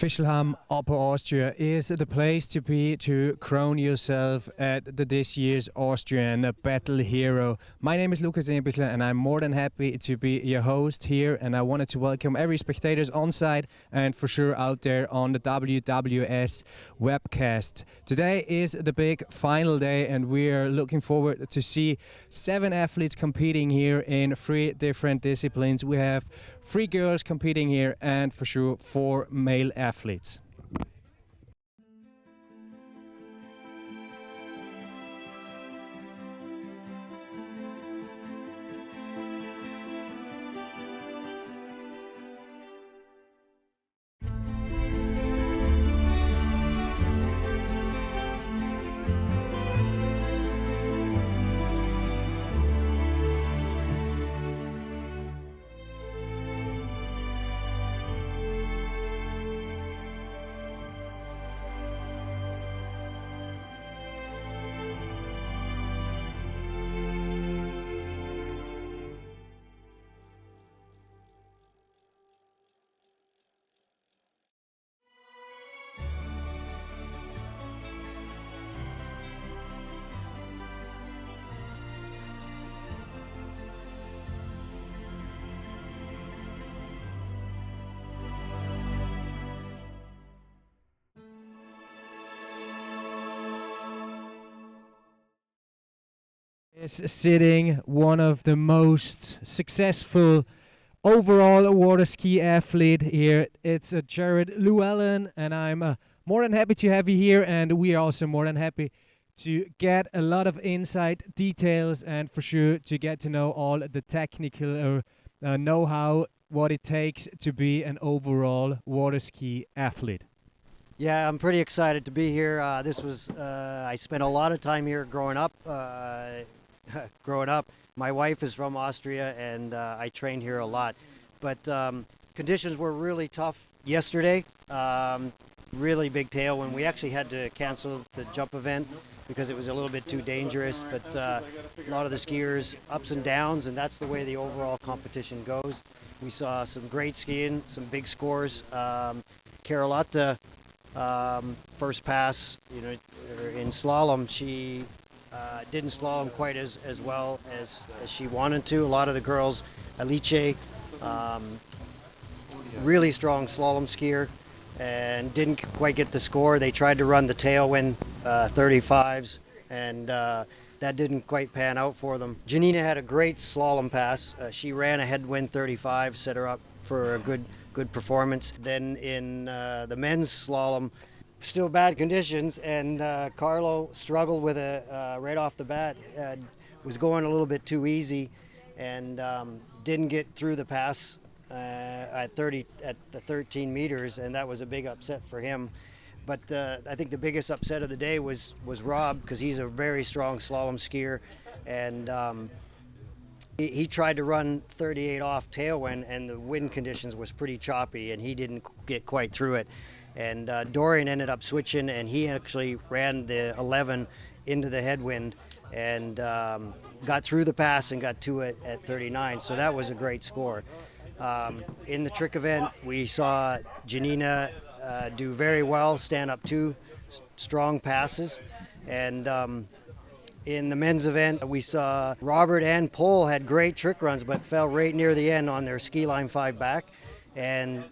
Fischlham, Upper Austria is the place to be to crown yourself at this year's Austrian Battle Hero. My name is Lucas Embichler and I'm more than happy to be your host here, and I wanted to welcome every spectators on site and for sure out there on the WWS webcast. Today is the big final day and we are looking forward to see 7 athletes competing here in 3 different disciplines. We have 3 girls competing here and for sure 4 male athletes. Is sitting one of the most successful overall water ski athlete here. It's Jared Llewellyn, and I'm more than happy to have you here, and we are also more than happy to get a lot of insight, details, and for sure to get to know all the technical know-how, what it takes to be an overall water ski athlete. Yeah, I'm pretty excited to be here. I spent a lot of time here growing up. My wife is from Austria and I trained here a lot, but conditions were really tough yesterday. Really big tailwind. We actually had to cancel the jump event because it was a little bit too dangerous, but a lot of the skiers ups and downs, and that's the way the overall competition goes. We saw some great skiing, some big scores. Carlotta, first pass, in slalom, she didn't slalom quite as well as she wanted to. A lot of the girls, Alice, really strong slalom skier, and didn't quite get the score. They tried to run the tailwind 35s, and that didn't quite pan out for them. Janina had a great slalom pass. She ran a headwind 35, set her up for a good performance. Then in the men's slalom, still bad conditions, and Carlo struggled with right off the bat. Was going a little bit too easy, and didn't get through the pass at the 13 meters, and that was a big upset for him. But I think the biggest upset of the day was Rob, because he's a very strong slalom skier, and he tried to run 38 off tailwind, and the wind conditions was pretty choppy, and he didn't get quite through it. And Dorian ended up switching, and he actually ran the 11 into the headwind and got through the pass and got to it at 39. So that was a great score. In the trick event, we saw Janina do very well, stand up 2 strong passes. And in the men's event, we saw Robert and Pole had great trick runs, but fell right near the end on their ski line 5 back. And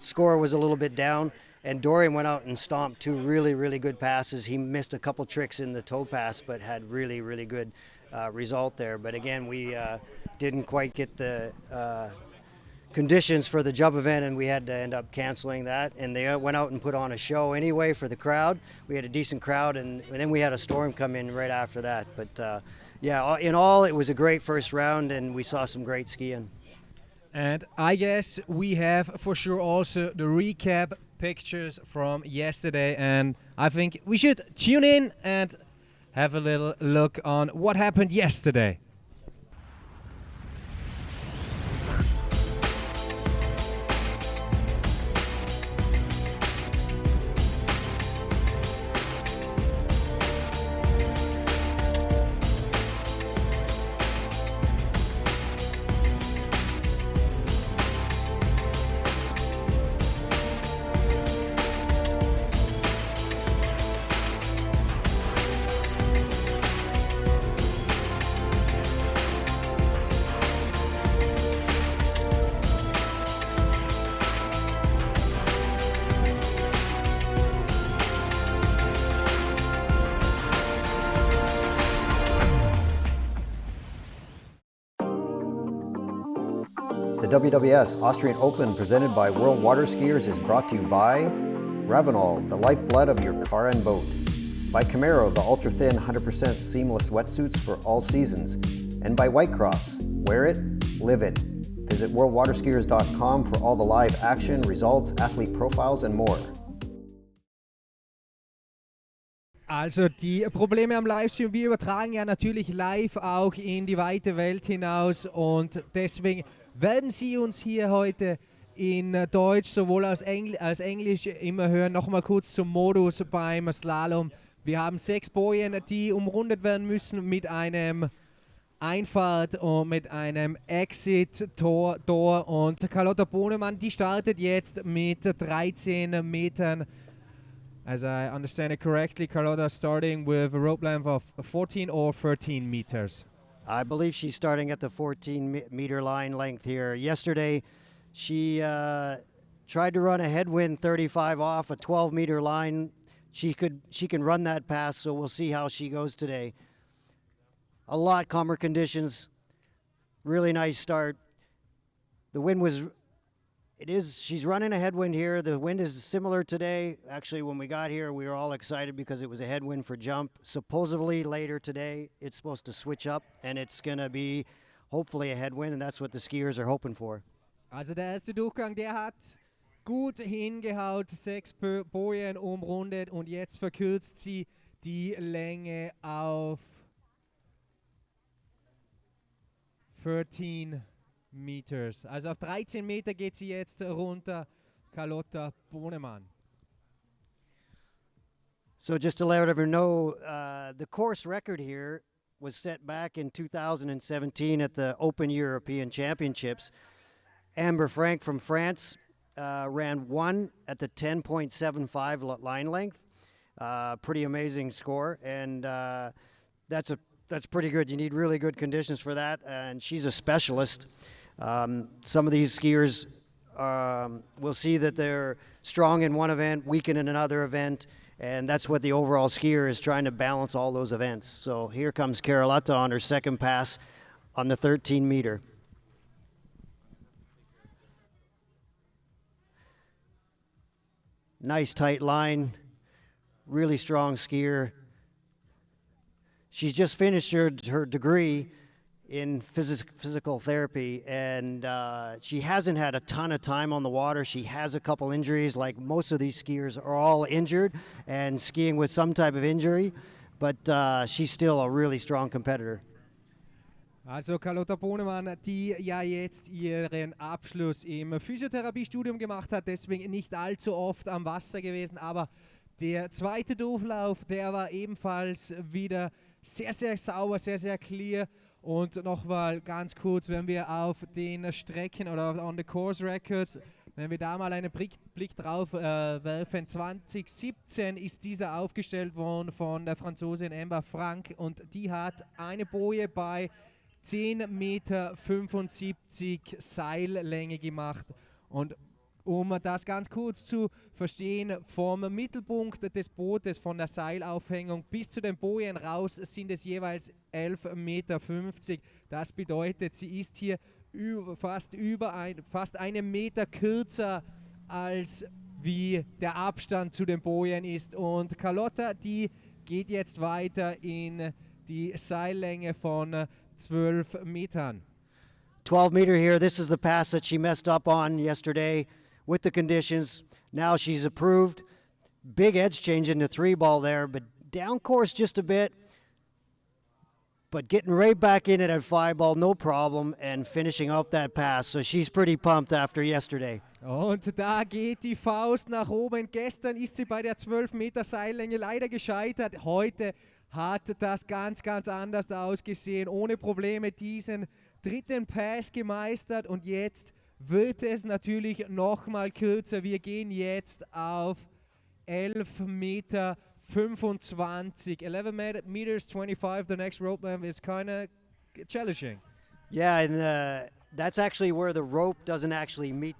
score was a little bit down, and Dorian went out and stomped 2 really good passes. He missed a couple tricks in the toe pass, but had really good result there. But again, we didn't quite get the conditions for the jump event, and we had to end up canceling that, and they went out and put on a show anyway for the crowd. We had a decent crowd, and then we had a storm come in right after that. But yeah, in all, it was a great first round, and we saw some great skiing. And I guess we have for sure also the recap pictures from yesterday, and I think we should tune in and have a little look on what happened yesterday. The WWS Austrian Open presented by WorldWaterSkiers is brought to you by Ravenol, the lifeblood of your car and boat. By Camaro, the ultra-thin 100% seamless wetsuits for all seasons. And by Whitecross, wear it, live it. Visit WorldWaterSkiers.com for all the live action, results, athlete profiles and more. Also die Probleme am Livestream, wir übertragen ja natürlich live auch in die weite Welt hinaus und deswegen werden Sie uns hier heute in Deutsch sowohl als Englisch immer hören. Nochmal kurz zum Modus beim Slalom. Wir haben 6 Bojen, die umrundet werden müssen mit einem Einfahrt und mit einem Exit-Tor und Carlotta Bonemann, die startet jetzt mit 13 Metern. As I understand it correctly, Carlotta starting with a rope length of 14 or 13 meters. I believe she's starting at the 14-meter line length here. Yesterday, she tried to run a headwind 35 off a 12-meter line. She can run that pass, so we'll see how she goes today. A lot calmer conditions. Really nice start. The wind was. She's running a headwind here. The wind is similar today. Actually, when we got here, we were all excited because it was a headwind for jump. Supposedly later today, it's supposed to switch up and it's going to be hopefully a headwind, and that's what the skiers are hoping for. Also der erste Durchgang, der hat gut hingehaut, 6 Bojen umrundet und jetzt verkürzt sie die Länge auf 13 meters. Also auf 13 Meter geht sie jetzt runter, Carlotta Bonemann. So just to let everyone know, the course record here was set back in 2017 at the Open European Championships. Amber Frank from France ran 1 at the 10.75 line length. Pretty amazing score, and that's pretty good. You need really good conditions for that, and she's a specialist. Some of these skiers will see that they're strong in one event, weak in another event, and that's what the overall skier is trying to balance all those events. So here comes Carlotta on her second pass on the 13-meter. Nice tight line, really strong skier. She's just finished her degree in physical therapy, and she hasn't had a ton of time on the water. She has a couple injuries, like most of these skiers are all injured and skiing with some type of injury, but she's still a really strong competitor. Also Carlotta Bonemann, die ja jetzt ihren Abschluss im Physiotherapiestudium gemacht hat, deswegen nicht allzu oft am Wasser gewesen, aber der zweite Durchlauf, der war ebenfalls wieder sehr, sehr sauber, sehr, sehr clear. Und nochmal ganz kurz, wenn wir auf den Strecken oder on the Course Records, wenn wir da mal einen Blick drauf werfen, 2017 ist dieser aufgestellt worden von der Franzosin Amber Frank und die hat eine Boje bei 10,75 Meter Seillänge gemacht. Und um das ganz kurz zu verstehen, vom Mittelpunkt des Bootes, von der Seilaufhängung bis zu den Bojen raus sind es jeweils 11,50 Meter. Das bedeutet, sie ist hier fast einen Meter kürzer als wie der Abstand zu den Bojen ist. Und Carlotta, die geht jetzt weiter in die Seillänge von 12 Metern. 12 meter here. This is the pass that she messed up on yesterday with the conditions. Now she's approved. Big edge change in the 3-ball there, but down course just a bit. But getting right back in it at 5-ball, no problem, and finishing off that pass. So she's pretty pumped after yesterday. Und da geht die Faust nach oben. Gestern ist sie bei der 12 Meter Seillänge leider gescheitert. Heute hat das ganz, ganz anders ausgesehen. Ohne Probleme diesen dritten Pass gemeistert und jetzt wird es natürlich nochmal kürzer. Wir gehen jetzt auf 11,25 Meter. 11 meters 25. The next rope length is kind of challenging. Yeah, and that's actually where the rope doesn't actually meet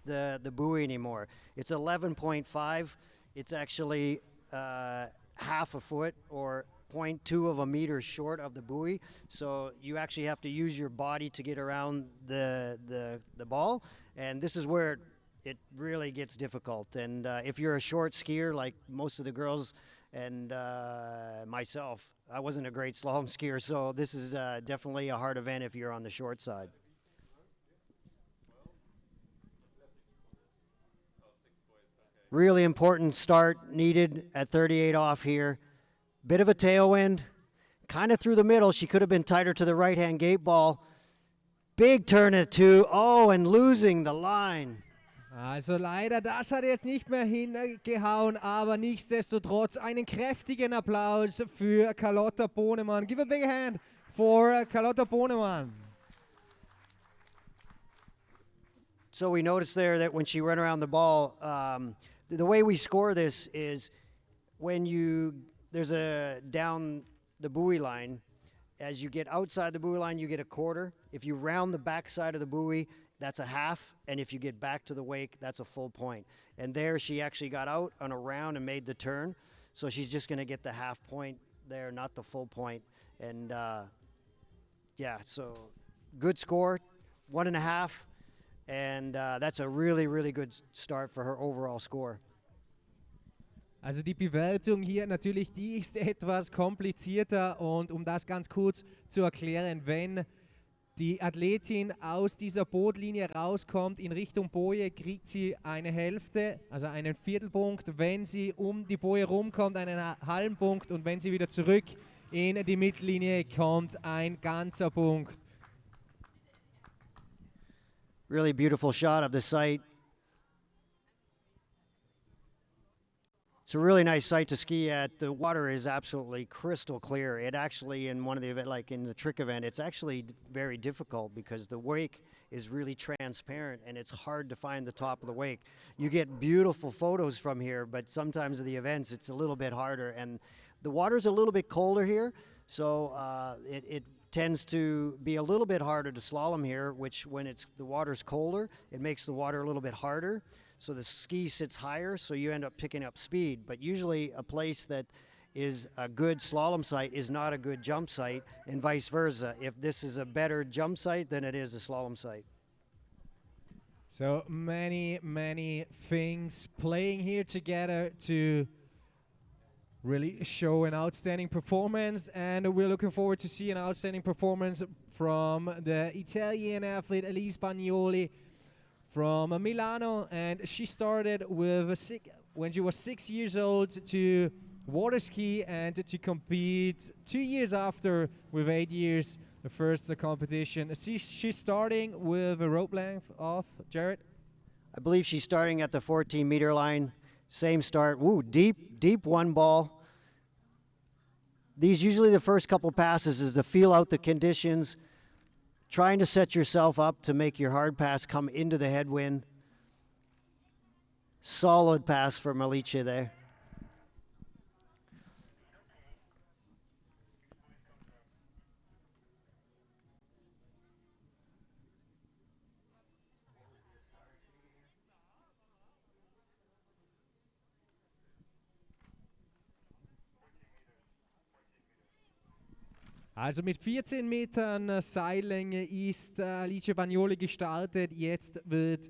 the buoy anymore. It's 11.5. It's actually half a foot or 0.2 of a meter short of the buoy, so you actually have to use your body to get around the ball, and this is where it really gets difficult. And if you're a short skier like most of the girls and myself, I wasn't a great slalom skier, so this is definitely a hard event if you're on the short side. Really important start needed at 38 off here. Bit of a tailwind, kind of through the middle. She could have been tighter to the right-hand gate ball. Big turn at 2. Oh, and losing the line. Also leider, das hat jetzt nicht mehr hingehauen, aber nichtsdestotrotz einen kräftigen Applaus für Carlotta Bonemann. Give a big hand for Carlotta Bonemann. So we noticed there that when she ran around the ball, the way we score this is when there's a down the buoy line, as you get outside the buoy line, you get a quarter. If you round the back side of the buoy, that's a half. And if you get back to the wake, that's a full point. And there she actually got out on a round and made the turn. So she's just going to get the half point there, not the full point. And yeah, so good score, 1.5. And that's a really, really good start for her overall score. Also die Bewertung hier natürlich, die ist etwas komplizierter, und um das ganz kurz zu erklären, wenn die Athletin aus dieser Bootlinie rauskommt in Richtung Boje, kriegt sie eine Hälfte, also einen Viertelpunkt. Wenn sie um die Boje rumkommt, einen halben Punkt, und wenn sie wieder zurück in die Mittellinie kommt, ein ganzer Punkt. Really beautiful shot of the site. It's a really nice site to ski at. The water is absolutely crystal clear. It actually, in one of the event, like in the trick event, it's actually very difficult because the wake is really transparent and it's hard to find the top of the wake. You get beautiful photos from here, but sometimes at the events it's a little bit harder. And the water's a little bit colder here, so it tends to be a little bit harder to slalom here, which when the water's colder, it makes the water a little bit harder. So the ski sits higher, so you end up picking up speed. But usually a place that is a good slalom site is not a good jump site, and vice versa. If this is a better jump site, then it is a slalom site. So many things playing here together to really show an outstanding performance, and we're looking forward to see an outstanding performance from the Italian athlete Elise Bagnoli from Milano. And she started when she was 6 years old to water ski and to compete 2 years after, with 8 years, the first competition. She's starting with a rope length of, Jared? I believe she's starting at the 14-meter line. Same start. Woo, deep one ball. These usually the first couple passes is to feel out the conditions, trying to set yourself up to make your hard pass come into the headwind. Solid pass from Alicia there. Also mit 14 Metern Seillänge ist Alice Bagnoli gestartet. Jetzt wird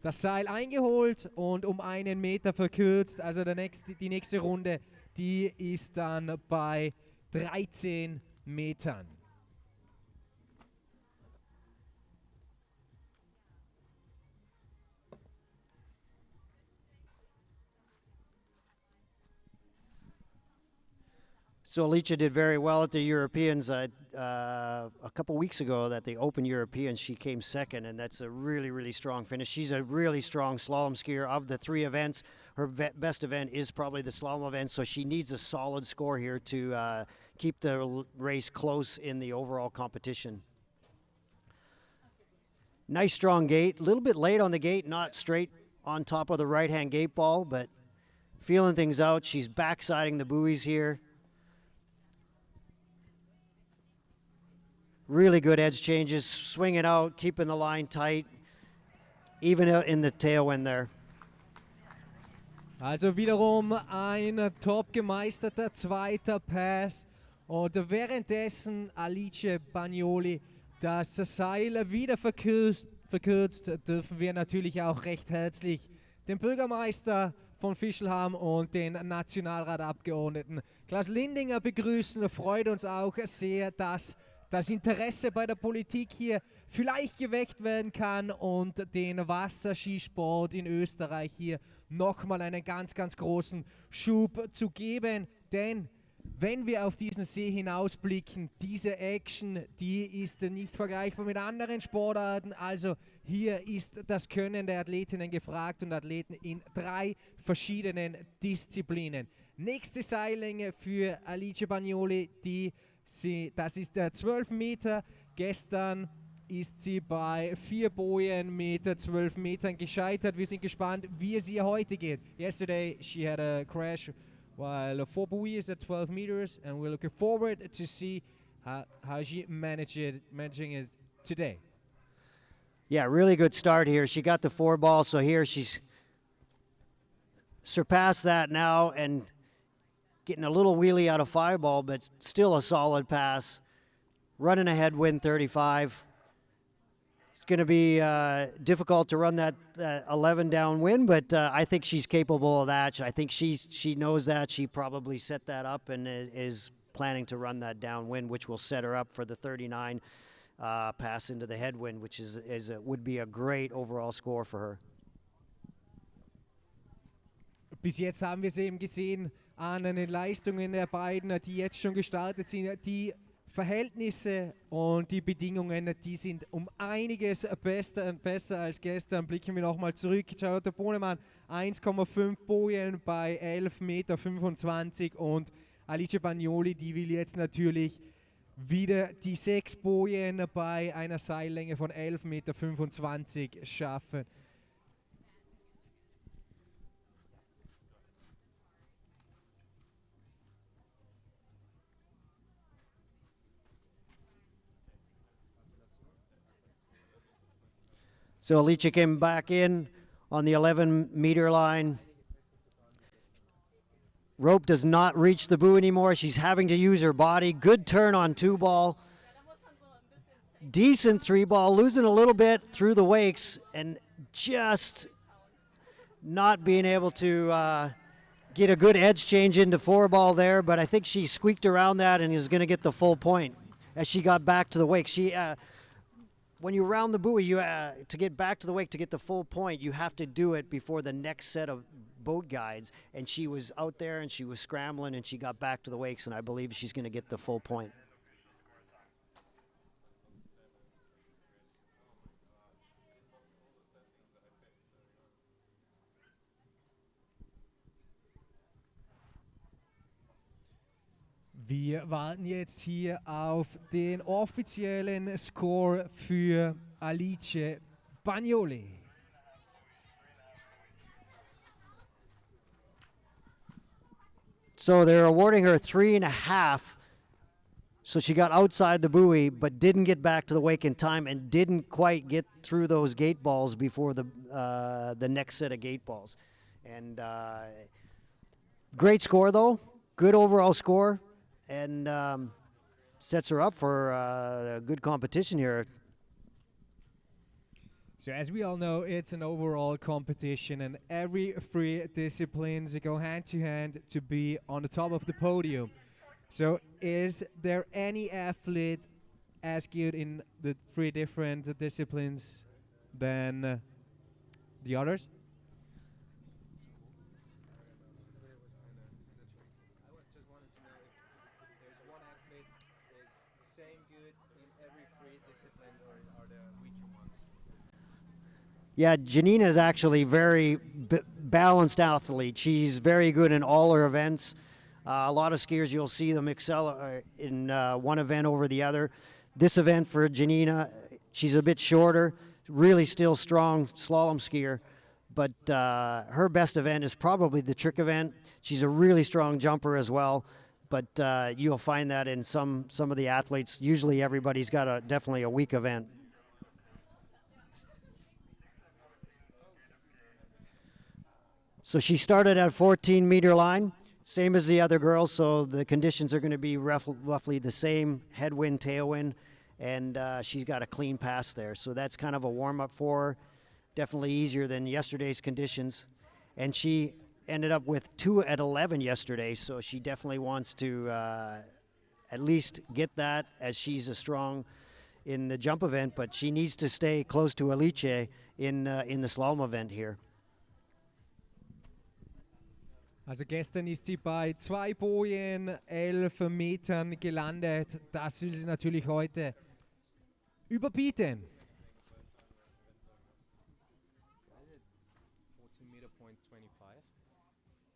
das Seil eingeholt und um 1 Meter verkürzt. Also die nächste Runde, die ist dann bei 13 Metern. So Alicia did very well at the Europeans. A couple weeks ago at the Open Europeans, she came second, and that's a really, really strong finish. She's a really strong slalom skier. Of the 3 events, her best event is probably the slalom event, so she needs a solid score here to keep the race close in the overall competition. Nice strong gate. A little bit late on the gate, not straight on top of the right-hand gate ball, but feeling things out. She's backsiding the buoys here. Really good edge changes, swinging out, keeping the line tight, even in the tailwind there. Also wiederum ein top gemeisterter zweiter Pass Und währenddessen Alice Bagnoli das Seil wieder verkürzt, dürfen wir natürlich auch recht herzlich den Bürgermeister von Fischelham und den Nationalratabgeordneten Klaus Lindinger begrüßen. Freut uns auch sehr, dass das Interesse bei der Politik hier vielleicht geweckt werden kann und den Wasserskisport in Österreich hier nochmal einen ganz, ganz großen Schub zu geben. Denn wenn wir auf diesen See hinausblicken, diese Action, die ist nicht vergleichbar mit anderen Sportarten. Also hier ist das Können der Athletinnen gefragt und Athleten in 3 verschiedenen Disziplinen. Nächste Seillänge für Alice Bagnoli, das ist 12 Meter. Gestern ist sie bei 4 Bojen mit 12 Metern gescheitert. Wir sind gespannt, wie es ihr heute geht. Yesterday she had a crash while 4 buoys at 12 meters, and we're looking forward to see how she managing it today. Yeah, really good start here. She got the 4 ball, so here she's surpassed that now and getting a little wheelie out of 5 ball, but still a solid pass. Running a headwind 35. It's going to be difficult to run that 11 downwind, but I think she's capable of that. I think she knows that. She probably set that up and is planning to run that downwind, which will set her up for the 39 pass into the headwind, which would be a great overall score for her. Bis jetzt haben wir es eben gesehen an den Leistungen der beiden, die jetzt schon gestartet sind. Die Verhältnisse und die Bedingungen, die sind um einiges besser als gestern. Blicken wir nochmal zurück. Charlotte Bohnemann 1,5 Bojen bei 11,25 Meter und Alice Bagnoli, die will jetzt natürlich wieder die 6 Bojen bei einer Seillänge von 11,25 Meter schaffen. So Alicia came back in on the 11-meter line. Rope does not reach the buoy anymore. She's having to use her body. Good turn on 2 ball. Decent 3 ball, losing a little bit through the wakes and just not being able to get a good edge change into 4 ball there, but I think she squeaked around that and is going to get the full point as she got back to the wake. When you round the buoy, to get back to the wake, to get the full point, you have to do it before the next set of boat guides. And she was out there and she was scrambling and she got back to the wakes, and I believe she's going to get the full point. Wir warten jetzt hier auf den offiziellen Score für Alice Bagnoli. So they're awarding her 3.5. So she got outside the buoy, but didn't get back to the wake in time and didn't quite get through those gate balls before the next set of gate balls. And great score though, good overall score. And sets her up for a good competition here. So as we all know, it's an overall competition and every 3 disciplines go hand to hand to be on the top of the podium. So is there any athlete as good in the 3 different disciplines than the others? Yeah, Janina is actually very balanced athlete. She's very good in all her events. A lot of skiers, you'll see them excel in one event over the other. This event for Janina, she's a bit shorter, really still strong slalom skier. But her best event is probably the trick event. She's a really strong jumper as well. But you'll find that in some of the athletes. Usually everybody's got definitely a weak event. So she started at 14-meter line. Same as the other girls, so the conditions are going to be roughly the same, headwind, tailwind, and she's got a clean pass there. So that's kind of a warm-up for her. Definitely easier than yesterday's conditions. And she ended up with 2 at 11 yesterday, so she definitely wants to at least get that, as she's a strong in the jump event, but she needs to stay close to Alice in the slalom event here. Also gestern ist sie bei 2 Bojen, 11 Metern gelandet. Das will sie natürlich heute überbieten. 14 meter point 25.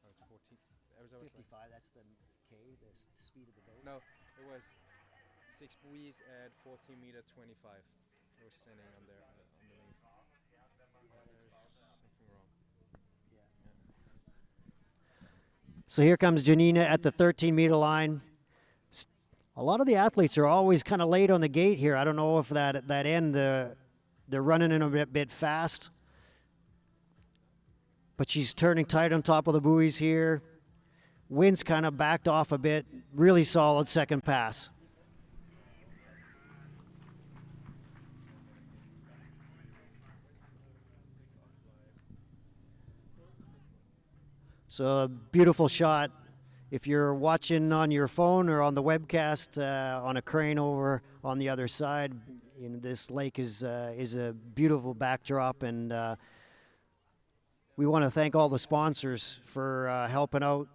Oh, it's 14. 55, that's the K, the speed of the boat. No, it was 6 buoys at 14 meter 25. I was standing on there underneath. There's something wrong. So here comes Janina at the 13-meter line. A lot of the athletes are always kind of late on the gate here. I don't know if that end, they're running in a bit fast. But she's turning tight on top of the buoys here. Wind's kind of backed off a bit. Really solid second pass. So a beautiful shot. If you're watching on your phone or on the webcast on a crane over on the other side, you know, this lake is a beautiful backdrop, and we want to thank all the sponsors for helping out.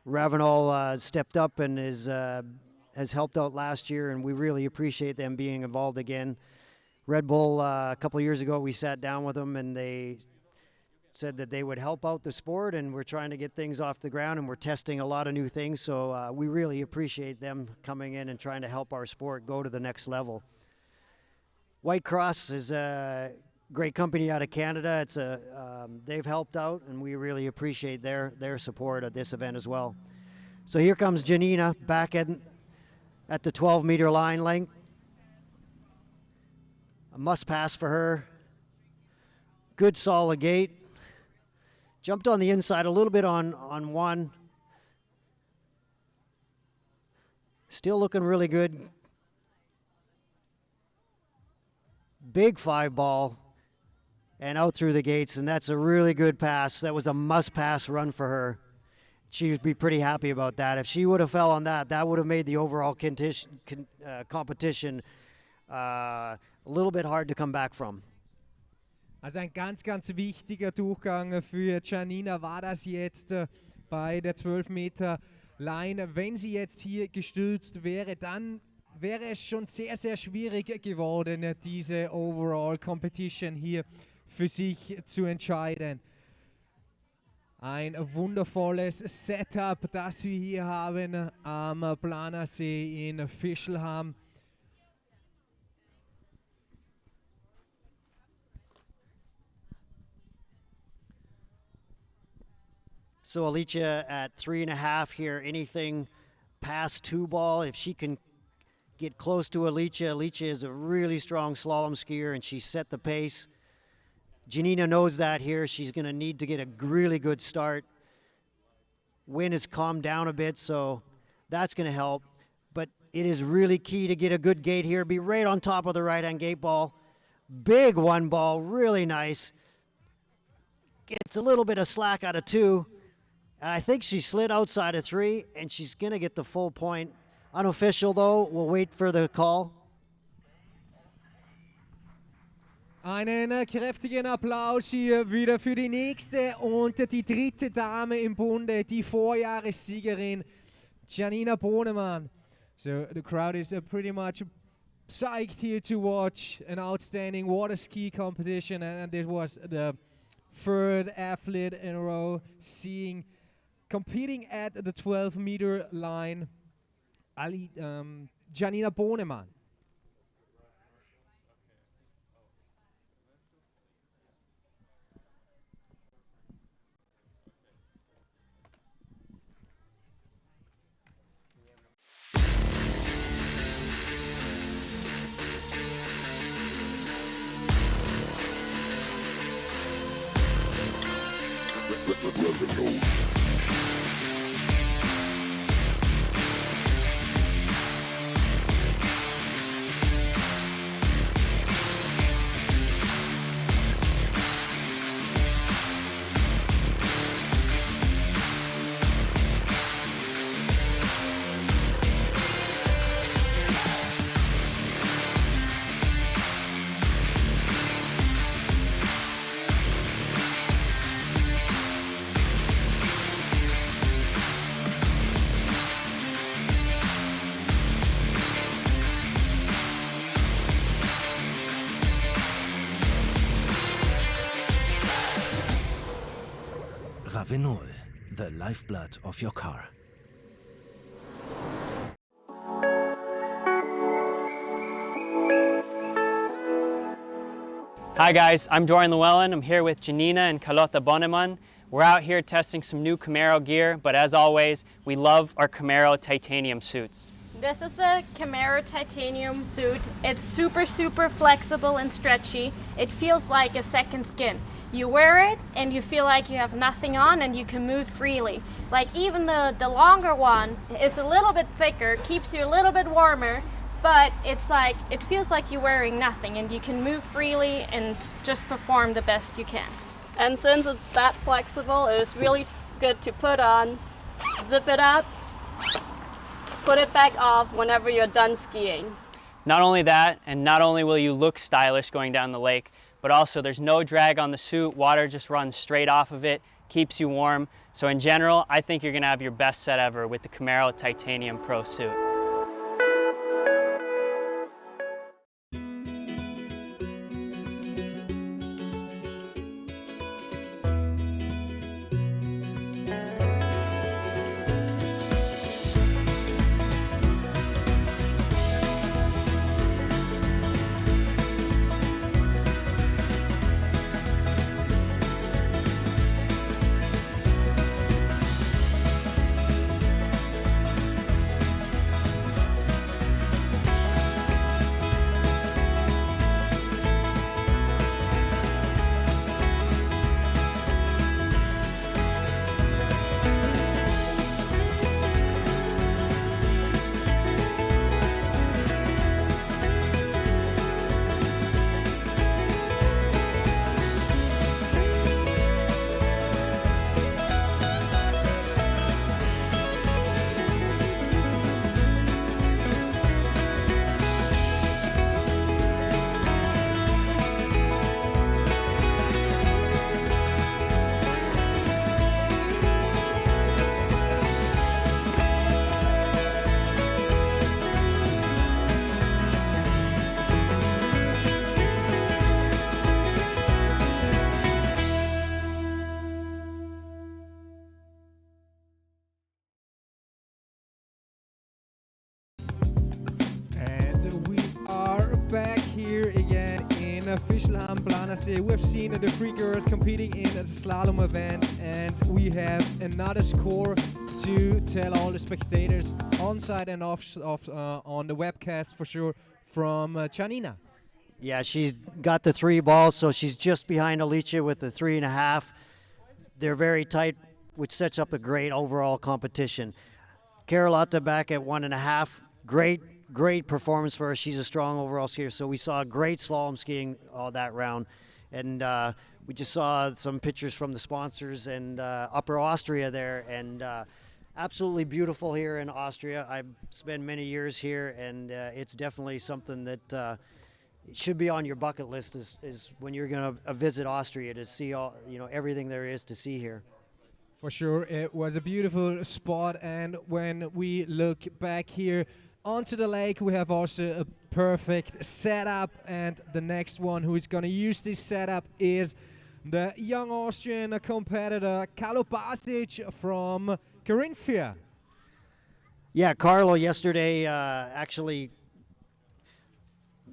Ravenol stepped up and has helped out last year, and we really appreciate them being involved again. Red Bull, a couple years ago, we sat down with them, and they said that they would help out the sport, and we're trying to get things off the ground, and we're testing a lot of new things, so we really appreciate them coming in and trying to help our sport go to the next level. White Cross is a great company out of Canada. It's they've helped out, and we really appreciate their support at this event as well. So here comes Janina back at the 12-meter line length. A must pass for her. Good solid gait. Jumped on the inside a little bit on one. Still looking really good. Big 5-ball and out through the gates, and that's a really good pass. That was a must-pass run for her. She would be pretty happy about that. If she would have fell on that, that would have made the overall competition a little bit hard to come back from. Also ein ganz, ganz wichtiger Durchgang für Janina war das jetzt bei der 12 Meter Line. Wenn sie jetzt hier gestürzt wäre, dann wäre es schon sehr, sehr schwierig geworden, diese Overall Competition hier für sich zu entscheiden. Ein wundervolles Setup, das wir hier haben am Planersee in Fischelham. So Alicia at 3.5 here, anything past 2-ball, if she can get close to Alicia. Alicia is a really strong slalom skier, and she set the pace. Janina knows that here. She's going to need to get a really good start. Wind has calmed down a bit, so that's going to help. But it is really key to get a good gate here. Be right on top of the right-hand gate ball. Big 1-ball, really nice. Gets a little bit of slack out of 2. I think she slid outside of 3, and she's going to get the full point. Unofficial, though. We'll wait for the call. Einen kräftigen Applaus hier wieder für die nächste und die dritte Dame im Bunde, die Vorjahressiegerin Janina Bonemann. So the crowd is pretty much psyched here to watch an outstanding water ski competition, and this was the third athlete in a row competing at the 12-meter line, Janina Bonemann. Ravenol, the lifeblood of your car. Hi guys, I'm Dorian Llewellyn. I'm here with Janina and Carlotta Bonneman. We're out here testing some new Camaro gear, but as always, we love our Camaro titanium suits. This is a Camaro titanium suit. It's super flexible and stretchy. It feels like a second skin. You wear it and you feel like you have nothing on and you can move freely. Like even the longer one is a little bit thicker, keeps you a little bit warmer, but it's like, it feels like you're wearing nothing and you can move freely and just perform the best you can. And since it's that flexible, it's really good to put on, zip it up, put it back off whenever you're done skiing. Not only that, and not only will you look stylish going down the lake, but also there's no drag on the suit, water just runs straight off of it, keeps you warm. So in general, I think you're gonna have your best set ever with the Camaro Titanium Pro suit. Back here again in Fischelham Planersee. We've seen the three girls competing in the slalom event, and we have another score to tell all the spectators on site and off on the webcast for sure from Janina. Yeah, she's got the 3 balls, so she's just behind Alicia with the 3.5. They're very tight, which sets up a great overall competition. Carlotta back at 1.5. Great performance for her. She's a strong overall skier. So we saw great slalom skiing all that round. And we just saw some pictures from the sponsors and Upper Austria there. And absolutely beautiful here in Austria. I've spent many years here, and it's definitely something that should be on your bucket list is when you're going to visit Austria, to see all, everything there is to see here. For sure, it was a beautiful spot. And when we look back here onto the lake, we have also a perfect setup, and the next one who is going to use this setup is the young Austrian competitor Carlo Basic from Carinthia. Yeah, Carlo yesterday actually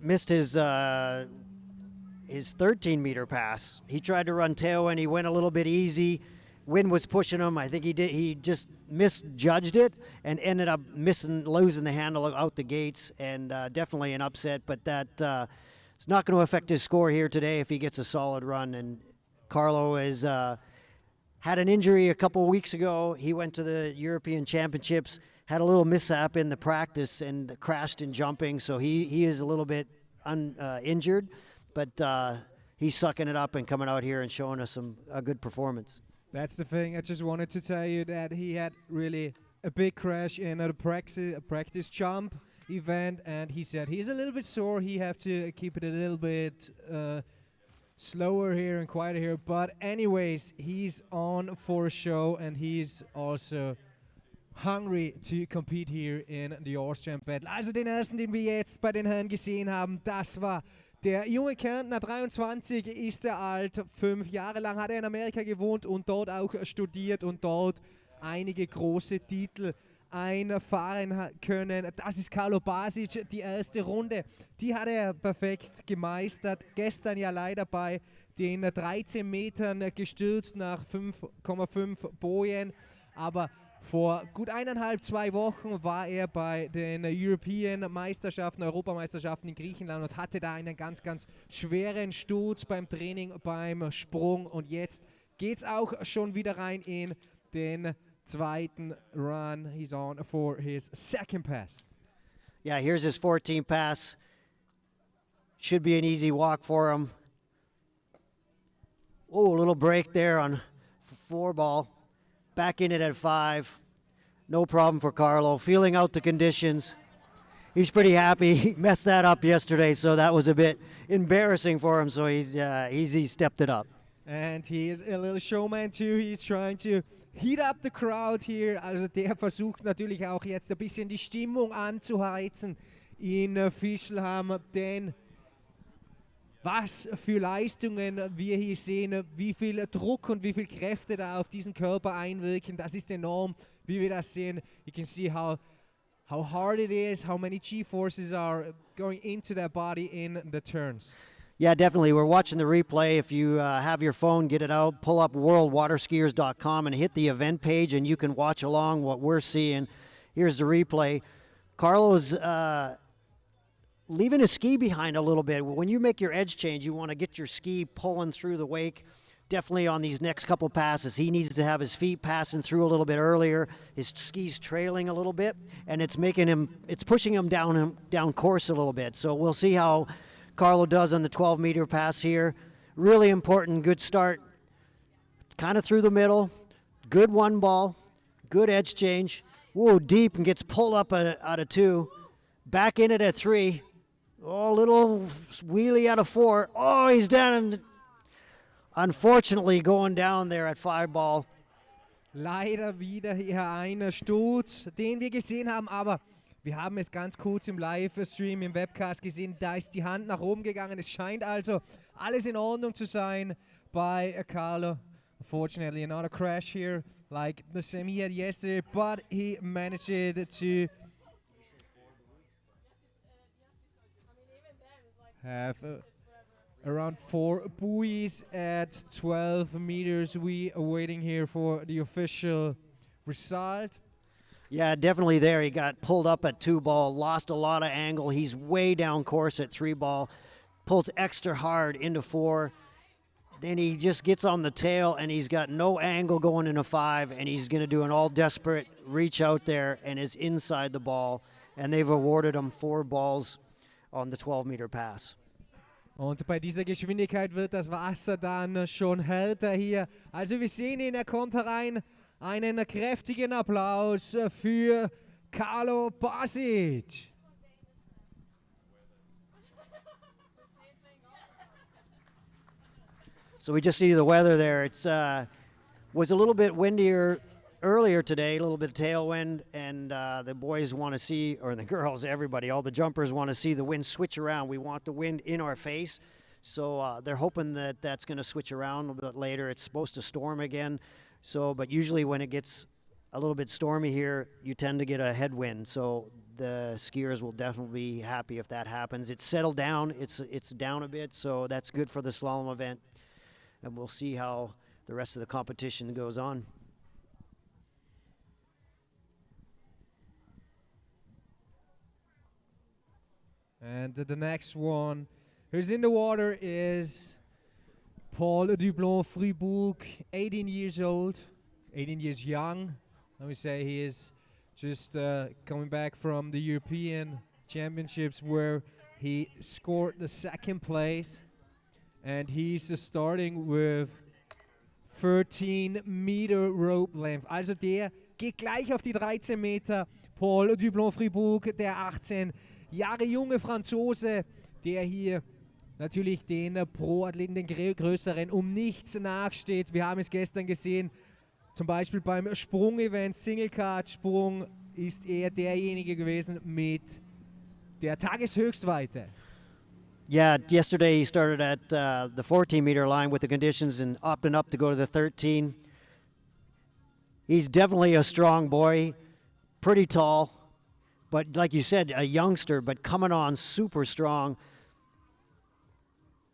missed his 13-meter pass. He tried to run tailwind. He went a little bit easy. Wind was pushing him. I think he just misjudged it and ended up losing the handle out the gates, and definitely an upset. But that it's not going to affect his score here today if he gets a solid run. And Carlo is had an injury a couple weeks ago. He went to the European Championships, had a little mishap in the practice and crashed in jumping, so he is a little bit injured, but he's sucking it up and coming out here and showing us a good performance. That's the thing. I just wanted to tell you that he had really a big crash in a practice jump event, and he said he's a little bit sore. He have to keep it a little bit slower here and quieter here. But anyways, he's on for a show, and he's also hungry to compete here in the Austrian Battle. Also den ersten, den wir jetzt bei den Herren gesehen haben, das war der junge Kärntner, 23 ist er alt, 5 Jahre lang hat er in Amerika gewohnt und dort auch studiert und dort einige große Titel einfahren können. Das ist Carlo Basic, die erste Runde, die hat er perfekt gemeistert. Gestern ja leider bei den 13 Metern gestürzt nach 5,5 Bojen, aber vor gut 2 Wochen war er bei den European Meisterschaften, Europameisterschaften in Griechenland und hatte da einen ganz, ganz schweren Sturz beim Training, beim Sprung. Und jetzt geht's auch schon wieder rein in den zweiten Run. He's on for his second pass. Yeah, here's his 14 pass. Should be an easy walk for him. Oh, a little break there on 4 ball. Back in it at 5. No problem for Carlo. Feeling out the conditions. He's pretty happy. He messed that up yesterday, so that was a bit embarrassing for him. So he stepped it up. And he is a little showman too. He's trying to heat up the crowd here. Also der versucht natürlich auch jetzt ein bisschen die Stimmung anzuheizen in Fischlham, denn was für Leistungen wir hier sehen, wie viel Druck und wie viel Kräfte da auf diesen Körper einwirken, das ist enorm, wie wir das sehen. You can see how hard it is, how many G-forces are going into that body in the turns. Yeah, definitely. We're watching the replay. If you have your phone, get it out, pull up WorldWaterSkiers.com and hit the event page, and you can watch along what we're seeing. Here's the replay. Carlo's leaving his ski behind a little bit. When you make your edge change, you want to get your ski pulling through the wake. Definitely on these next couple passes, he needs to have his feet passing through a little bit earlier. His ski's trailing a little bit, and it's pushing him down course a little bit. So we'll see how Carlo does on the 12-meter pass here. Really important, good start. Kind of through the middle. Good 1 ball. Good edge change. Whoa, deep, and gets pulled up out of 2. Back in it at 3. Oh, little wheelie out of 4. Oh, he's down, and unfortunately going down there at 5 ball. Leider wieder hier ein Sturz, den wir gesehen haben, aber wir haben es ganz kurz im Livestream, im Webcast gesehen, da ist die Hand nach oben gegangen. Es scheint also alles in Ordnung zu sein bei Carlo. Unfortunately, another crash here, like the same he had yesterday, but he managed to have around 4 buoys at 12 meters. We are waiting here for the official result. Yeah, definitely there. He got pulled up at 2 ball, lost a lot of angle. He's way down course at 3 ball, pulls extra hard into 4. Then he just gets on the tail, and he's got no angle going into 5, and he's going to do an all-desperate reach out there and is inside the ball. And they've awarded him 4 balls on the 12-meter pass. Und bei dieser Geschwindigkeit wird das Wasser dann schon härter hier. Also wir sehen ihn, er kommt herein. Einen kräftigen Applaus für Carlo Basic. So we just see the weather there. It's was a little bit windier earlier today, a little bit of tailwind, and the boys want to see, or the girls, everybody, all the jumpers want to see the wind switch around. We want the wind in our face, so they're hoping that that's going to switch around a little bit later. It's supposed to storm again, but usually when it gets a little bit stormy here, you tend to get a headwind, so the skiers will definitely be happy if that happens. It's settled down, it's down a bit, so that's good for the slalom event, and we'll see how the rest of the competition goes on. And the next one who's in the water is Paul Dublon Fribourg, 18 years old, 18 years young. Let me say he is just coming back from the European Championships where he scored the second place. And he's starting with 13-meter rope length. Also der geht gleich auf die 13 Meter. Paul Dublon Fribourg, der 18 Jahre junge Franzose, der hier natürlich den Pro-Athleten, den größeren, um nichts nachsteht. Wir haben es gestern gesehen, zum Beispiel beim Sprung-Event, Single-Card-Sprung, ist er derjenige gewesen mit der Tageshöchstweite. Yeah, yesterday he started at the 14-meter line with the conditions and opting up to go to the 13. He's definitely a strong boy, pretty tall, but like you said, a youngster, but coming on super strong.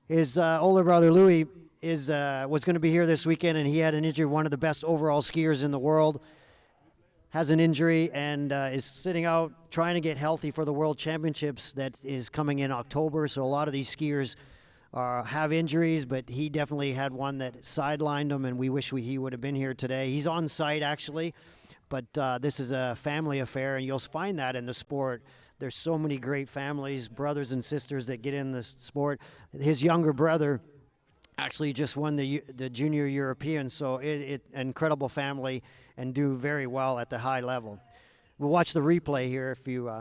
His older brother Louis was going to be here this weekend, and he had an injury. One of the best overall skiers in the world has an injury and is sitting out trying to get healthy for the World Championships that is coming in October. So a lot of these skiers have injuries, but he definitely had one that sidelined him, and we wish he would have been here today. He's on site actually, but this is a family affair, and you'll find that in the sport. There's so many great families, brothers and sisters that get in the sport. His younger brother actually just won the Junior European, so it incredible family and do very well at the high level. We'll watch the replay here if you...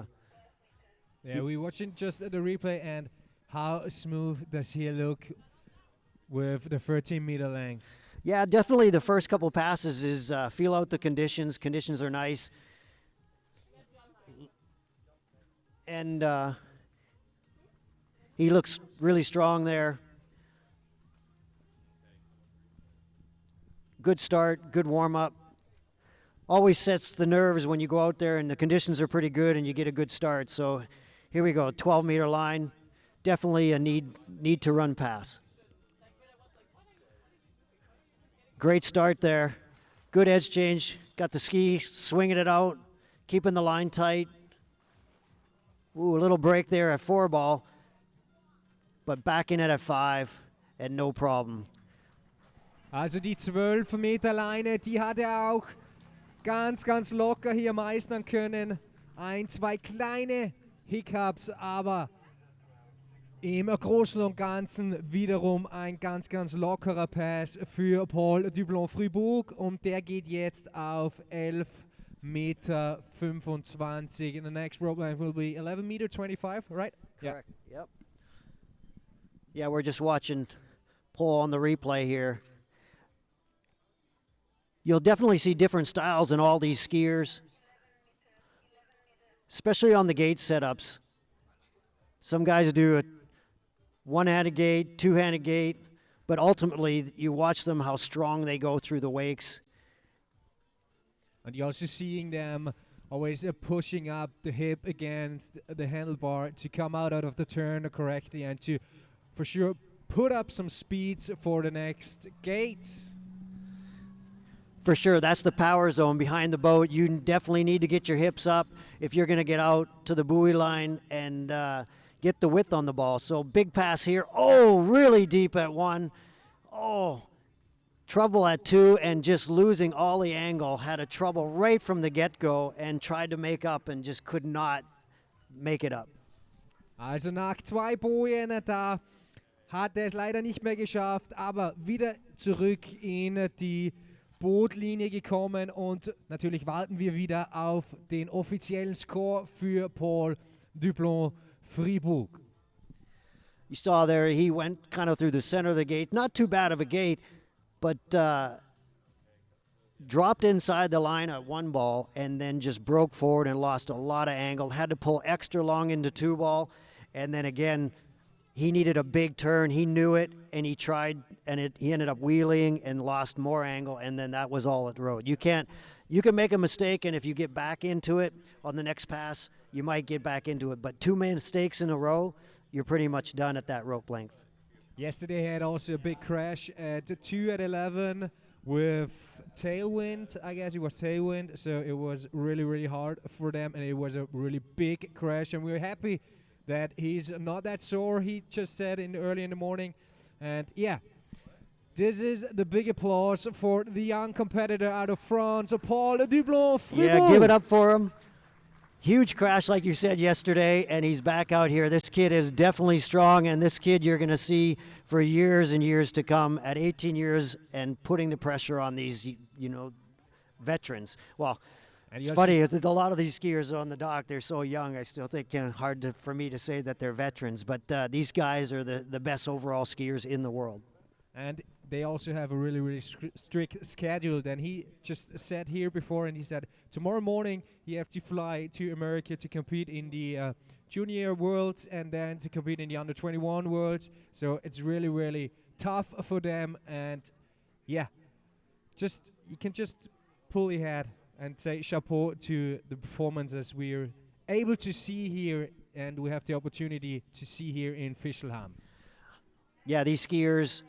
Yeah, we're watching just the replay, and how smooth does he look with the 13-meter length? Yeah, definitely the first couple passes is feel out the conditions. Conditions are nice. And he looks really strong there. Good start, good warm-up. Always sets the nerves when you go out there and the conditions are pretty good and you get a good start. So here we go, 12-meter line. Definitely a need to run pass. Great start there. Good edge change. Got the ski, swinging it out, keeping the line tight. Ooh, a little break there at 4 ball, but back in it at 5 and no problem. Also die 12-Meter Leine, die hat er auch ganz, ganz locker hier meistern können. 1, 2 kleine Hiccups, aber im Großen und Ganzen wiederum ein ganz, ganz lockerer Pass für Paul Dublon Fribourg, und der geht jetzt auf 11,25 Meter. And the next rope length will be 11 meter 25, right? Correct. Yep. Yeah, we're just watching Paul on the replay here. You'll definitely see different styles in all these skiers, especially on the gate setups. Some guys do a one-handed gate, two-handed gate, but ultimately you watch them how strong they go through the wakes. And you're also seeing them always pushing up the hip against the handlebar to come out of the turn correctly and to, for sure, put up some speeds for the next gate. For sure, that's the power zone behind the boat. You definitely need to get your hips up if you're going to get out to the buoy line and get the width on the ball. So big pass here. Oh, really deep at 1. Oh, trouble at 2 and just losing all the angle. Had a trouble right from the get-go and tried to make up and just could not make it up. Also nach 2 Bojen, da hat er es leider nicht mehr geschafft, aber wieder zurück in die Bootlinie gekommen, und natürlich warten wir wieder auf den offiziellen Score für Paul Dublon Fribourg. You saw there he went kind of through the center of the gate. Not too bad of a gate, but dropped inside the line at 1 ball and then just broke forward and lost a lot of angle. Had to pull extra long into 2 ball, and then again he needed a big turn. He knew it, and he tried, and he ended up wheeling and lost more angle, and then that was all it rode. You can make a mistake, and if you get back into it on the next pass, you might get back into it. But 2 mistakes in a row, you're pretty much done at that rope length. Yesterday had also a big crash at 2 at 11 with tailwind. I guess it was tailwind, so it was really, really hard for them, and it was a really big crash, and we're happy that he's not that sore, he just said early in the morning. And yeah, This is the big applause for the young competitor out of France, Paul Dublon. Yeah, give it up for him. Huge crash, like you said yesterday, and he's back out here. This kid is definitely strong, and this kid you're going to see for years and years to come at 18 years and putting the pressure on these, veterans. Well, it's funny, a lot of these skiers on the dock, they're so young, I still think for me to say that they're veterans, but these guys are the best overall skiers in the world. And they also have a really, really strict schedule. And he just said here before, and he said tomorrow morning he have to fly to America to compete in the Junior Worlds and then to compete in the Under 21 Worlds. So it's really, really tough for them. And yeah, you can just pull your head and say chapeau to the performances we're able to see here, and we have the opportunity to see here in Fischelham. Yeah, these skiers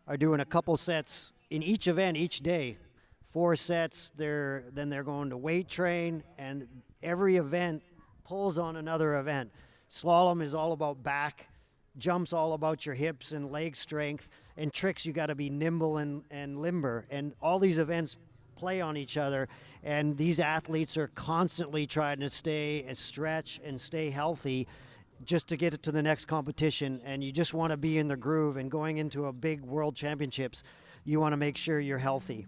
are doing a couple sets in each event each day. 4 sets, then they're going to weight train, and every event pulls on another event. Slalom is all about back, jumps all about your hips and leg strength, and tricks you got to be nimble and limber. And all these events play on each other, and these athletes are constantly trying to stay and stretch and stay healthy just to get it to the next competition. And you just want to be in the groove, and going into a big world championships, you want to make sure you're healthy.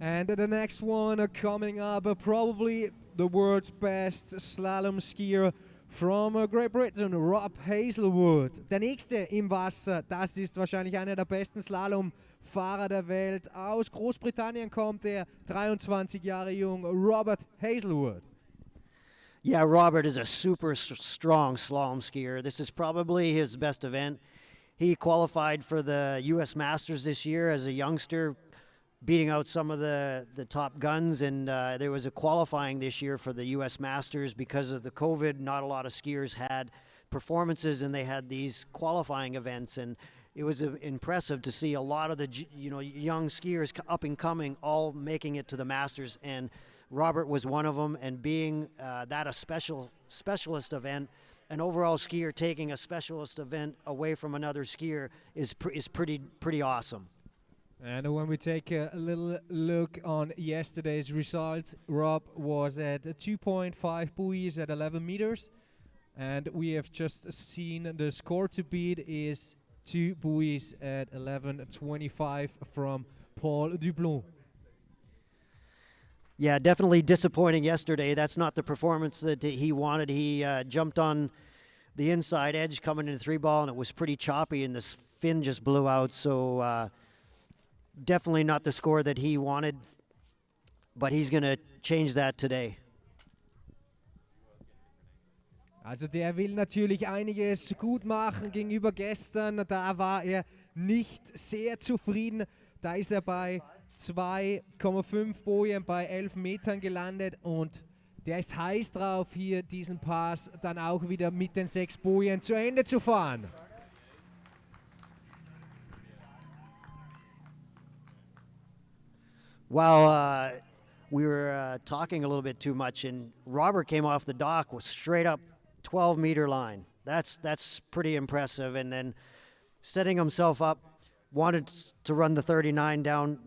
And the next one coming up, probably the world's best slalom skier from Great Britain, Rob Hazelwood. Der nächste im Wasser, das ist wahrscheinlich einer der besten Slalomfahrer der Welt. Aus Großbritannien kommt der 23 Jahre jung Robert Hazelwood. Yeah, Robert is a super strong slalom skier. This is probably his best event. He qualified for the U.S. Masters this year as a youngster, beating out some of the top guns, and there was a qualifying this year for the U.S. Masters. Because of the COVID, not a lot of skiers had performances, and they had these qualifying events, and it was impressive to see a lot of the young skiers up and coming all making it to the Masters, and Robert was one of them. And being that a specialist event, an overall skier taking a specialist event away from another skier is pretty awesome. And when we take a little look on yesterday's results, Rob was at 2.5 buoys at 11 meters, and we have just seen the score to beat is 2 buoys at 11.25 from Paul Dublon. Yeah, definitely disappointing yesterday. That's not the performance that he wanted. He jumped on the inside edge coming into 3-ball, and it was pretty choppy, and this fin just blew out. So definitely not the score that he wanted, but he's going to change that today. Also der will natürlich einiges gut machen gegenüber gestern. Da war er nicht sehr zufrieden. Da ist er bei 2,5 Bojen bei 11 Metern gelandet, und der ist heiß drauf, hier diesen Pass dann auch wieder mit den 6 Bojen zu Ende zu fahren. Well, we were talking a little bit too much, and Robert came off the dock with straight up 12-meter line. That's pretty impressive. And then setting himself up, wanted to run the 39 down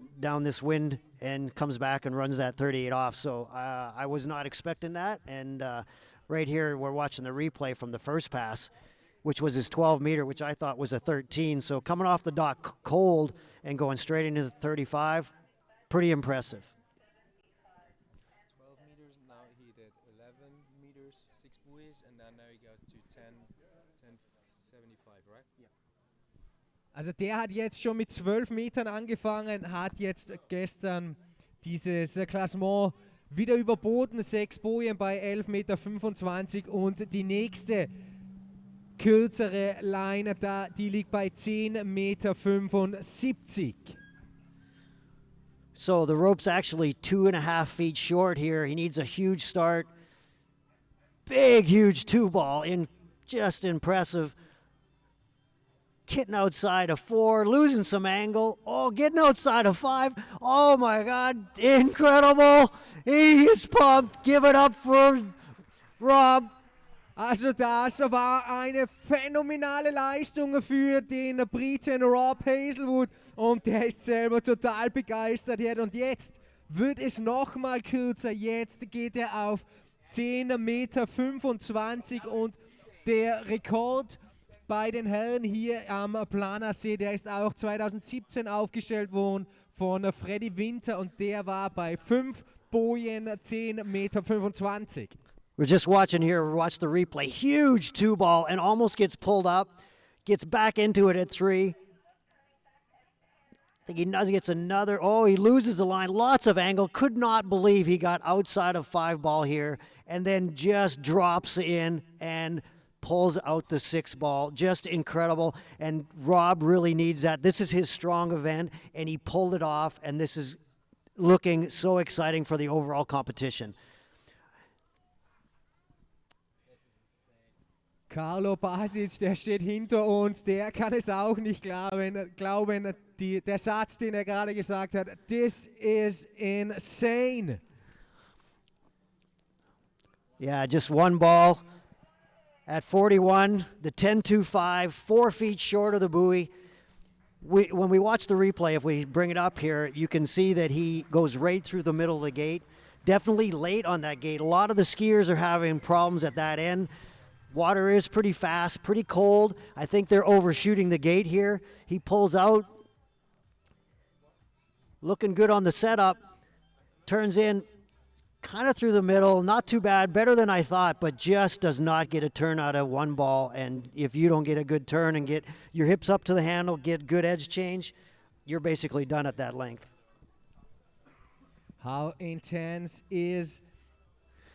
this wind, and comes back and runs that 38 off. So I was not expecting that. And right here we're watching the replay from the first pass, which was his 12-meter, which I thought was a 13. So coming off the dock cold and going straight into the 35, pretty impressive. 12 meters, now he did 11 meters, 6 buoys, and then now he goes to 10.75, right? Yeah. Also der hat jetzt schon mit 12 Metern angefangen, hat jetzt gestern dieses Klassement wieder überboten, 6 Bojen bei 11,25 Meter, und die nächste kürzere Line da, die liegt bei 10,75 Meter. So the rope's actually 2.5 feet short here. He needs a huge start. Big, huge 2-ball, just impressive. Getting outside of 4, losing some angle. Oh, getting outside of 5. Oh my God, incredible. He is pumped. Give it up for Rob. Also das war eine phänomenale Leistung für den Briten Rob Hazelwood und der ist selber total begeistert jetzt. Und jetzt wird es nochmal kürzer, jetzt geht er auf 10,25 Meter und der Rekord bei den Herren hier am Planersee, der ist auch 2017 aufgestellt worden von Freddy Winter und der war bei 5 Bojen 10,25 Meter. We're just watching here, watch the replay. Huge two ball and almost gets pulled up. Gets back into it at 3. I think he gets another. Oh, he loses the line. Lots of angle. Could not believe he got outside of 5 ball here and then just drops in and pulls out the 6 ball. Just incredible. And Rob really needs that. This is his strong event and he pulled it off. And this is looking so exciting for the overall competition. Carlo Basic, der steht hinter uns, der kann es auch nicht glauben, der Satz, den er gerade gesagt hat, this is insane. Yeah, just 1 ball at 41, the 10.25, 4 feet short of the buoy. When we watch the replay, if we bring it up here, you can see that he goes right through the middle of the gate. Definitely late on that gate. A lot of the skiers are having problems at that end. Water is pretty fast, pretty cold. I think they're overshooting the gate here. He pulls out. Looking good on the setup. Turns in kind of through the middle. Not too bad. Better than I thought, but just does not get a turn out of 1 ball. And if you don't get a good turn and get your hips up to the handle, get good edge change, you're basically done at that length. How intense is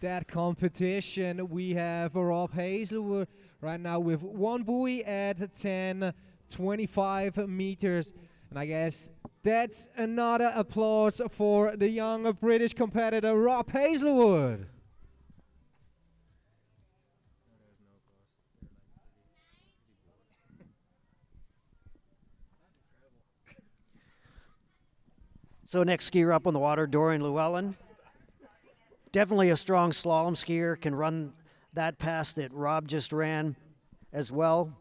that competition? We have Rob Hazelwood right now with 1 buoy at 10.25 meters. And I guess that's another applause for the young British competitor, Rob Hazelwood. So next skier up on the water, Dorian Llewellyn. Definitely a strong slalom skier, can run that pass that Rob just ran as well.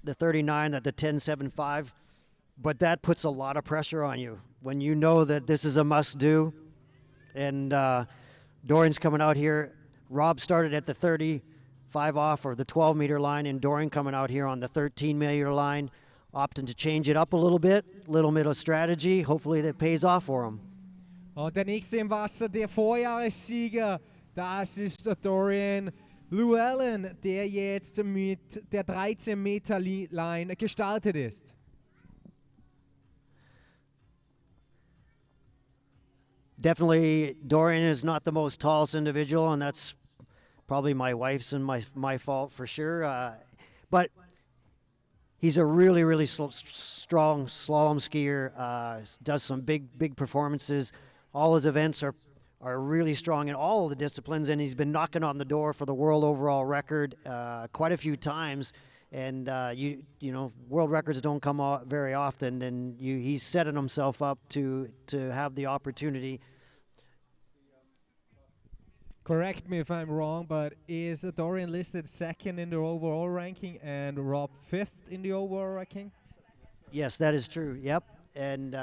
The 39 at the 10.75, but that puts a lot of pressure on you when you know that this is a must-do. And Dorian's coming out here. Rob started at the 35 off or the 12-meter line, and Dorian coming out here on the 13-meter line, opting to change it up a little bit of strategy. Hopefully that pays off for him. Und der nächste im Wasser, der Vorjahressieger, das ist Dorian Llewellyn, der jetzt mit der 13-Meter-Line gestartet ist. Definitely, Dorian is not the most tallest individual, and that's probably my wife's and my fault for sure. But he's a really, really strong slalom skier, does some big performances. All his events are really strong in all of the disciplines, and he's been knocking on the door for the world overall record quite a few times. And you know, world records don't come out very often, and he's setting himself up to have the opportunity. Correct me if I'm wrong, but is Dorian listed 2nd in the overall ranking and Rob 5th in the overall ranking? Yes, that is true. Yep, and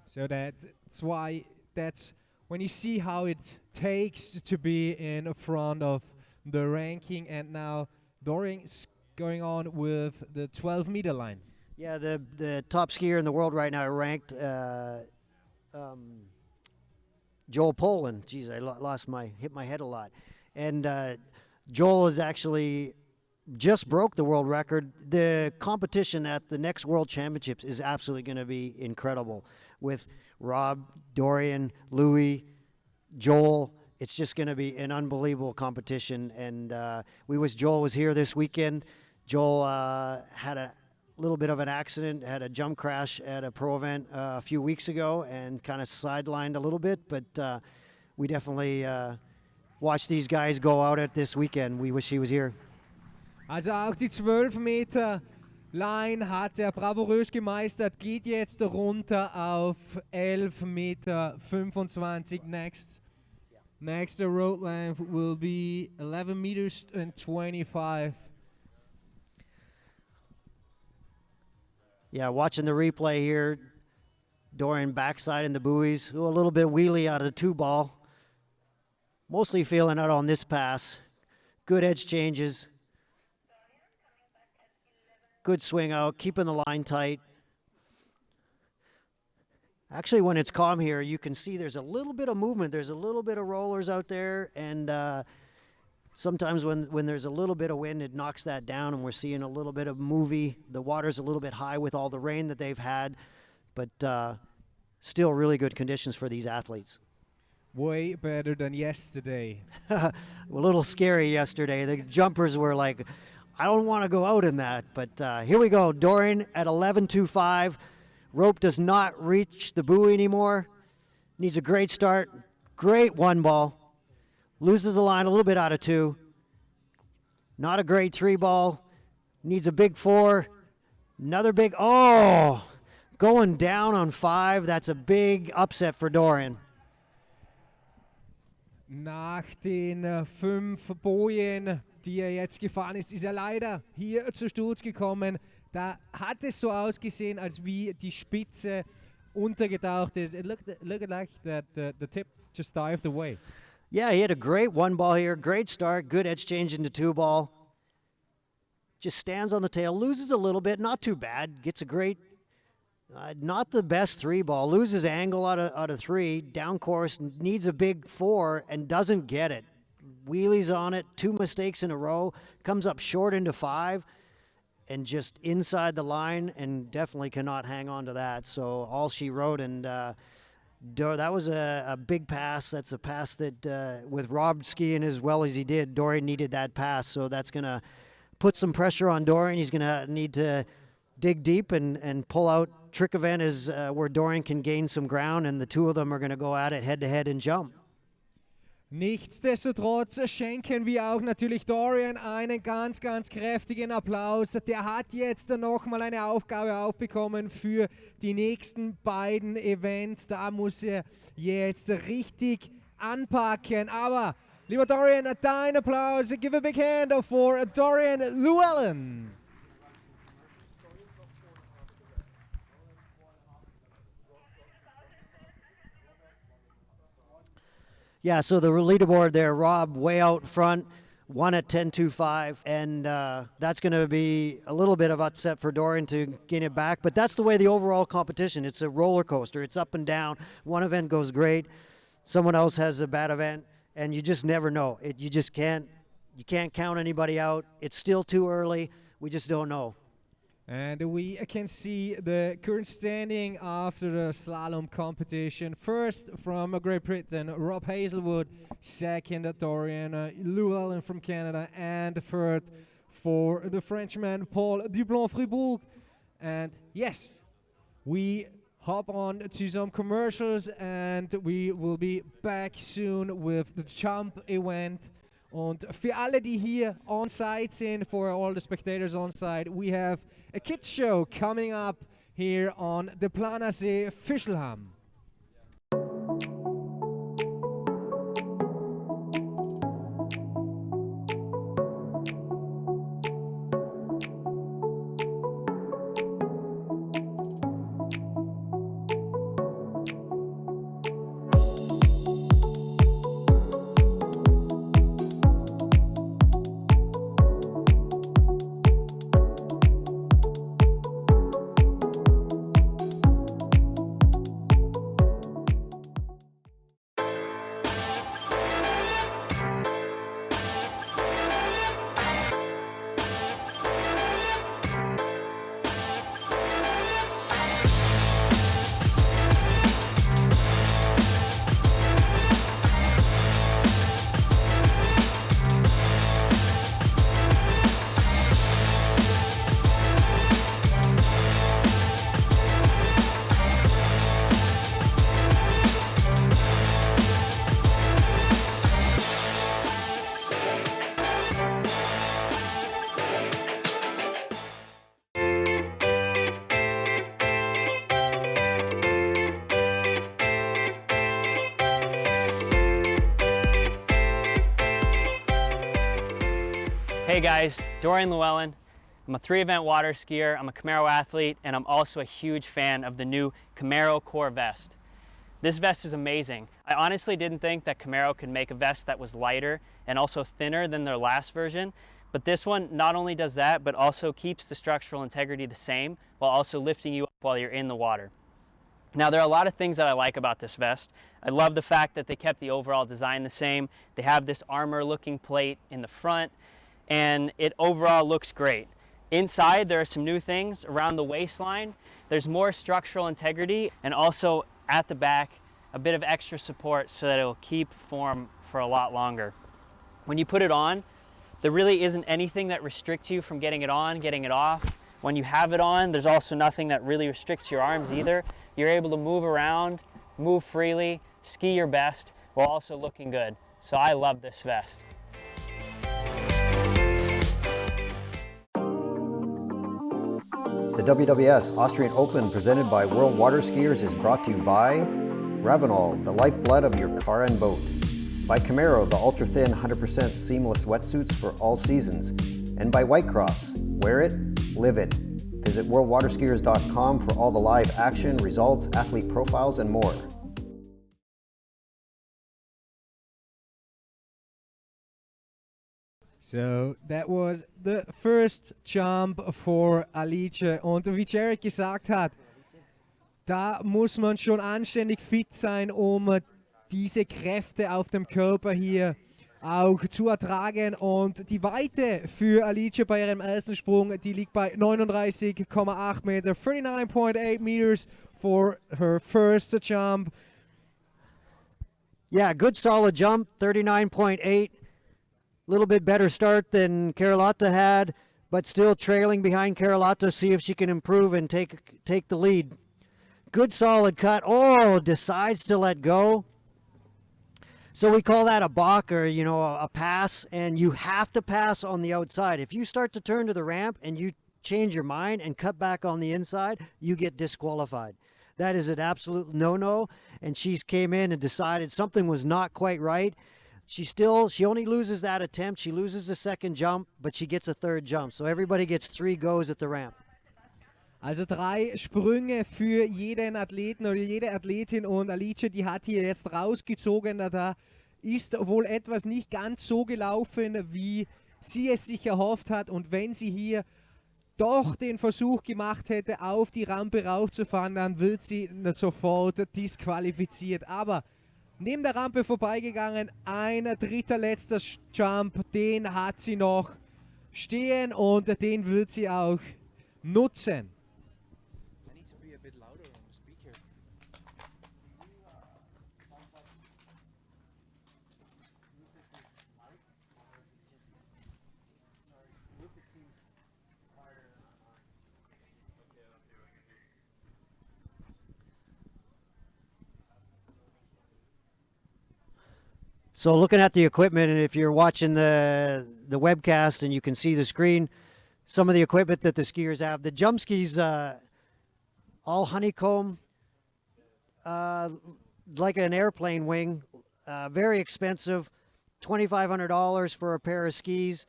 so that's why when you see how it takes to be in front of the ranking, and now Dorian's going on with the 12-meter line. Yeah, the top skier in the world right now ranked Joel Poland. Geez, I hit my head a lot. And Joel is actually just broke the world record. The competition at the next World Championships is absolutely going to be incredible with Rob, Dorian, Louis, Joel. It's just going to be an unbelievable competition. And we wish Joel was here this weekend. Joel had a little bit of an accident, had a jump crash at a pro event a few weeks ago and kind of sidelined a little bit. But we definitely watch these guys go out at this weekend. We wish he was here. Also auch die 12-Meter Line hat er bravourös gemeistert, geht jetzt runter auf 11,25 Meter next. Next road length will be 11 meters and 25. Yeah, watching the replay here, Dorian backside in the buoys. Ooh, a little bit wheelie out of the 2-ball. Mostly feeling out on this pass. Good edge changes. Good swing out, keeping the line tight. Actually, when it's calm here, you can see there's a little bit of movement. There's a little bit of rollers out there, and sometimes when there's a little bit of wind, it knocks that down, and we're seeing a little bit of movie. The water's a little bit high with all the rain that they've had, but still really good conditions for these athletes. Way better than yesterday. A little scary yesterday. The jumpers were like, I don't want to go out in that, but here we go. Dorian at 11.25. Rope does not reach the buoy anymore. Needs a great start. Great 1-ball. Loses the line a little bit out of 2. Not a great 3-ball. Needs a big 4. Another big, going down on 5. That's a big upset for Dorian. Nach den 5 Bojen, die er jetzt gefahren ist, ist er leider hier zu Sturz gekommen. Da hat es so ausgesehen, als wie die Spitze untergetaucht ist. It looked like that the tip just dived away. Yeah, he had a great 1-ball here. Great start. Good edge change into 2-ball. Just stands on the tail. Loses a little bit. Not too bad. Gets a great, not the best 3-ball. Loses angle out of 3. Down course. Needs a big 4 and doesn't get it. Wheelies on it. 2 mistakes in a row. Comes up short into 5. And just inside the line, and definitely cannot hang on to that. So all she wrote, and that was a big pass. That's a pass that, with Rob skiing as well as he did, Dorian needed that pass. So that's going to put some pressure on Dorian. He's going to need to dig deep and pull out. Trick event is where Dorian can gain some ground, and the two of them are going to go at it head-to-head and jump. Nichtsdestotrotz schenken wir auch natürlich Dorian einen ganz, ganz kräftigen Applaus. Der hat jetzt nochmal eine Aufgabe aufbekommen für die nächsten beiden Events. Da muss er jetzt richtig anpacken. Aber, lieber Dorian, dein Applaus. Give a big hand for Dorian Llewellyn. Yeah, so the leaderboard there, Rob way out front, won at 10.25, and that's going to be a little bit of upset for Dorian to gain it back, but that's the way the overall competition, it's a roller coaster, it's up and down. One event goes great, someone else has a bad event, and you just never know. You can't count anybody out. It's still too early. We just don't know. And we can see the current standing after the slalom competition. First from Great Britain, Rob Hazelwood. Second, Dorian Llewellyn from Canada. And third for the Frenchman, Paul Dublon-Fribourg. And yes, we hop on to some commercials and we will be back soon with the jump event. Und für alle, die hier on site sind, for all the spectators on site, we have a kids show coming up here on the Planersee Fischlham. Hey guys, Dorian Llewellyn. I'm a 3-event water skier, I'm a Camaro athlete, and I'm also a huge fan of the new Camaro Core vest. This vest is amazing. I honestly didn't think that Camaro could make a vest that was lighter and also thinner than their last version, but this one not only does that, but also keeps the structural integrity the same while also lifting you up while you're in the water. Now, there are a lot of things that I like about this vest. I love the fact that they kept the overall design the same. They have this armor-looking plate in the front, and it overall looks great. Inside, there are some new things around the waistline. There's more structural integrity, and also at the back, a bit of extra support so that it will keep form for a lot longer. When you put it on, there really isn't anything that restricts you from getting it on, getting it off. When you have it on, there's also nothing that really restricts your arms either. You're able to move around, move freely, ski your best, while also looking good. So I love this vest. The WWS Austrian Open presented by WorldWaterSkiers is brought to you by Ravenol, the lifeblood of your car and boat. By Camaro, the ultra-thin 100% seamless wetsuits for all seasons. And by White Cross, wear it, live it. Visit WorldWaterSkiers.com for all the live action, results, athlete profiles, and more. So that was the first jump for Alice. Und wie Jared gesagt hat, da muss man schon anständig fit sein, um diese Kräfte auf dem Körper hier auch zu ertragen. Und die Weite für Alice bei ihrem ersten Sprung, die liegt bei 39,8 Meter, 39.8 meters for her first jump. Yeah, good solid jump, 39.8. Little bit better start than Carlotta had, but still trailing behind Carlotta. See if she can improve and take the lead. Good solid cut. Oh, decides to let go. So we call that a balk, or a pass, and you have to pass on the outside. If you start to turn to the ramp and you change your mind and cut back on the inside, you get disqualified. That is an absolute no-no, and she came in and decided something was not quite right. She only loses that attempt. She loses the second jump, but she gets a third jump. So everybody gets 3 goes at the ramp. Also 3 Sprünge für jeden Athleten oder jede Athletin, und Alice, die hat hier jetzt rausgezogen. Da ist wohl etwas nicht ganz so gelaufen, wie sie es sich erhofft hat, und wenn sie hier doch den Versuch gemacht hätte, auf die Rampe raufzufahren, dann wird sie sofort disqualifiziert. Aber neben der Rampe vorbeigegangen, ein dritter letzter Jump, den hat sie noch stehen und den wird sie auch nutzen. So looking at the equipment, and if you're watching the webcast and you can see the screen, some of the equipment that the skiers have. The jump skis, all honeycomb, like an airplane wing, very expensive, $2,500 for a pair of skis.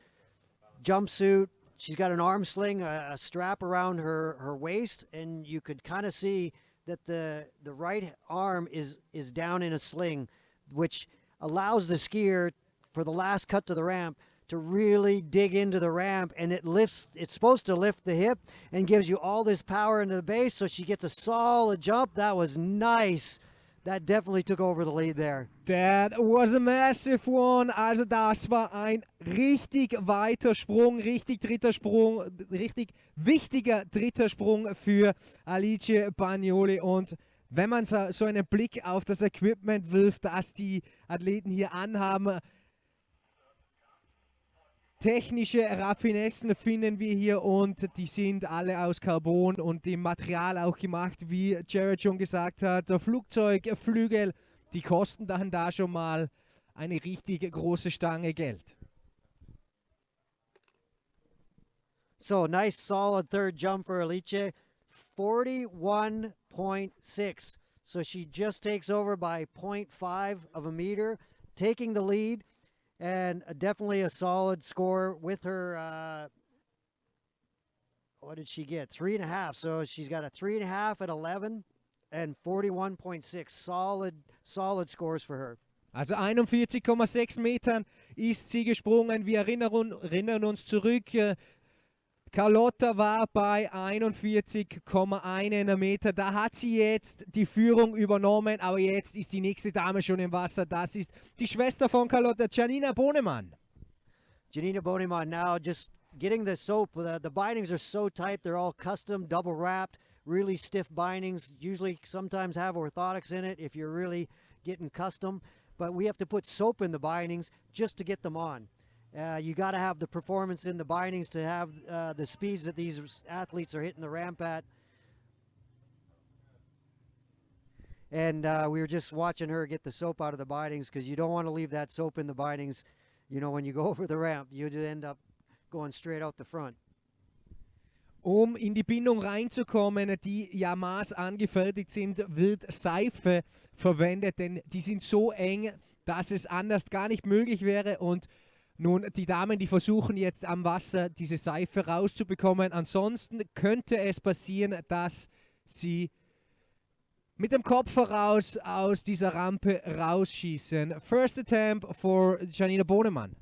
Jumpsuit, she's got an arm sling, a strap around her waist, and you could kind of see that the right arm is down in a sling, which allows the skier for the last cut to the ramp to really dig into the ramp, and it's supposed to lift the hip and gives you all this power into the base, so she gets a solid jump. That was nice. That definitely took over the lead there. That was a massive one. Also das war ein richtig weiter Sprung, richtig wichtiger dritter Sprung für Alice Bagnoli. Und wenn man so einen Blick auf das Equipment wirft, das die Athleten hier anhaben, technische Raffinessen finden wir hier, und die sind alle aus Carbon und dem Material auch gemacht, wie Jared schon gesagt hat. Der Flugzeugflügel, die kosten dann da schon mal eine richtig große Stange Geld. So nice solid third jump for Alice. 41.6. So she just takes over by 0.5 of a meter, taking the lead. and definitely a solid score with her. What did she get? 3.5. So she's got a 3.5 at 11 and 41.6. Solid scores for her. Also 41,6 Metern ist sie gesprungen. Wir erinnern uns zurück. Carlotta war bei 41,1 Meter. Da hat sie jetzt die Führung übernommen, aber jetzt ist die nächste Dame schon im Wasser. Das ist die Schwester von Carlotta, Janina Bonemann. Janina Bonemann now just getting the soap. The bindings are so tight. They're all custom, double wrapped, really stiff bindings. Usually sometimes have orthotics in it if you're really getting custom. But we have to put soap in the bindings just to get them on. You got to have the performance in the bindings to have the speeds that these athletes are hitting the ramp at. And we were just watching her get the soap out of the bindings because you don't want to leave that soap in the bindings. You know, when you go over the ramp, you just end up going straight out the front. In die Bindung reinzukommen, die ja Maß angefertigt sind, wird Seife verwendet, denn die sind so eng, dass es anders gar nicht möglich wäre. Und nun, die Damen, die versuchen jetzt am Wasser diese Seife rauszubekommen. Ansonsten könnte es passieren, dass sie mit dem Kopf voraus aus dieser Rampe rausschießen. First attempt for Janina Bonemann.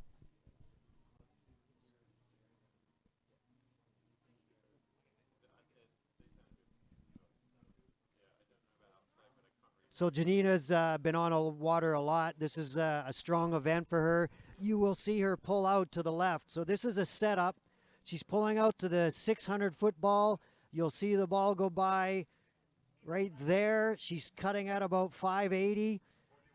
So Janina's been on water a lot. This is a strong event for her. You will see her pull out to the left. So this is a setup. She's pulling out to the 600-foot ball. You'll see the ball go by right there. She's cutting at about 580,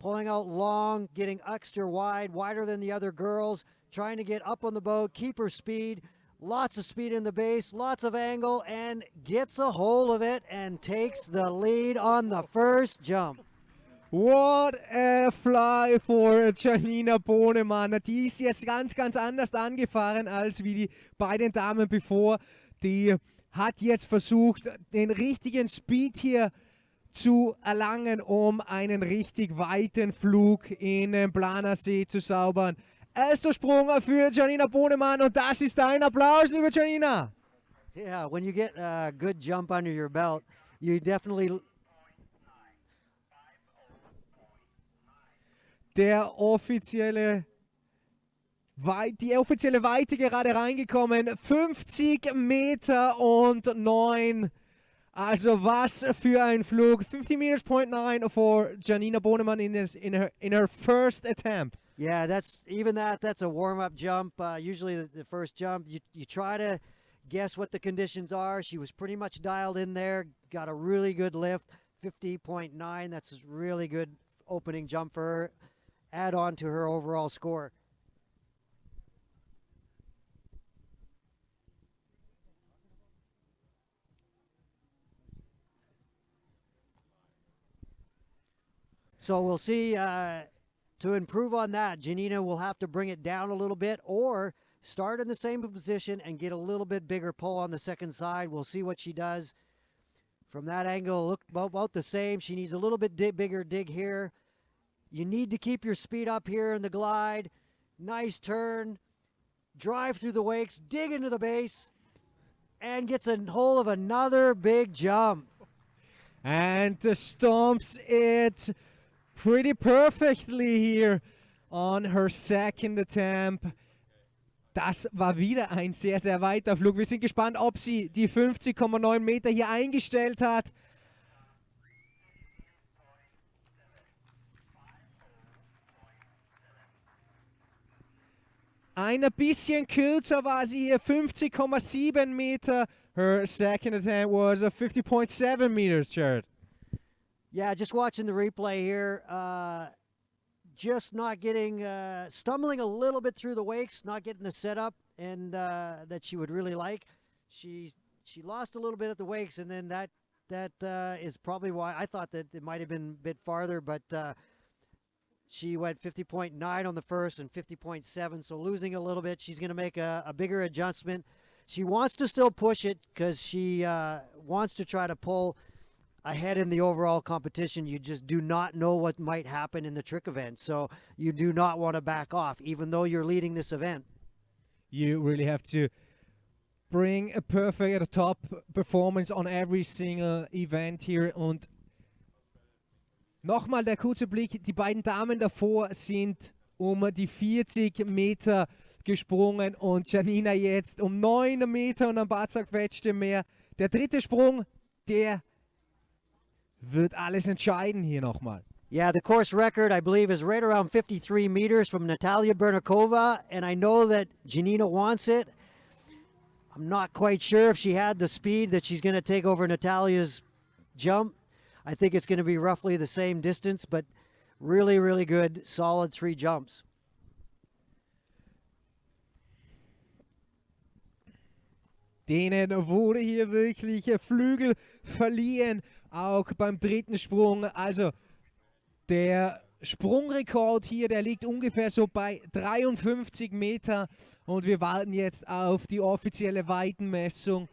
pulling out long, getting extra wide, wider than the other girls, trying to get up on the boat, keep her speed. Lots of speed in the base, lots of angle, and gets a hold of it and takes the lead on the first jump. What a fly for Janina Bonemann. Die ist jetzt ganz anders angefahren als wie die beiden Damen bevor. Die hat jetzt versucht, den richtigen Speed hier zu erlangen, um einen richtig weiten Flug in den Planersee zu zaubern. Erster Sprung für Janina Bonemann und das ist ein Applaus, liebe Janina. Yeah, when you get a good jump under your belt, you definitely... Die offizielle Weite gerade reingekommen, 50 Meter und 9. Also was für ein Flug. 50 meters, 0.9 for Janina Bonemann in her first attempt. Yeah, that's a warm-up jump. Usually the first jump, you try to guess what the conditions are. She was pretty much dialed in there, got a really good lift, 50.9. That's a really good opening jump for her. Add on to her overall score. So we'll see, to improve on that, Janina will have to bring it down a little bit or start in the same position and get a little bit bigger pull on the second side. We'll see what she does. From that angle, look about the same. She needs a little bit bigger dig here. You need to keep your speed up here in the glide. Nice turn. Drive through the wakes, dig into the base, and gets a hold of another big jump. And stomps it pretty perfectly here on her second attempt. Das war wieder ein sehr, sehr weiter Flug. Wir sind gespannt, ob sie die 50,9 Meter hier eingestellt hat. Ein bisschen kürzer war sie hier, 50,7 Meter. Her second attempt was 50.7 meters, Jared. Yeah, just watching the replay here, just not getting, stumbling a little bit through the wakes, not getting the setup and that she would really like. She lost a little bit at the wakes, and then that is probably why I thought that it might have been a bit farther, but she went 50.9 on the first and 50.7, so losing a little bit. She's going to make a bigger adjustment. She wants to still push it because she wants to try to pull ahead in the overall competition, you just do not know what might happen in the trick event. So you do not want to back off, even though you're leading this event. You really have to bring a perfect top performance on every single event here. Und nochmal der kurze Blick, die beiden Damen davor sind die 40 Meter gesprungen und Janina jetzt 9 Meter und ein paar zerquetschte mehr. Der dritte Sprung, der wird alles entscheiden hier nochmal. Yeah, the course record, I believe, is right around 53 meters from Natalia Bernikova, and I know that Janina wants it. I'm not quite sure if she had the speed that she's going to take over Natalia's jump. I think it's going to be roughly the same distance, but really, really good, solid 3 jumps. Denen wurde hier wirklich Flügel verliehen, auch beim dritten Sprung. Also der Sprungrekord hier, der liegt ungefähr so bei 53 Meter und wir warten jetzt auf die offizielle Weitenmessung.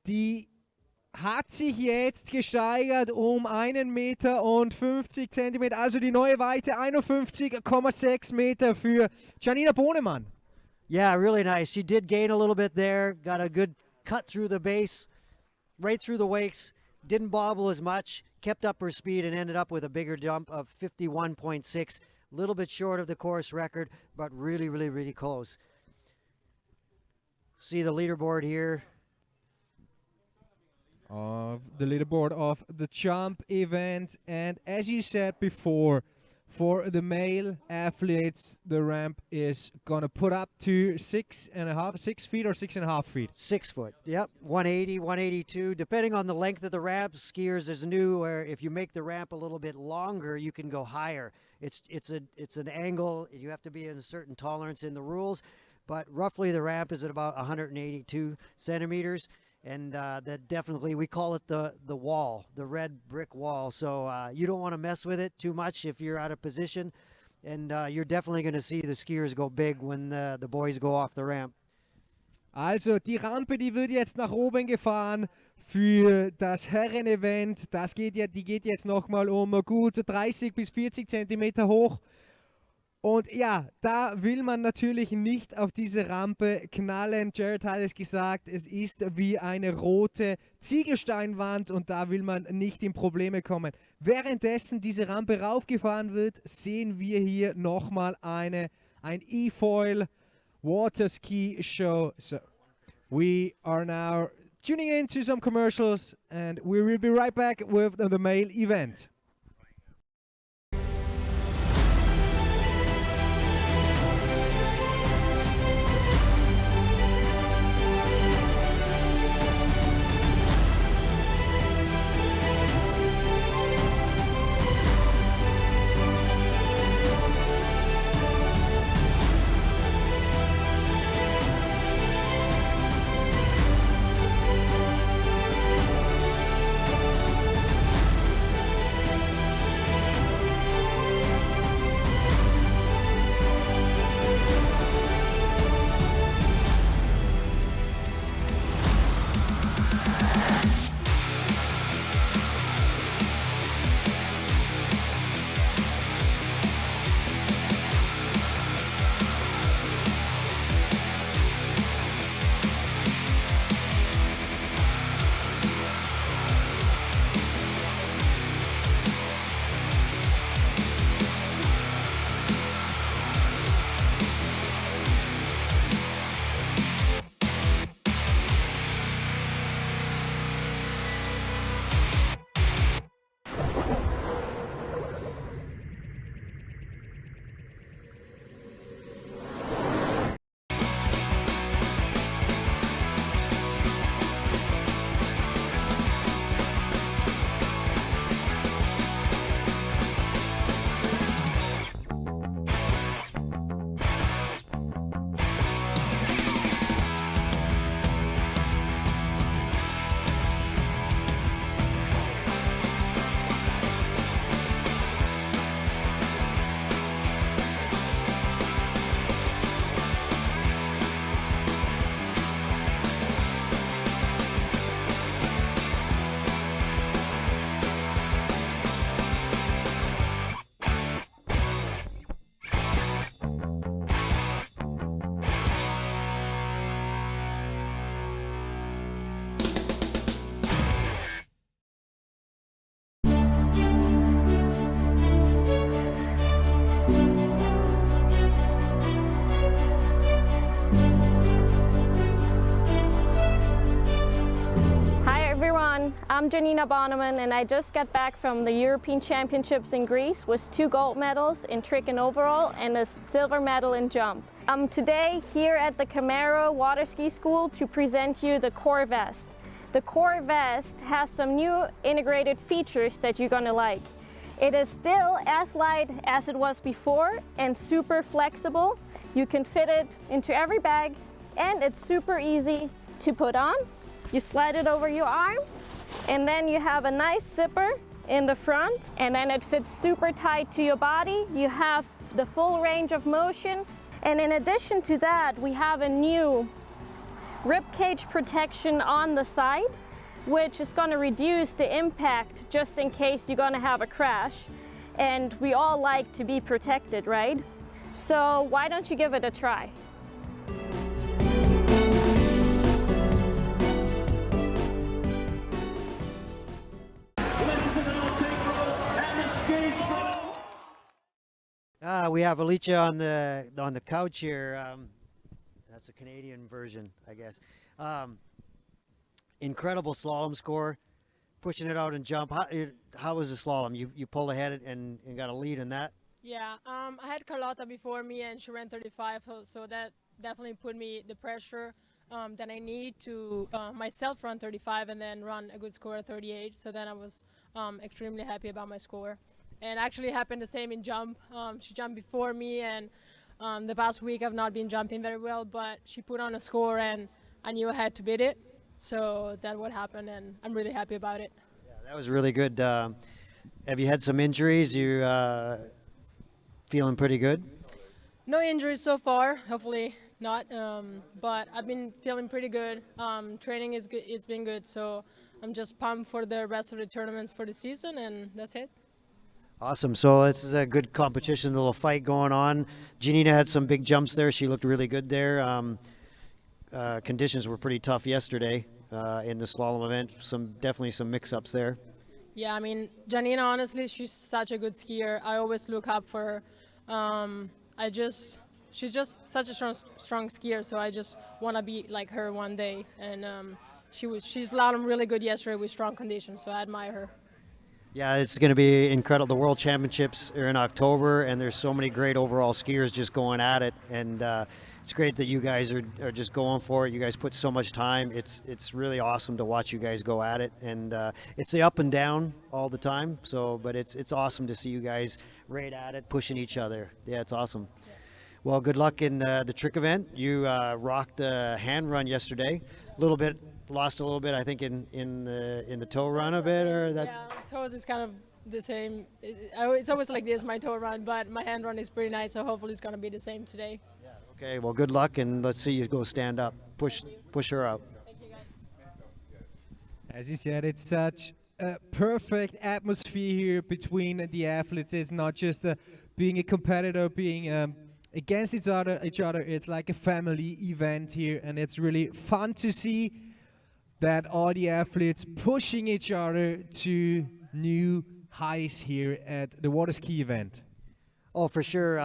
Die hat sich jetzt gesteigert um 1 Meter und 50 Zentimeter, also die neue Weite 51,6 Meter für Janina Bonemann. Yeah, really nice. She did gain a little bit there, got a good cut through the base, right through the wakes, didn't bobble as much, kept up her speed and ended up with a bigger jump of 51.6, a little bit short of the course record, but really, really, really close. See the leaderboard here. Of the leaderboard of the jump event, and as you said before, for the male athletes, the ramp is gonna put up to 6 feet or 6.5 feet. 6 foot, yep, 180, 182, depending on the length of the ramp. Skiers, there's a new where if you make the ramp a little bit longer, you can go higher. It's an angle. You have to be in a certain tolerance in the rules, but roughly the ramp is at about 182 centimeters. And that definitely, we call it the wall, the red brick wall. So you don't want to mess with it too much if you're out of position. And you're definitely going to see the skiers go big when the boys go off the ramp. Also die Rampe, die wird jetzt nach oben gefahren für das Herren-Event. Die geht jetzt nochmal gut 30 bis 40 Zentimeter hoch. Und ja, da will man natürlich nicht auf diese Rampe knallen. Jared hat es gesagt, es ist wie eine rote Ziegelsteinwand und da will man nicht in Probleme kommen. Währenddessen diese Rampe raufgefahren wird, sehen wir hier nochmal ein E-Foil Water Ski Show. So, we are now tuning into some commercials and we will be right back with the male event. I'm Janina Bonneman, and I just got back from the European Championships in Greece with 2 gold medals in trick and overall and a silver medal in jump. I'm today here at the Camaro Water Ski School to present you the Core Vest. The Core Vest has some new integrated features that you're gonna like. It is still as light as it was before and super flexible. You can fit it into every bag, and it's super easy to put on. You slide it over your arms, and then you have a nice zipper in the front, and then it fits super tight to your body. You have the full range of motion, and in addition to that, we have a new rib cage protection on the side, which is going to reduce the impact just in case you're going to have a crash. And we all like to be protected, right? So why don't you give it a try? We have Alicia on the couch here. That's a Canadian version, I guess. Incredible slalom score, pushing it out and jump. How was the slalom? You pulled ahead and got a lead in that? Yeah, I had Carlotta before me, and she ran 35, so that definitely put me the pressure that I need to myself run 35 and then run a good score at 38. So then I was extremely happy about my score. And actually happened the same in jump. She jumped before me, and the past week I've not been jumping very well, but she put on a score and I knew I had to beat it. So that's what happened, and I'm really happy about it. Yeah, that was really good. Have you had some injuries? You feeling pretty good? No injuries so far, hopefully not, but I've been feeling pretty good. Training is good, it's been good, so I'm just pumped for the rest of the tournaments for the season, and that's it. Awesome. So this is a good competition, a little fight going on. Janina had some big jumps there. She looked really good there. Conditions were pretty tough yesterday in the slalom event. Definitely some mix-ups there. Yeah, I mean, Janina, honestly, she's such a good skier. I always look up for her. She's just such a strong skier, so I just want to be like her one day. And she's slalom really good yesterday with strong conditions, so I admire her. Yeah, it's going to be incredible. The World Championships are in October, and there's so many great overall skiers just going at it. And it's great that you guys are just going for it. You guys put so much time. It's really awesome to watch you guys go at it. And it's the up and down all the time. But it's awesome to see you guys right at it, pushing each other. Yeah, it's awesome. Yeah. Well, good luck in the trick event. You rocked the hand run yesterday. Lost a little bit, I think, in the toe run a bit, or that's. Yeah, toes is kind of the same. It's always like this, my toe run, but my hand run is pretty nice, so hopefully it's gonna be the same today. Yeah. Okay. Well, good luck, and let's see you go stand up. Push her out. Thank you, guys. As you said, it's such a perfect atmosphere here between the athletes. It's not just being a competitor, being against each other. It's like a family event here, and it's really fun to see that all the athletes pushing each other to new highs here at the water ski event. Oh, for sure.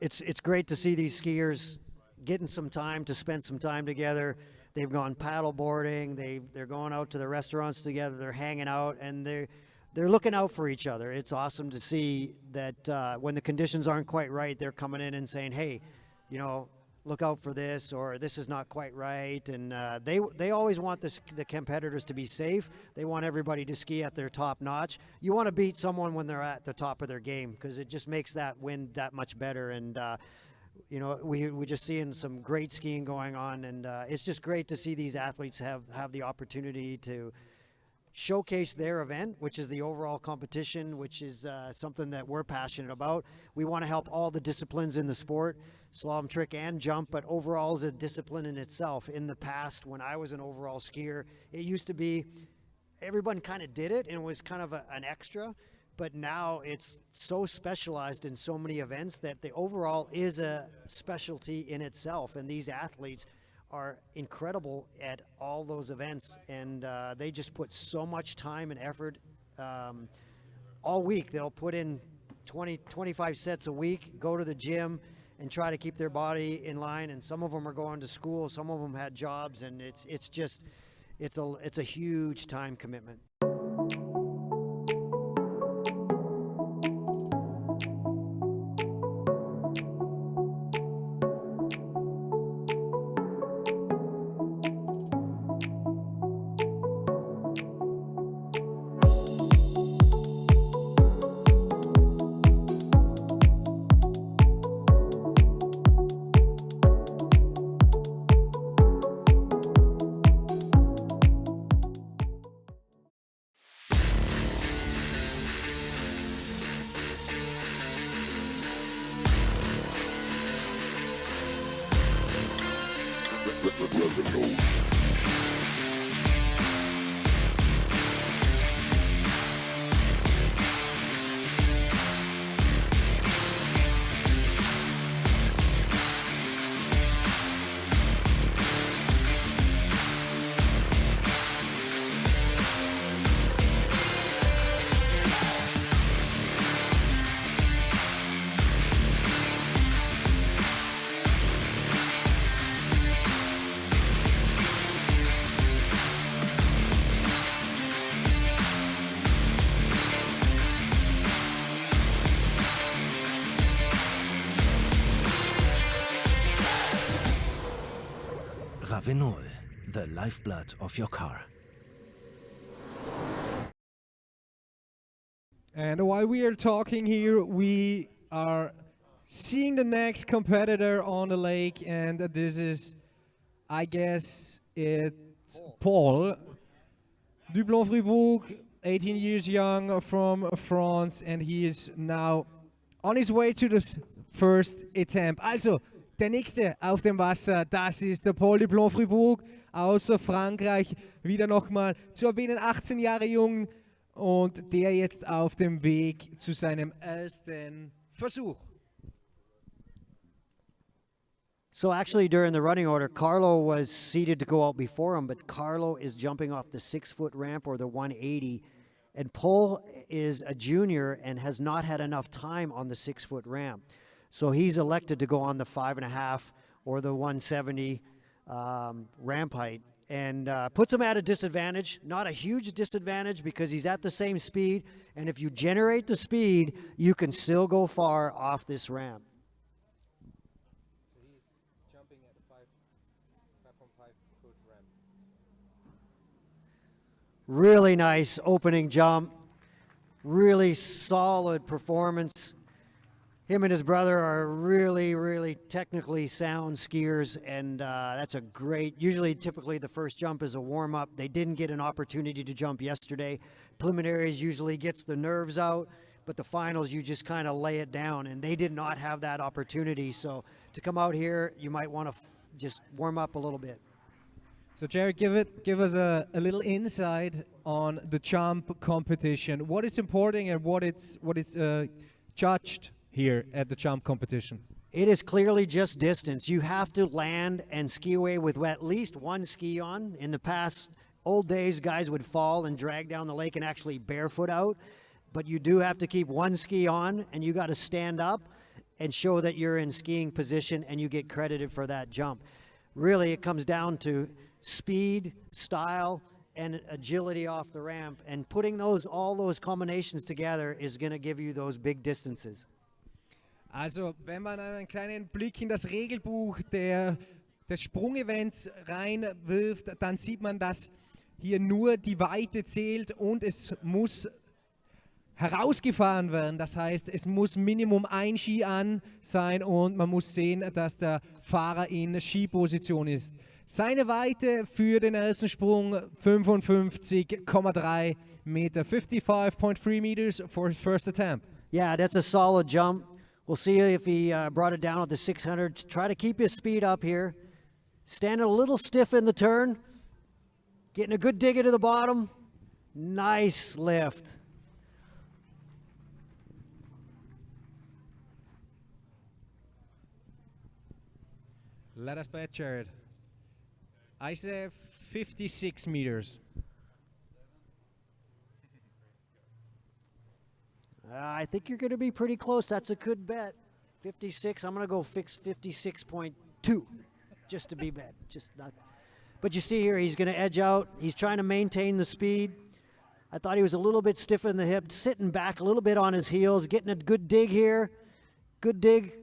It's great to see these skiers getting some time to spend some time together. They've gone paddle boarding. They're going out to the restaurants together. They're hanging out, and they're looking out for each other. It's awesome to see that when the conditions aren't quite right, they're coming in and saying, "Hey, look out for this," or "This is not quite right." And they always want the competitors to be safe. They want everybody to ski at their top notch. You want to beat someone when they're at the top of their game, because it just makes that win that much better. And we're just seeing some great skiing going on, and it's just great to see these athletes have the opportunity to showcase their event, which is the overall competition, which is something that we're passionate about. We want to help all the disciplines in the sport, slalom, trick, and jump, but overall is a discipline in itself. In the past, when I was an overall skier, it used to be everyone kind of did it and it was kind of an extra, but now it's so specialized in so many events that the overall is a specialty in itself, and these athletes are incredible at all those events, and they just put so much time and effort all week. They'll put in 25 sets a week, go to the gym and try to keep their body in line, and some of them are going to school, some of them had jobs, and it's just it's a huge time commitment. Ravenol, the lifeblood of your car. And while we are talking here, we are seeing the next competitor on the lake, and this is, I guess, it's Paul Dublon-Fribourg, 18 years young, from France, and he is now on his way to the first attempt. Also, der nächste auf dem Wasser, das ist der Paul Dublon-Fribourg aus Frankreich. Wieder nochmal zu erwähnen, 18 Jahre jung und der jetzt auf dem Weg zu seinem ersten Versuch. So actually during the running order, Carlo was seated to go out before him, but Carlo is jumping off the 6-foot ramp or the 180. And Paul is a junior and has not had enough time on the 6-foot ramp. So he's elected to go on the 5.5 or the 170 ramp height, and puts him at a disadvantage. Not a huge disadvantage because he's at the same speed, and if you generate the speed, you can still go far off this ramp. So he's jumping at a 5.5-foot ramp. Really nice opening jump. Really solid performance. Him and his brother are really, really technically sound skiers, and that's a great, typically the first jump is a warm-up. They didn't get an opportunity to jump yesterday. Preliminaries usually gets the nerves out, but the finals you just kind of lay it down, and they did not have that opportunity. So to come out here, you might want to just warm up a little bit. So Jared, give us a little insight on the jump competition. What is important and what is judged here at the jump competition? It is clearly just distance. You have to land and ski away with at least one ski on. In the past, old days, guys would fall and drag down the lake and actually barefoot out. But you do have to keep one ski on, and you got to stand up and show that you're in skiing position, and you get credited for that jump. Really, it comes down to speed, style, and agility off the ramp. And putting all those combinations together is going to give you those big distances. Also, wenn man einen kleinen Blick in das Regelbuch des Sprungevents reinwirft, dann sieht man, dass hier nur die Weite zählt und es muss herausgefahren werden. Das heißt, es muss Minimum ein Ski an sein und man muss sehen, dass der Fahrer in Skiposition ist. Seine Weite für den ersten Sprung 55,3 Meter, 55.3 meters for his first attempt. Yeah, that's a solid jump. We'll see if he brought it down with the 600. Try to keep his speed up here. Standing a little stiff in the turn. Getting a good dig into the bottom. Nice lift. Let us bet, Jared. I say 56 meters. I think you're going to be pretty close. That's a good bet. 56. I'm going to go fix 56.2 just to be bet. Just not. But you see here, he's going to edge out. He's trying to maintain the speed. I thought he was a little bit stiff in the hip, sitting back a little bit on his heels, getting a good dig here. Good dig.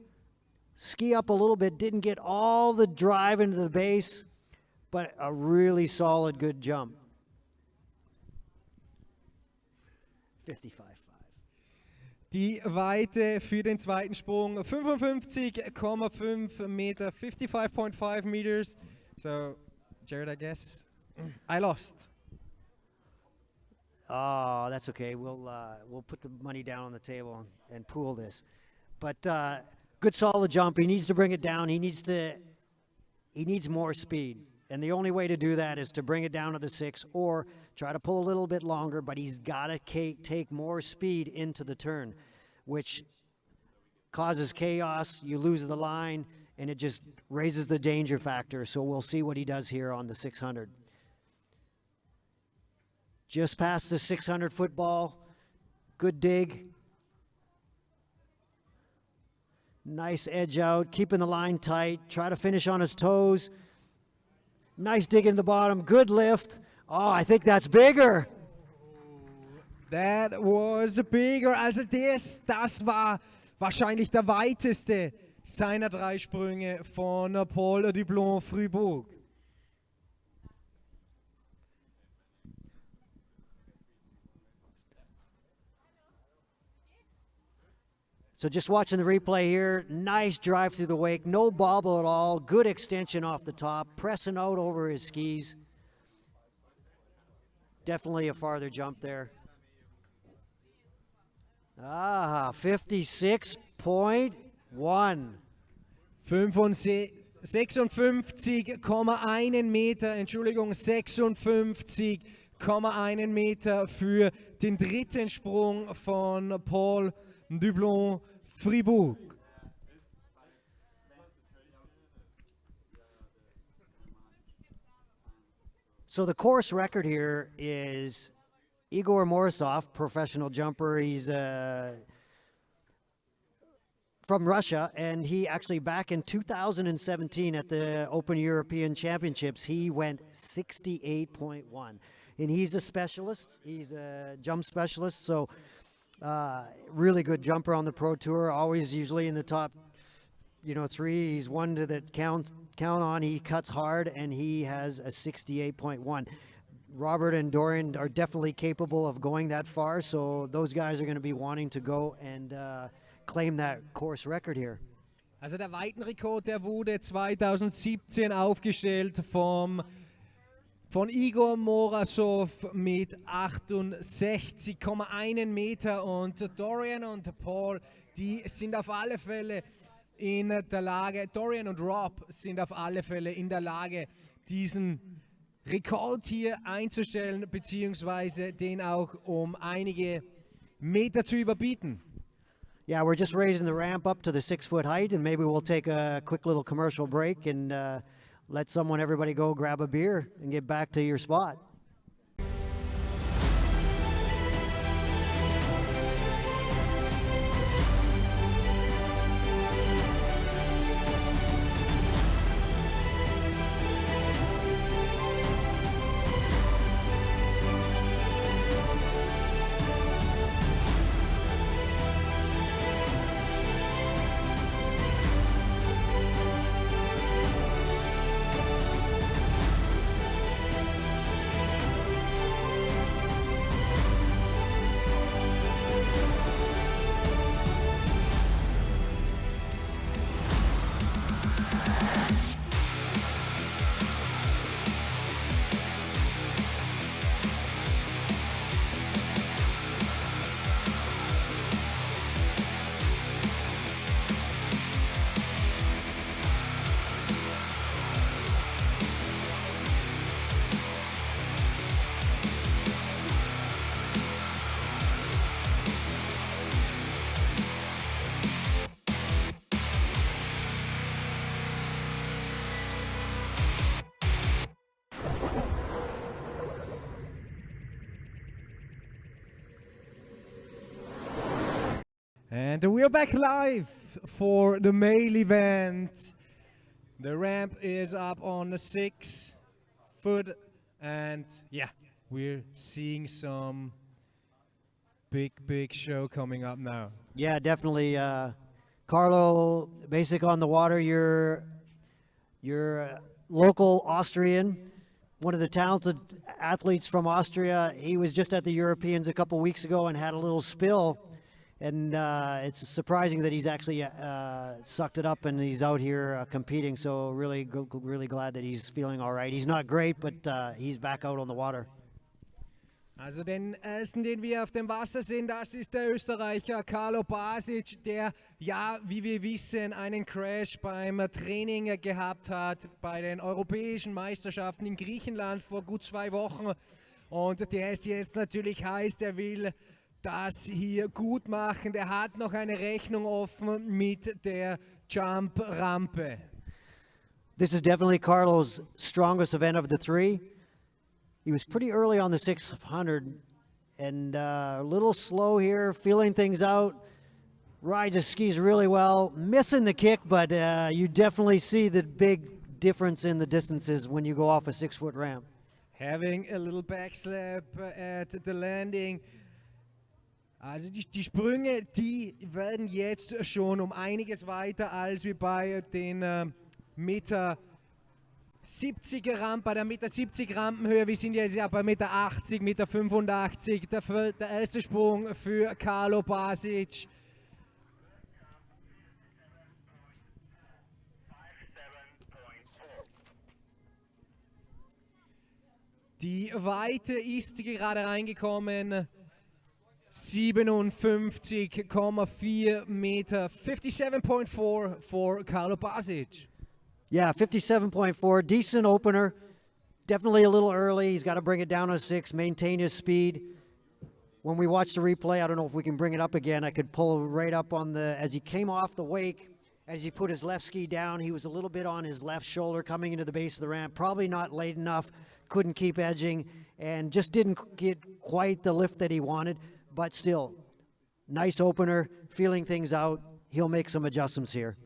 Ski up a little bit, didn't get all the drive into the base, but a really solid, good jump. 55.5. Die Weite für den zweiten Sprung 55,5 Meter, 55.5 meters. So, Jared, I guess I lost. Oh, that's okay. We'll put the money down on the table and pool this. But good solid jump. He needs to bring it down. He needs more speed. And the only way to do that is to bring it down to the 6 or try to pull a little bit longer, but he's got to take more speed into the turn, which causes chaos. You lose the line, and it just raises the danger factor. So we'll see what he does here on the 600. Just past the 600 football. Good dig. Nice edge out, keeping the line tight. Try to finish on his toes. Nice dig in the bottom, good lift. Oh, I think that's bigger. That was bigger. Also das war wahrscheinlich der weiteste seiner 3 Sprünge von Paul Dublon-Fribourg. So just watching the replay here, nice drive through the wake, no bobble at all, good extension off the top, pressing out over his skis. Definitely a farther jump there. 56.1. 56,1 Meter, Entschuldigung, 56,1 Meter für den dritten Sprung von Paul Dublon-Fribourg. So the course record here is Igor Morisov, professional jumper. He's from Russia, and he actually back in 2017 at the Open European Championships, he went 68.1. And he's a specialist. He's a jump specialist, so really good jumper on the Pro Tour, always usually in the top 3. He's one that count on. He cuts hard, and he has a 68.1. Robert and Dorian are definitely capable of going that far, so those guys are going to be wanting to go and claim that course record here. Also der Weitenrekord, der wurde 2017 aufgestellt von Igor Morozov mit 68,1 Meter, und Dorian und Paul, die sind auf alle Fälle in der Lage, Dorian und Rob sind auf alle Fälle in der Lage, diesen Rekord hier einzustellen, beziehungsweise den auch um einige Meter zu überbieten. Yeah, we're just raising the ramp up to the 6-foot height, and maybe we'll take a quick little commercial break and let everybody go grab a beer and get back to your spot. And we're back live for the main event. The ramp is up on the 6. foot, and yeah, we're seeing some big show coming up now. Yeah, definitely. Carlo, basic on the water. You're a local Austrian, one of the talented athletes from Austria. He was just at the Europeans a couple weeks ago and had a little spill. And it's surprising that he's actually sucked it up and he's out here competing. So really glad that he's feeling all right. He's not great, but he's back out on the water. Also den ersten, den wir auf dem Wasser sehen, das ist der Österreicher Carlo Basic, der, ja, wie wir wissen, einen Crash beim Training gehabt hat bei den europäischen Meisterschaften in Griechenland vor gut 2 Wochen. Und der ist jetzt natürlich heiß, der will das hier gut machen. Der hat noch eine Rechnung offen mit der Jump-Rampe. This is definitely Carlo's strongest event of the 3. He was pretty early on the 600 and a little slow here, feeling things out. Rides his skis really well, missing the kick, but you definitely see the big difference in the distances when you go off a 6-foot ramp. Having a little backslap at the landing. Also die Sprünge, die werden jetzt schon um einiges weiter als wie bei den Meter 70er Rampen, bei der Meter 70 Rampenhöhe. Wir sind jetzt ja bei Meter 80, Meter 85. Der erste Sprung für Carlo Basic. Die Weite ist gerade reingekommen. 57,4 Meter. 57.4 for Carlo Basic. Yeah, 57.4, decent opener. Definitely a little early. He's got to bring it down to 6, maintain his speed. When we watch the replay, I don't know if we can bring it up again. I could pull right up on as he came off the wake, as he put his left ski down, he was a little bit on his left shoulder coming into the base of the ramp. Probably not late enough, couldn't keep edging, and just didn't get quite the lift that he wanted. But still, nice opener, feeling things out. He'll make some adjustments here.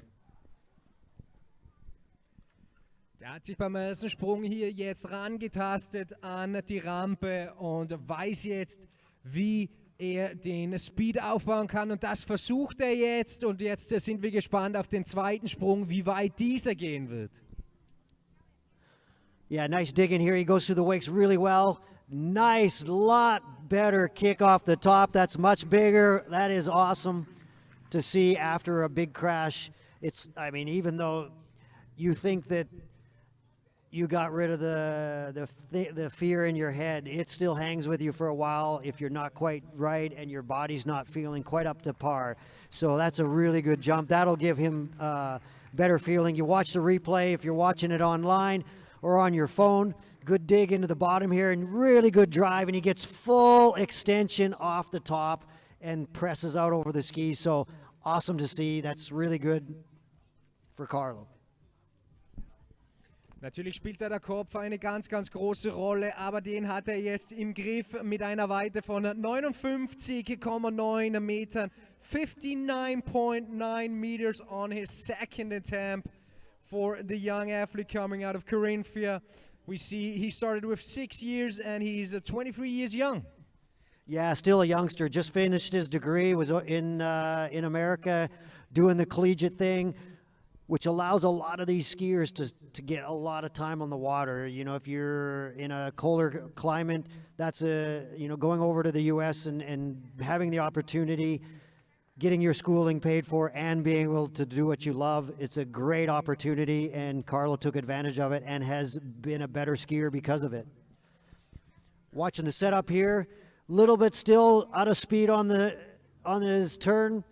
Der hat sich beim ersten Sprung hier jetzt rangetastet an die Rampe und weiß jetzt, wie er den Speed aufbauen kann. Und das versucht er jetzt. Und jetzt sind wir gespannt auf den zweiten Sprung, wie weit dieser gehen wird. Yeah, nice digging here. He goes through the wakes really well. Nice, lot better kick off the top. That's much bigger. That is awesome to see after a big crash. I mean, even though you think that you got rid of the fear in your head, it still hangs with you for a while if you're not quite right and your body's not feeling quite up to par. So that's a really good jump. That'll give him better feeling. You watch the replay if you're watching it online or on your phone. Good dig into the bottom here and really good drive, and he gets full extension off the top and presses out over the skis. So awesome to see. That's really good for Carlo. Natürlich spielt da der Kopf eine ganz große Rolle, aber den hat er jetzt im Griff mit einer Weite von 59,9 Metern. 59.9 meters on his second attempt for the young athlete coming out of Corinthia. We see he started with 6 years and he's 23 years young. Yeah, still a youngster. Just finished his degree, was in America doing the collegiate thing, which allows a lot of these skiers to get a lot of time on the water. You know, if you're in a colder climate, that's going over to the U.S. and having the opportunity, getting your schooling paid for and being able to do what you love. It's a great opportunity, and Carlo took advantage of it and has been a better skier because of it. Watching the setup here, little bit still out of speed on his turn.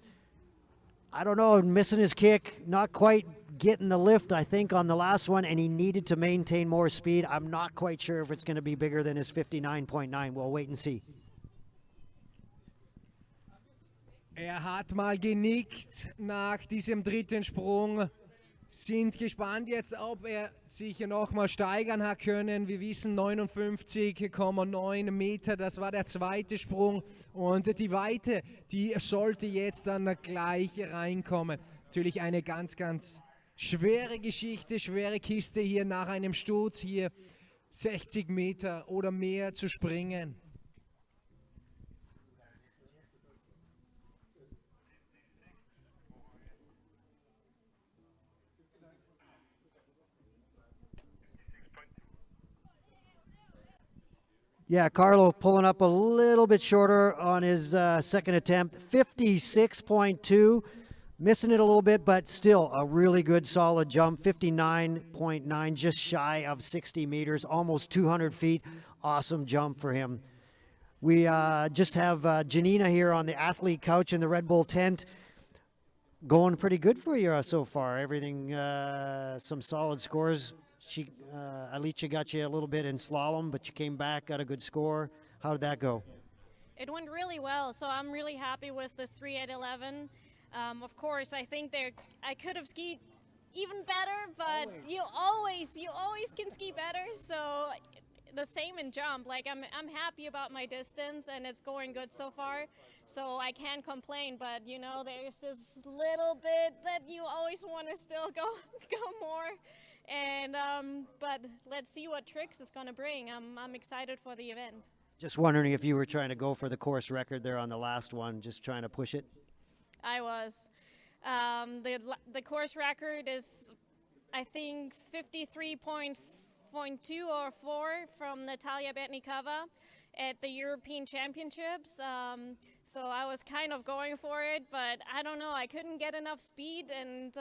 I don't know, missing his kick, not quite getting the lift, I think, on the last one, and he needed to maintain more speed. I'm not quite sure if it's going to be bigger than his 59.9. We'll wait and see. Hat mal genickt nach diesem dritten Sprung. Sind gespannt jetzt, ob sich nochmal steigern hat können. Wir wissen 59,9 Meter, das war der zweite Sprung. Und die Weite, die sollte jetzt dann gleich reinkommen. Natürlich eine ganz schwere Geschichte, schwere Kiste hier nach einem Sturz hier. 60 Meter oder mehr zu springen. Yeah, Carlo pulling up a little bit shorter on his second attempt. 56.2, missing it a little bit, but still a really good solid jump. 59.9, just shy of 60 meters, almost 200 feet. Awesome jump for him. We just have Janina here on the athlete couch in the Red Bull tent. Going pretty good for you so far. Everything, some solid scores. Alicia got you a little bit in slalom, but you came back, got a good score. How did that go? It went really well, so I'm really happy with the 3 at 11. Of course, I think I could have skied even better, but you always can ski better. So the same in jump. Like I'm happy about my distance, and it's going good so far. So I can't complain. But you know, there's this little bit that you always want to still go more. And but let's see what tricks is gonna bring. I'm excited for the event. Just wondering if you were trying to go for the course record there on the last one, just trying to push it. I was. The course record is, I think, 53.2 or 4 from Natalia Betnikova at the European Championships. So I was kind of going for it, but I don't know. I couldn't get enough speed, and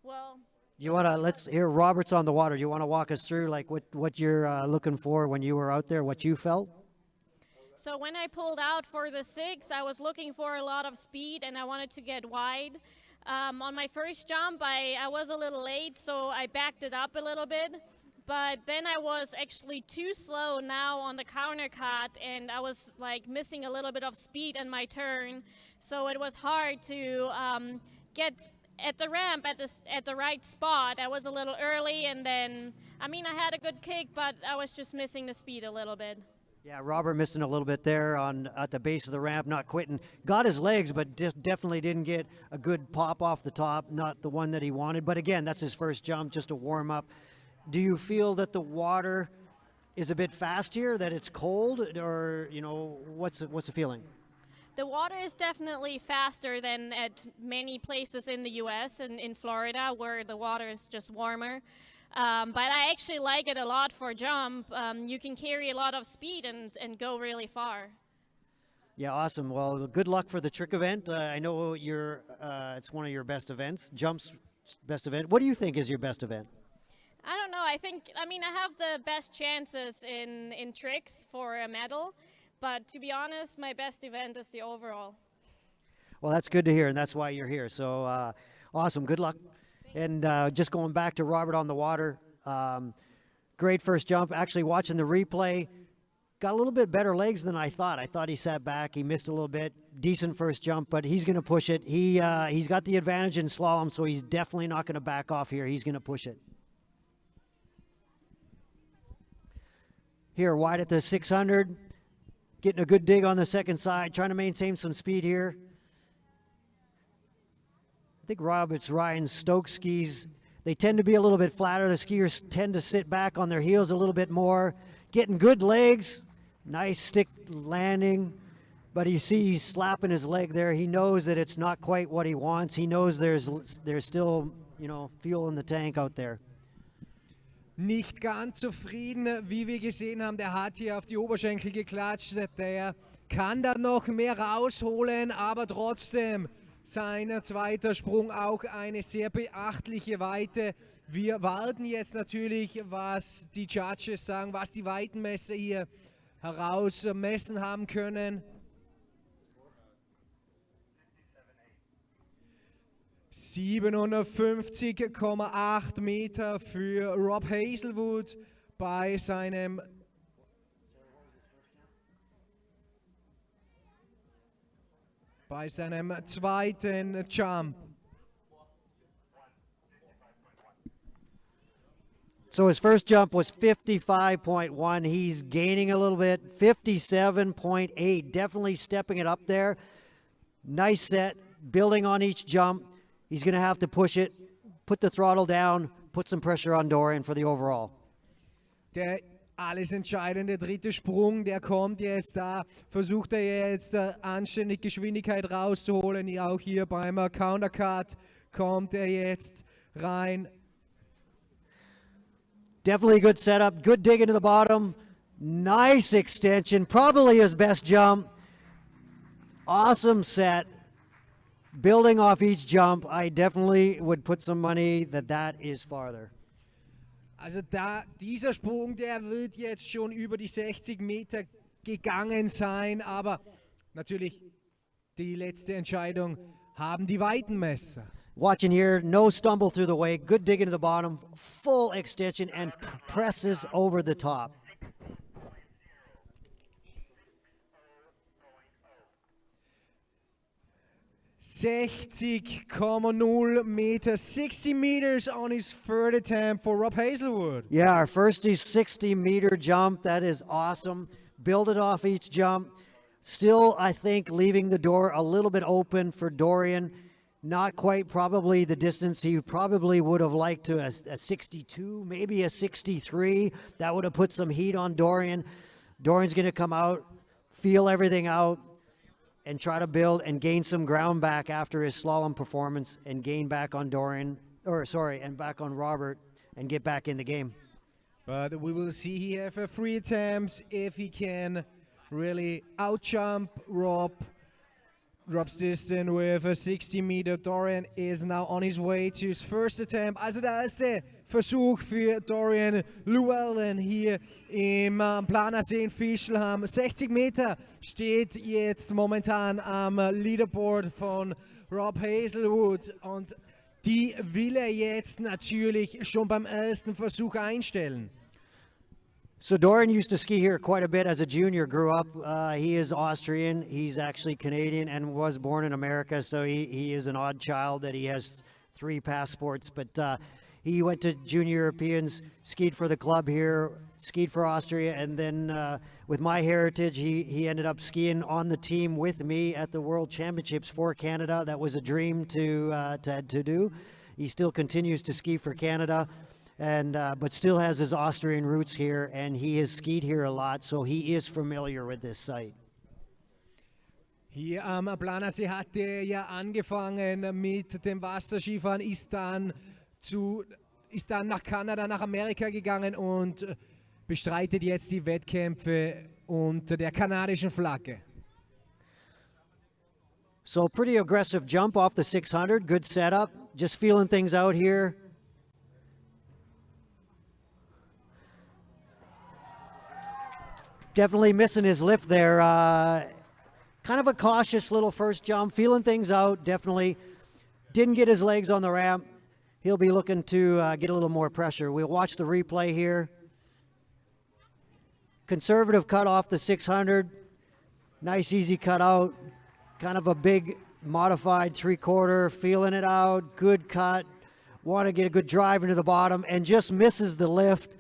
well. You want to, let's hear Robert's on the water. Do you want to walk us through like what you're looking for when you were out there, what you felt? So when I pulled out for the 6, I was looking for a lot of speed, and I wanted to get wide. On my first jump, I was a little late, so I backed it up a little bit. But then I was actually too slow now on the counter cut, and I was like missing a little bit of speed in my turn. So it was hard to get at the ramp at the right spot. I was a little early, and then, I mean, I had a good kick, but I was just missing the speed a little bit. Yeah, Robert missing a little bit there at the base of the ramp, not quitting. Got his legs, but definitely didn't get a good pop off the top, not the one that he wanted. But again, that's his first jump, just a warm up. Do you feel that the water is a bit fast here, that it's cold, or, you know, what's the feeling? The water is definitely faster than at many places in the U.S. and in Florida, where the water is just warmer. But I actually like it a lot for jump. You can carry a lot of speed and go really far. Yeah, awesome. Well, good luck for the trick event. I know it's one of your best events, jump's best event. What do you think is your best event? I don't know. I mean, I have the best chances in tricks for a medal. But to be honest, my best event is the overall. Well, that's good to hear, and that's why you're here. So awesome. Good luck. And just going back to Robert on the water, great first jump. Actually, watching the replay, got a little bit better legs than I thought. I thought he sat back. He missed a little bit. Decent first jump, but he's going to push it. He's got the advantage in slalom, so he's definitely not going to back off here. He's going to push it. Here, wide at the 600. Getting a good dig on the second side, trying to maintain some speed here. I think Robert's riding Stoke skis. They tend to be a little bit flatter. The skiers tend to sit back on their heels a little bit more. Getting good legs. Nice stick landing. But you see he's slapping his leg there. He knows that it's not quite what he wants. He knows there's still, you know, fuel in the tank out there. Nicht ganz zufrieden, wie wir gesehen haben, der hat hier auf die Oberschenkel geklatscht, der kann da noch mehr rausholen, aber trotzdem sein zweiter Sprung auch eine sehr beachtliche Weite. Wir warten jetzt natürlich, was die Judges sagen, was die Weitenmesser hier herausmessen haben können. 57,8 Meter für Rob Hazelwood bei seinem zweiten Jump. So his first jump was 55.1. He's gaining a little bit. 57.8. Definitely stepping it up there. Nice set. Building on each jump. He's going to have to push it, put the throttle down, put some pressure on Dorian for the overall. Der alles entscheidende dritte Sprung, der kommt jetzt, da versucht er jetzt anständig Geschwindigkeit rauszuholen. Auch hier beim Countercut kommt er jetzt rein. Definitely a good setup, good dig into the bottom, nice extension, probably his best jump. Awesome set, building off each jump. I definitely would put some money that is farther. Also dieser Sprung, der wird jetzt schon über die 60 Meter gegangen sein, aber natürlich die letzte Entscheidung haben die Weitenmesser. Watching here, no stumble through the way, good dig into the bottom, full extension, and presses over the top. $60.0 meters, 60 meters on his third attempt for Rob Hazelwood. Yeah, our first 60-meter jump, that is awesome. Build it off each jump. Still, I think, leaving the door a little bit open for Dorian. Not quite probably the distance he probably would have liked to a 62, maybe a 63. That would have put some heat on Dorian. Dorian's going to come out, feel everything out, and try to build and gain some ground back after his slalom performance and gain back on and back on Robert and get back in the game. But we will see here for 3 attempts if he can really outjump Rob. Rob's distance with a 60-meter. Dorian is now on his way to his first attempt. Also der erste Versuch für Dorian Llewellyn hier im Planersee in Fischelham. 60 Meter steht jetzt momentan am Leaderboard von Rob Hazelwood und die will er jetzt natürlich schon beim ersten Versuch einstellen. So Dorian used to ski here quite a bit as a junior, grew up. He is Austrian. He's actually Canadian and was born in America, so he is an odd child that he has 3 passports. But he went to Junior Europeans, skied for the club here, skied for Austria, and then with my heritage, he ended up skiing on the team with me at the World Championships for Canada. That was a dream to do. He still continues to ski for Canada. But still has his Austrian roots here, and he has skied here a lot, so he is familiar with this site. Hier am Planersee hat er ja angefangen mit dem Wasserskifahren, ist dann nach Kanada, nach Amerika gegangen und bestreitet jetzt die Wettkämpfe unter der kanadischen Flagge. So pretty aggressive jump off the 600, good setup, just feeling things out here. Definitely missing his lift there. Kind of a cautious little first jump, feeling things out, definitely. Didn't get his legs on the ramp. He'll be looking to get a little more pressure. We'll watch the replay here. Conservative cut off the 600. Nice easy cut out. Kind of a big modified 3/4, feeling it out, good cut. Want to get a good drive into the bottom and just misses the lift.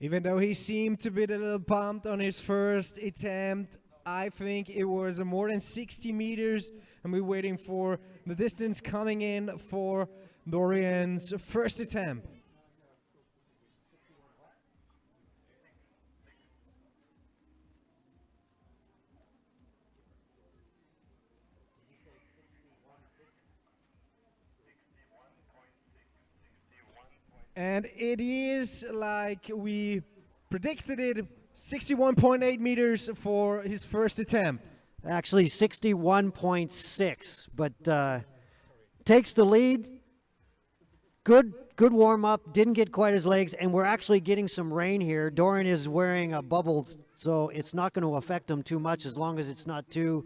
Even though he seemed to be a little pumped on his first attempt, I think it was more than 60 meters, and we're waiting for the distance coming in for Dorian's first attempt. And it is like we predicted it, 61.8 meters for his first attempt. Actually 61.6, but takes the lead. Good warm-up, didn't get quite his legs, and we're actually getting some rain here. Dorian is wearing a bubble, so it's not going to affect him too much as long as it's not too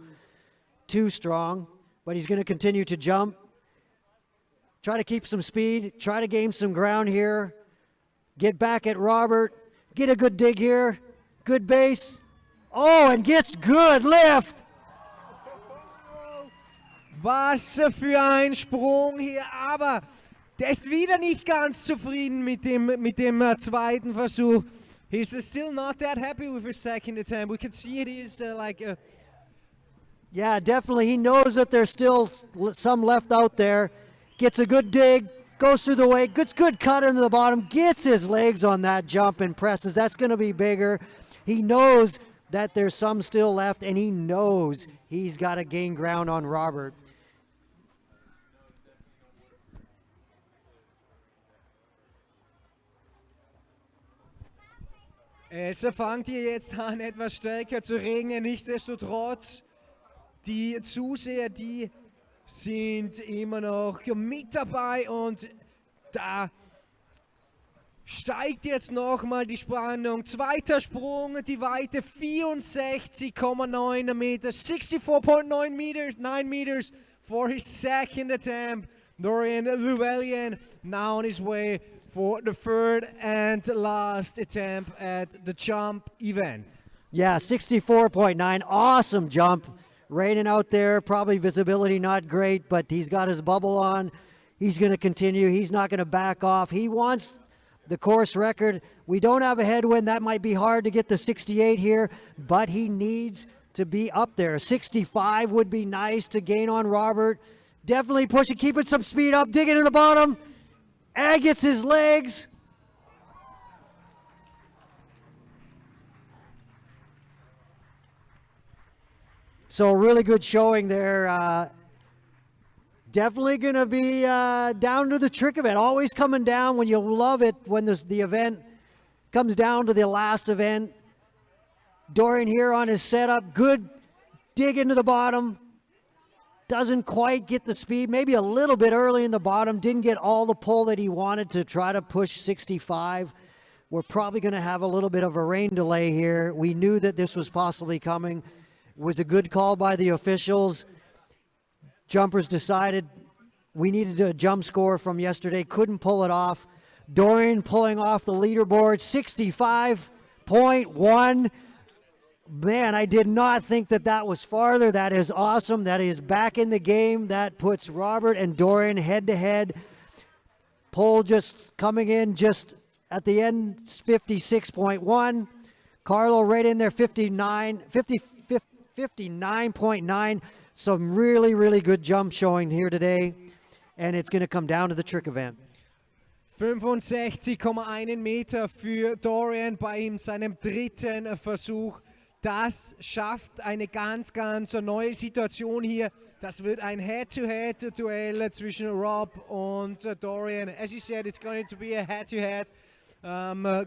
strong. But he's going to continue to jump. Try to keep some speed, try to gain some ground here. Get back at Robert, get a good dig here, good base. Oh, and gets good lift. Was für ein Sprung hier, aber der ist wieder nicht ganz zufrieden mit dem zweiten Versuch. He's still not that happy with his second attempt. We can see it is Yeah, definitely. He knows that there's still some left out there. Gets a good dig, goes through the weight, gets good cut into the bottom, gets his legs on that jump and presses. That's going to be bigger. He knows that there's some still left, and he knows he's got to gain ground on Robert. Es fängt hier jetzt an, etwas stärker zu regnen. Nichtsdestotrotz, die Zuseher, die sind immer noch mit dabei und da steigt jetzt nochmal die Spannung. Zweiter Sprung, die Weite 64,9 Meter, 64.9 meters, 9 meters for his second attempt. Dorian Llewellyn now on his way for the third and last attempt at the jump event. Yeah, 64.9, awesome jump. Raining out there, probably visibility not great, but he's got his bubble on. He's going to continue. He's not going to back off. He wants the course record. We don't have a headwind. That might be hard to get the 68 here, but he needs to be up there. 65 would be nice to gain on Robert. Definitely pushing, keeping some speed up, digging to the bottom. And gets his legs. So really good showing there. Definitely going to be down to the trick event. Always coming down when you love it when the event comes down to the last event. Dorian here on his setup. Good dig into the bottom. Doesn't quite get the speed. Maybe a little bit early in the bottom. Didn't get all the pull that he wanted to try to push 65. We're probably going to have a little bit of a rain delay here. We knew that this was possibly coming. It was a good call by the officials. Jumpers decided we needed a jump score from yesterday. Couldn't pull it off. Dorian pulling off the leaderboard, 65.1. Man, I did not think that that was farther. That is awesome. That is back in the game. That puts Robert and Dorian head-to-head. Pole just coming in just at the end, 56.1. Carlo right in there, 59.9. Some really, really good jump showing here today. And it's going to come down to the trick event. 65,1 Meter für Dorian bei ihm, seinem dritten Versuch. Das schafft eine ganz, ganz neue Situation hier. Das wird ein Head-to-Head-Duell zwischen Rob und Dorian. As you said, it's going to be a head-to-head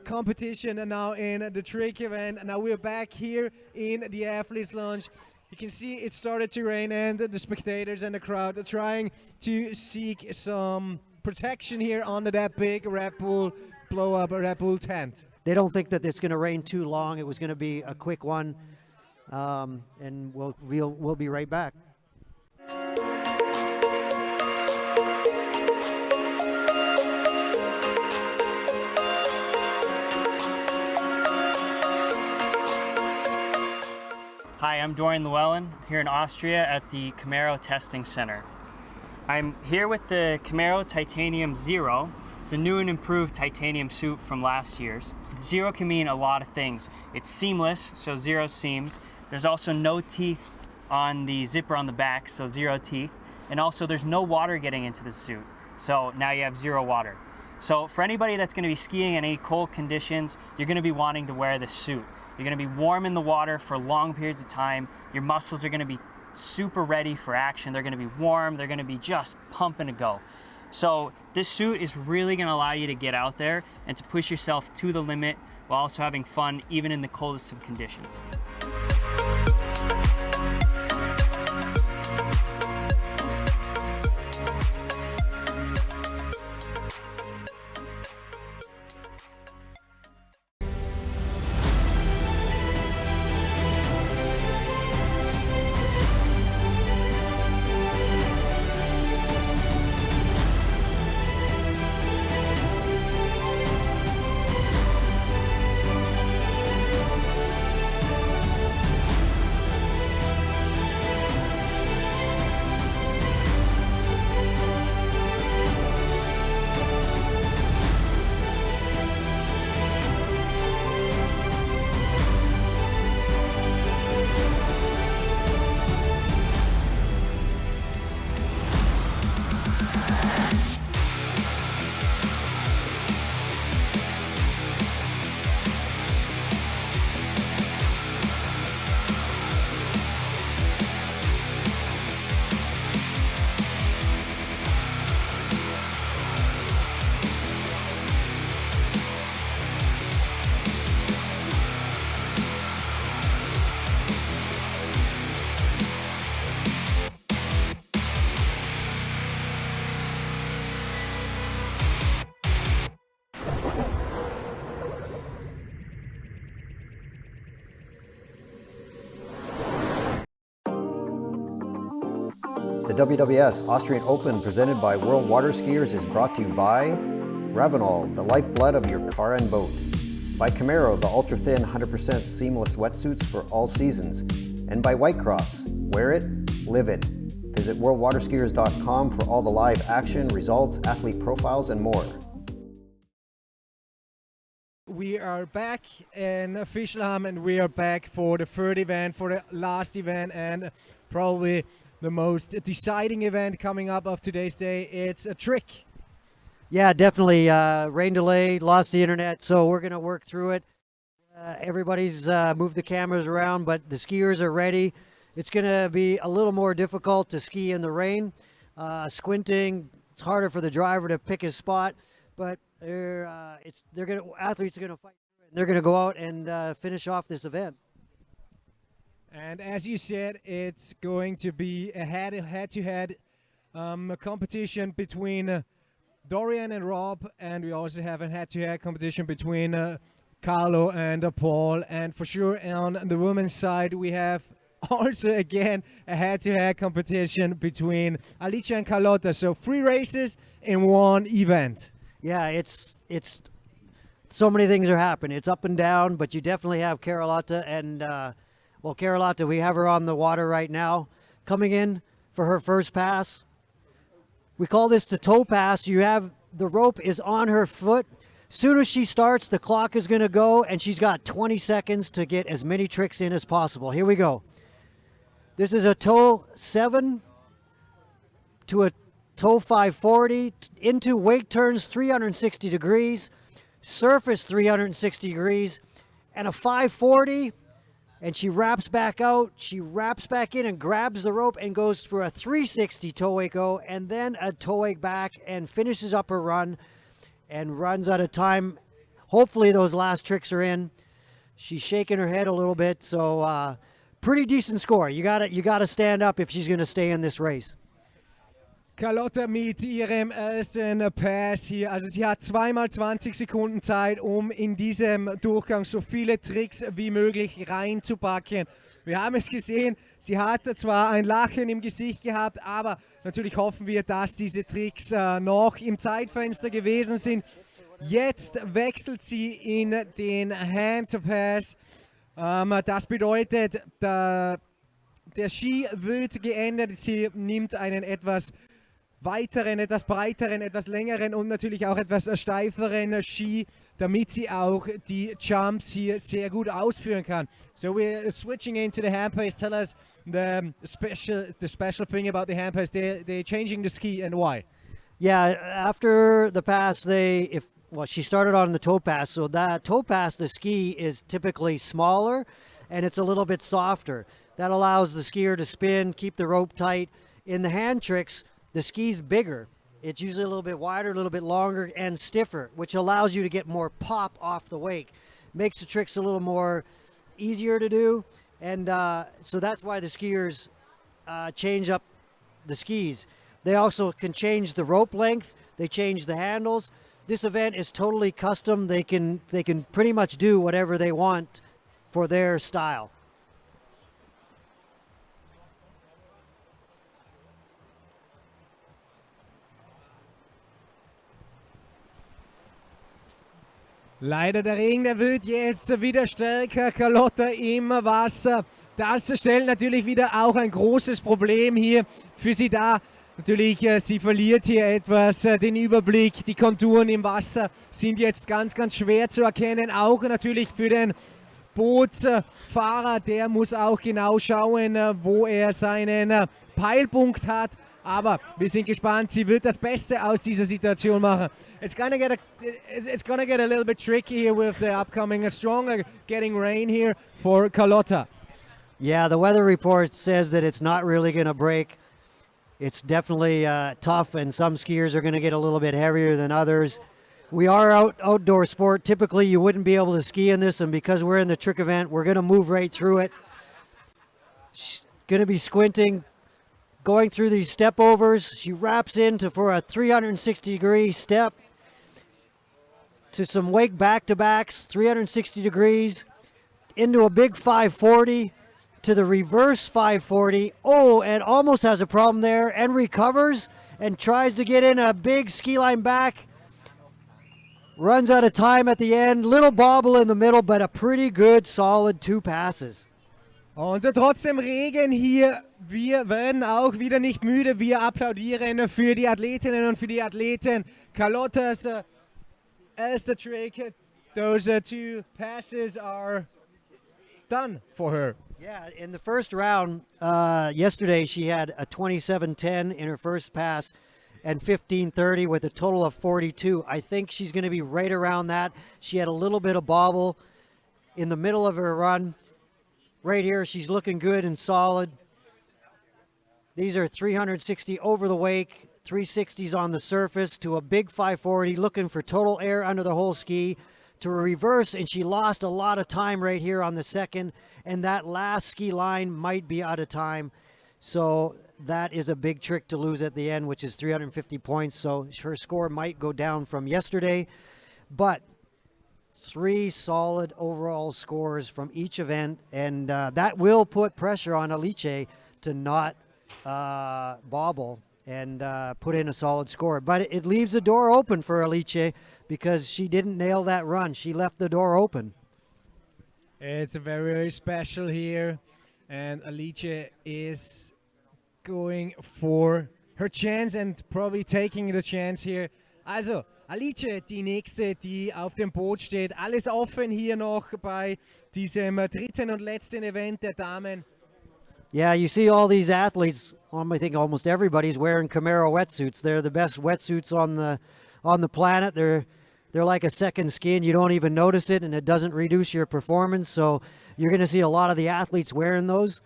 competition now in the trick event. Now we're back here in the Athletes Lounge. You can see it started to rain and the spectators and the crowd are trying to seek some protection here under that big Red Bull blow-up, Red Bull tent. They don't think that it's going to rain too long. It was going to be a quick one, and we'll be right back. Hi, I'm Dorian Llewellyn here in Austria at the Camaro Testing Center. I'm here with the Camaro Titanium Zero. It's a new and improved titanium suit from last year's. Zero can mean a lot of things. It's seamless, so zero seams. There's also no teeth on the zipper on the back, so zero teeth. And also there's no water getting into the suit, so now you have zero water. So for anybody that's going to be skiing in any cold conditions, you're going to be wanting to wear this suit. You're going to be warm in the water for long periods of time. Your muscles are going to be super ready for action. They're going to be warm. They're going to be just pumping to go. So this suit is really going to allow you to get out there and to push yourself to the limit while also having fun even in the coldest of conditions. WWS Austrian Open presented by WorldWaterSkiers is brought to you by Ravenol, the lifeblood of your car and boat. By Camaro, the ultra-thin 100% seamless wetsuits for all seasons. And by Whitecross, wear it, live it. Visit WorldWaterSkiers.com for all the live action, results, athlete profiles, and more. We are back in Fischlham and we are back for the third event, for the last event, and probably the most deciding event coming up of today's day. It's a trick. Yeah, definitely. Rain delay, lost the internet, so we're going to work through it. Everybody's moved the cameras around, but the skiers are ready. It's going to be a little more difficult to ski in the rain. Squinting, it's harder for the driver to pick his spot, but athletes are going to fight. They're going to go out and finish off this event. And as you said, it's going to be a head-to-head competition between Dorian and Rob, and we also have a head-to-head competition between Carlo and Paul. And for sure on the women's side, we have also again a head-to-head competition between Alicia and Carlotta. So 3 races in one event. Yeah, it's so many things are happening. It's up and down, but you definitely have Carlotta and Carlotta, we have her on the water right now, coming in for her first pass. We call this the toe pass. You have the rope is on her foot. Soon as she starts, the clock is going to go, and she's got 20 seconds to get as many tricks in as possible. Here we go. This is a toe 7 to a toe 540 into wake turns 360 degrees, surface 360 degrees, and a 540. And she wraps back out, she wraps back in and grabs the rope and goes for a 360 toe wake and then a toe wake back and finishes up her run and runs out of time. Hopefully those last tricks are in. She's shaking her head a little bit, so pretty decent score. You gotta stand up if she's gonna stay in this race. Carlotta mit ihrem ersten Pass hier. Also sie hat zweimal 20 Sekunden Zeit, um in diesem Durchgang so viele Tricks wie möglich reinzupacken. Wir haben es gesehen, sie hat zwar ein Lachen im Gesicht gehabt, aber natürlich hoffen wir, dass diese Tricks noch im Zeitfenster gewesen sind. Jetzt wechselt sie in den Handpass. Das bedeutet, der Ski wird geändert. Sie nimmt einen etwas weiteren, etwas breiteren, etwas längeren und natürlich auch etwas steiferen Ski, damit sie auch die Jumps hier sehr gut ausführen kann. So we're switching into the handpass. Tell us the special thing about the handpass. They're changing the ski and why? Yeah, after the pass, she started on the toe pass. So that toe pass, the ski is typically smaller and it's a little bit softer. That allows the skier to spin, keep the rope tight. In the hand tricks, the ski's bigger. It's usually a little bit wider, a little bit longer, and stiffer, which allows you to get more pop off the wake. Makes the tricks a little more easier to do, and so that's why the skiers change up the skis. They also can change the rope length. They change the handles. This event is totally custom. They can pretty much do whatever they want for their style. Leider der Regen, der wird jetzt wieder stärker. Carlotta im Wasser. Das stellt natürlich wieder auch ein großes Problem hier für sie dar. Natürlich, sie verliert hier etwas den Überblick. Die Konturen im Wasser sind jetzt ganz, ganz schwer zu erkennen. Auch natürlich für den Bootsfahrer. Der muss auch genau schauen, wo er seinen Peilpunkt hat. Aber wir sind gespannt, sie wird das Beste aus dieser Situation machen. It's gonna get a little bit tricky here with the upcoming strong getting rain here for Carlotta. Yeah, the weather report says that it's not really going to break. It's definitely tough, and some skiers are going to get a little bit heavier than others. We are outdoor sport. Typically, you wouldn't be able to ski in this, and because we're in the trick event, we're going to move right through it. She's going to be squinting, going through these step overs. She wraps for a 360-degree step to some wake back-to-backs, 360 degrees, into a big 540, to the reverse 540. Oh, and almost has a problem there and recovers and tries to get in a big ski line back. Runs out of time at the end. Little bobble in the middle, but a pretty good, solid 2 passes. Und trotzdem Regen hier. Wir werden auch wieder nicht müde. Wir applaudieren für die Athletinnen und für die Athleten. Carlotta's erster trick. Those 2 passes are done for her. Yeah, in the first round, yesterday she had a 27.10 in her first pass and 15.30 with a total of 42. I think she's going to be right around that. She had a little bit of bobble in the middle of her run. Right here, she's looking good and solid. These are 360 over the wake, 360s on the surface to a big 540, looking for total air under the whole ski, to a reverse, and she lost a lot of time right here on the second, and that last ski line might be out of time. So that is a big trick to lose at the end, which is 350 points. So her score might go down from yesterday, but 3 solid overall scores from each event, and that will put pressure on Alice to not bobble and put in a solid score. But it leaves the door open for Alice because she didn't nail that run. She left the door open. It's very, very special here, and Alice is going for her chance and probably taking the chance here. Also, Alice, die nächste, die auf dem Boot steht. Alles offen hier noch bei diesem dritten und letzten Event der Damen. Yeah, you see all these athletes. I think almost everybody's wearing Camaro wetsuits. They're the best wetsuits on the planet. They're like a second skin. You don't even notice it, and it doesn't reduce your performance. So you're going to see a lot of the athletes wearing those.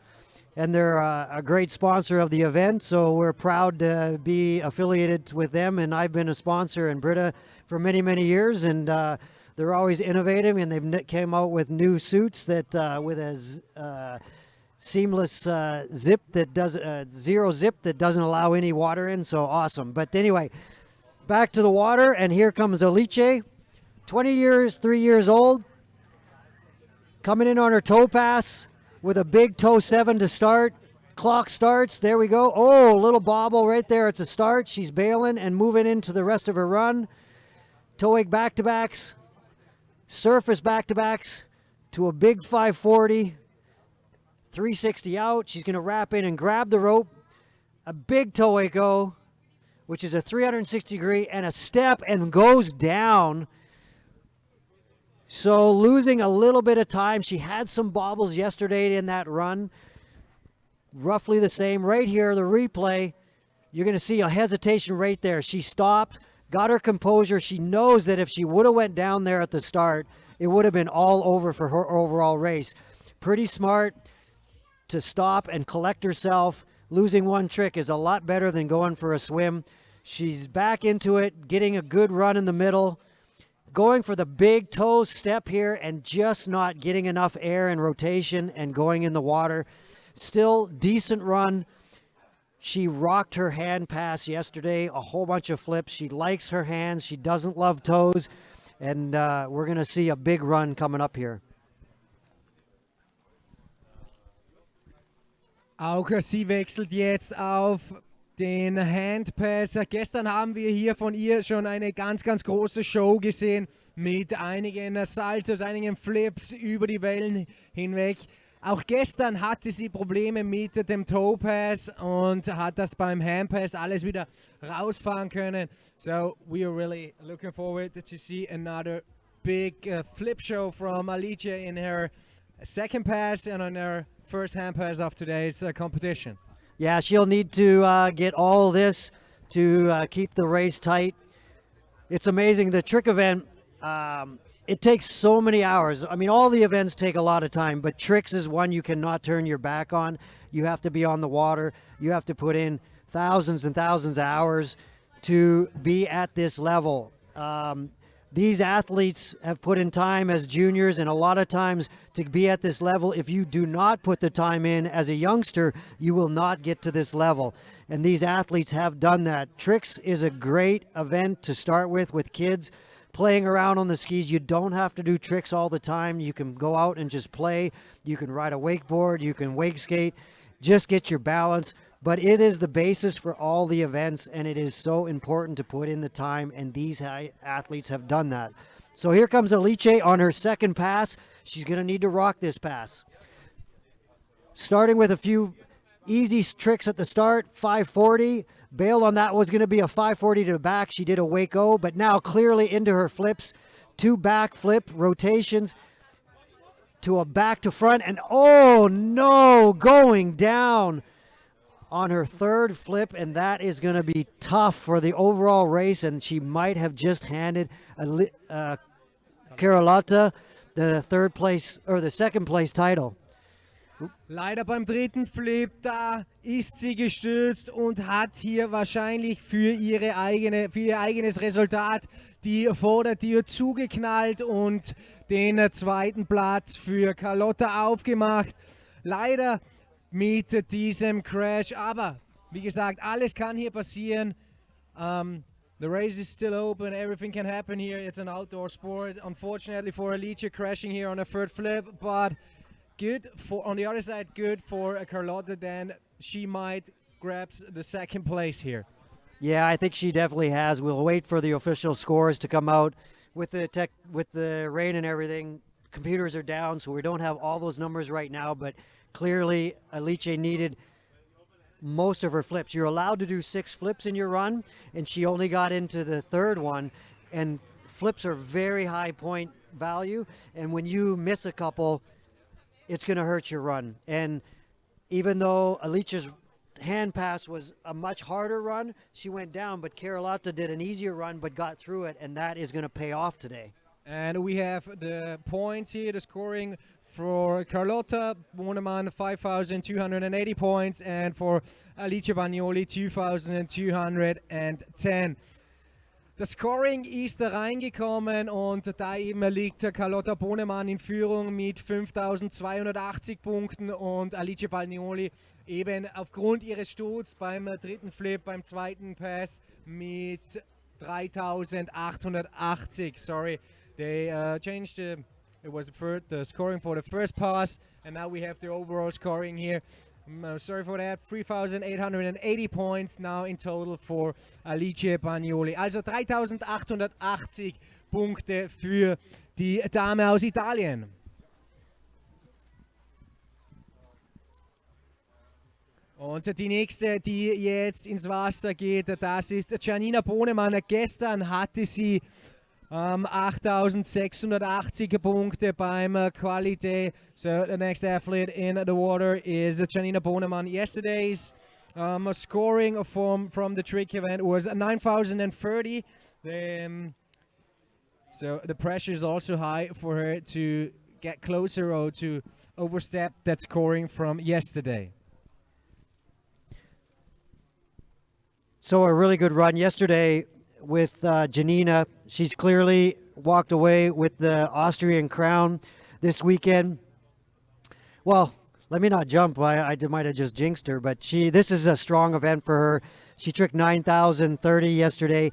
And they're a great sponsor of the event, so we're proud to be affiliated with them. And I've been a sponsor in Brita for many, many years, and they're always innovative, and they've came out with new suits that with a seamless zip that does zero zip that doesn't allow any water in. So awesome. But anyway, back to the water, and here comes Alice, 3 years old, coming in on her toe pass with a big toe 7 to start. Clock starts. There we go. Oh, a little bobble right there. It's a start. She's bailing and moving into the rest of her run. Toe wake back-to-backs. Surface back-to-backs to a big 540. 360 out. She's going to wrap in and grab the rope. A big toe wake which is a 360 degree, and a step and goes down. So losing a little bit of time. She had some bobbles yesterday in that run. Roughly the same. Right here, the replay, you're going to see a hesitation right there. She stopped, got her composure. She knows that if she would have went down there at the start, it would have been all over for her overall race. Pretty smart to stop and collect herself. Losing one trick is a lot better than going for a swim. She's back into it, getting a good run in the middle. Going for the big toe step here and just not getting enough air and rotation and going in the water. Still decent run. She rocked her hand pass yesterday, a whole bunch of flips. She likes her hands. She doesn't love toes. And we're going to see a big run coming up here. Auch sie wechselt jetzt auf den Handpass. Gestern haben wir hier von ihr schon eine ganz, ganz große Show gesehen mit einigen Saltos, einigen Flips über die Wellen hinweg. Auch gestern hatte sie Probleme mit dem Toe Pass und hat das beim Handpass alles wieder rausfahren können. So we are really looking forward to see another big flip show from Alice in her second pass and on her first hand pass of today's competition. Yeah, she'll need to get all this to keep the race tight. It's amazing. The trick event, it takes so many hours. I mean, all the events take a lot of time, but tricks is one you cannot turn your back on. You have to be on the water. You have to put in thousands and thousands of hours to be at this level. These athletes have put in time as juniors, and a lot of times to be at this level, if you do not put the time in as a youngster, you will not get to this level. And these athletes have done that. Tricks is a great event to start with kids, playing around on the skis. You don't have to do tricks all the time. You can go out and just play. You can ride a wakeboard. You can wake skate. Just get your balance. But it is the basis for all the events, and it is so important to put in the time, and these athletes have done that. So here comes Alice on her second pass. She's going to need to rock this pass. Starting with a few easy tricks at the start, 540. Bailed on that was going to be a 540 to the back. She did a wake-o, but now clearly into her flips. 2 back flip rotations to a back to front, and oh no, going down on her third flip, and that is going to be tough for the overall race, and she might have just handed Carlotta the third place or the second place title. Leider beim dritten Flip, da ist sie gestürzt und hat hier wahrscheinlich für ihr eigenes Resultat die Vordertür zugeknallt und den zweiten Platz für Carlotta aufgemacht. Leider mit diesem Crash, aber wie gesagt, alles kann hier passieren. The race is still open, everything can happen here. It's an outdoor sport. Unfortunately for Alice, crashing here on a third flip, but good for, on the other side, good for Carlotta, then she might grab the second place here. Yeah, I think she definitely has. We'll wait for the official scores to come out. With the rain and everything, computers are down, so we don't have all those numbers right now, but clearly Alice needed most of her flips. You're allowed to do 6 flips in your run, and she only got into the third one, and flips are very high point value, and when you miss a couple, it's going to hurt your run. And even though Alice's hand pass was a much harder run, she went down, but Carlotta did an easier run but got through it, and that is going to pay off today. And we have the points here, the scoring for Carlotta Bornemann 5,280 points, and for Alice Bagnoli 2,210. Das Scoring ist da reingekommen und da eben liegt Carlotta Bornemann in Führung mit 5.280 Punkten und Alice Bagnoli eben aufgrund ihres Sturzes beim dritten Flip, beim zweiten Pass mit 3.880. Sorry, they changed it was the scoring for the first pass, and now we have the overall scoring here. Sorry for that, 3.880 points now in total for Alice Bagnoli. Also 3.880 Punkte für die Dame aus Italien. Und die nächste, die jetzt ins Wasser geht, das ist Giannina Bornemann. Gestern hatte sie 8,680 Punkte beim Quality. So the next athlete in the water is Giannina Bornemann. Yesterday's scoring from the trick event was 9,030. So the pressure is also high for her to get closer or to overstep that scoring from yesterday. So a really good run yesterday with Giannina. She's clearly walked away with the Austrian crown this weekend. Well, let me not jump. I might have just jinxed her, but this is a strong event for her. She tricked 9,030 yesterday.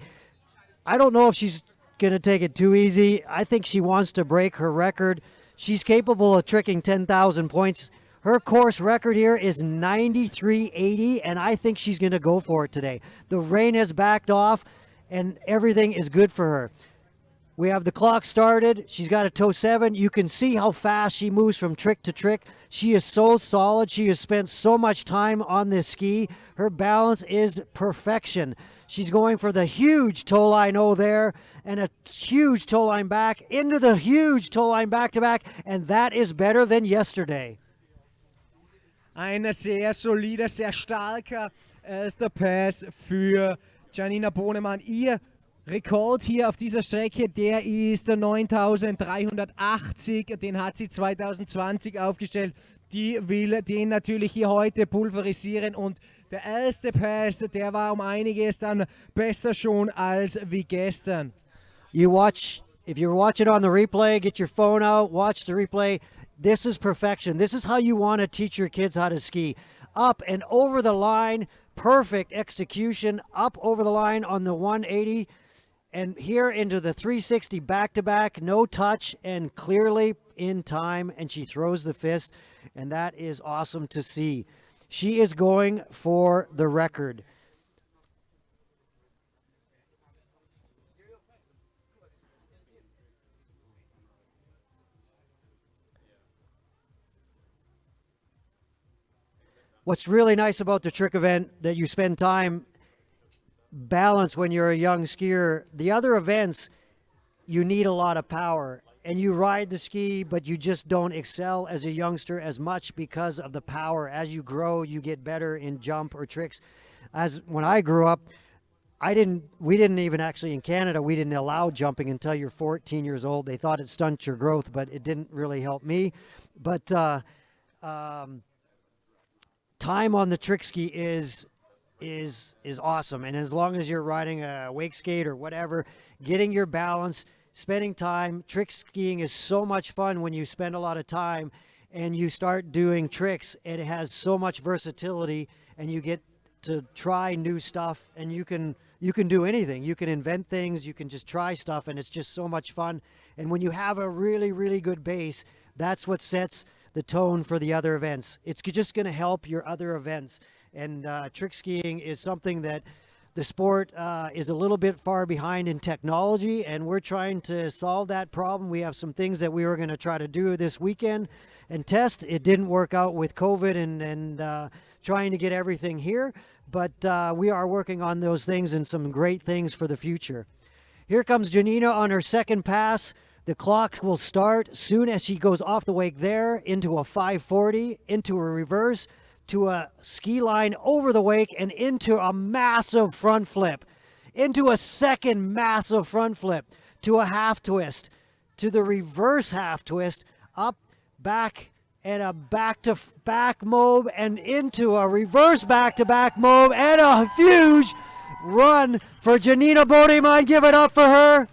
I don't know if she's going to take it too easy. I think she wants to break her record. She's capable of tricking 10,000 points. Her course record here is 93.80, and I think she's going to go for it today. The rain has backed off, and everything is good for her. We have the clock started. She's got a toe 7. You can see how fast she moves from trick to trick. She is so solid. She has spent so much time on this ski. Her balance is perfection. She's going for the huge toe line O there and a huge toe line back into the huge toe line back to back, and that is better than yesterday. Ein sehr solider, sehr starker erster Pass für Giannina Bornemann. Ihr Rekord hier auf dieser Strecke, der ist 9.380. Den hat sie 2020 aufgestellt. Die will den natürlich hier heute pulverisieren. Und der erste Pass, der war einiges dann besser schon als wie gestern. If you're watching on the replay, get your phone out, watch the replay. This is perfection. This is how you want to teach your kids how to ski. Up and over the line, perfect execution, up over the line on the 180. and here into the 360 back-to-back, no touch, and clearly in time, and she throws the fist, and that is awesome to see. She is going for the record. What's really nice about the trick event that you spend time balance when you're a young skier. The other events, you need a lot of power and you ride the ski, but you just don't excel as a youngster as much because of the power. As you grow, you get better in jump or tricks. As when I grew up, we didn't even actually in Canada, we didn't allow jumping until you're 14 years old. They thought it stunts your growth, but it didn't really help me. But time on the trick ski is awesome, and as long as you're riding a wake skate or whatever, getting your balance, spending time. Trick skiing is so much fun when you spend a lot of time and you start doing tricks. It has so much versatility, and you get to try new stuff, and you can do anything. You can invent things, you can just try stuff, and it's just so much fun. And when you have a really, really good base, that's what sets the tone for the other events. It's just going to help your other events. And trick skiing is something that the sport is a little bit far behind in technology, and we're trying to solve that problem. We have some things that we were going to try to do this weekend and test. It didn't work out with COVID and trying to get everything here, but we are working on those things and some great things for the future. Here comes Janina on her second pass. The clock will start soon as she goes off the wake there into a 540, into a reverse, to a ski line over the wake, and into a massive front flip, into a second massive front flip, to a half twist, to the reverse half twist, up, back, and a back-to-back move, and into a reverse back-to-back move, and a huge run for Janina Bodemann. Give it up for her.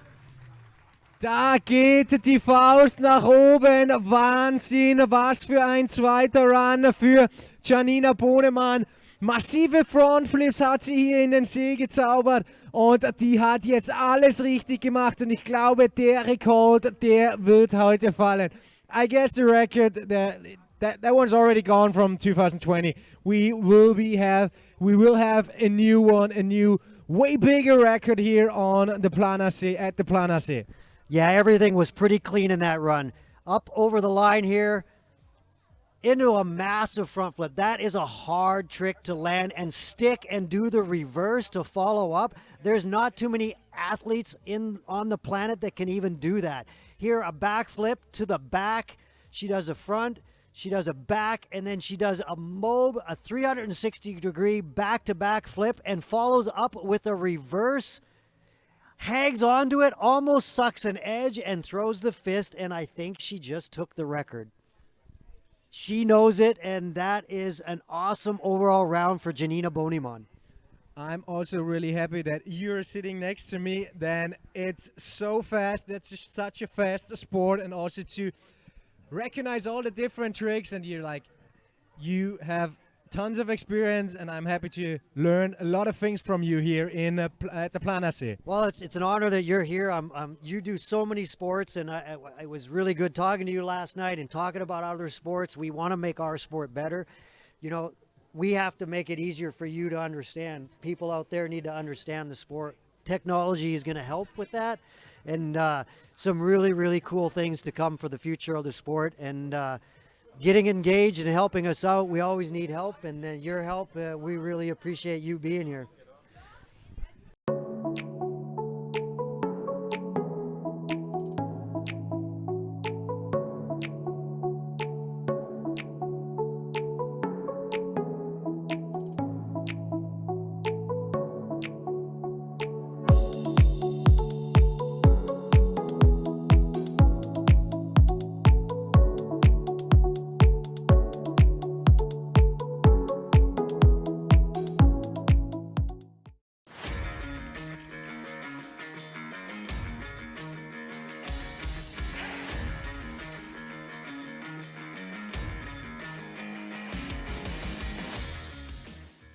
Da geht die Faust nach oben. Wahnsinn, was für ein zweiter Run für Janina Bodemann. Massive Frontflips hat sie hier in den See gezaubert und die hat jetzt alles richtig gemacht, und ich glaube, der Rekord, der wird heute fallen. I guess the record, that one's already gone from 2020. We will have a new one, a new, way bigger record here on the Planersee, at the Planersee. Yeah, everything was pretty clean in that run. Up over the line here, into a massive front flip. That is a hard trick to land and stick and do the reverse to follow up. There's not too many athletes on the planet that can even do that. Here, a back flip to the back. She does a front, she does a back, and then she does a mob, a 360-degree back-to-back flip, and follows up with a reverse. Hangs onto it, almost sucks an edge, and throws the fist, and I think she just took the record. She knows it, and that is an awesome overall round for Janina Bodemann. I'm also really happy that you're sitting next to me. Then it's so fast. That's just such a fast sport, and also to recognize all the different tricks, and you have tons of experience, and I'm happy to learn a lot of things from you here at the Planersee. Well, it's an honor that you're here. You do so many sports, and it was really good talking to you last night and talking about other sports. We want to make our sport better. You know, we have to make it easier for you to understand. People out there need to understand the sport. Technology is going to help with that, and some really, really cool things to come for the future of the sport. And getting engaged and helping us out. We always need help, and your help, we really appreciate you being here.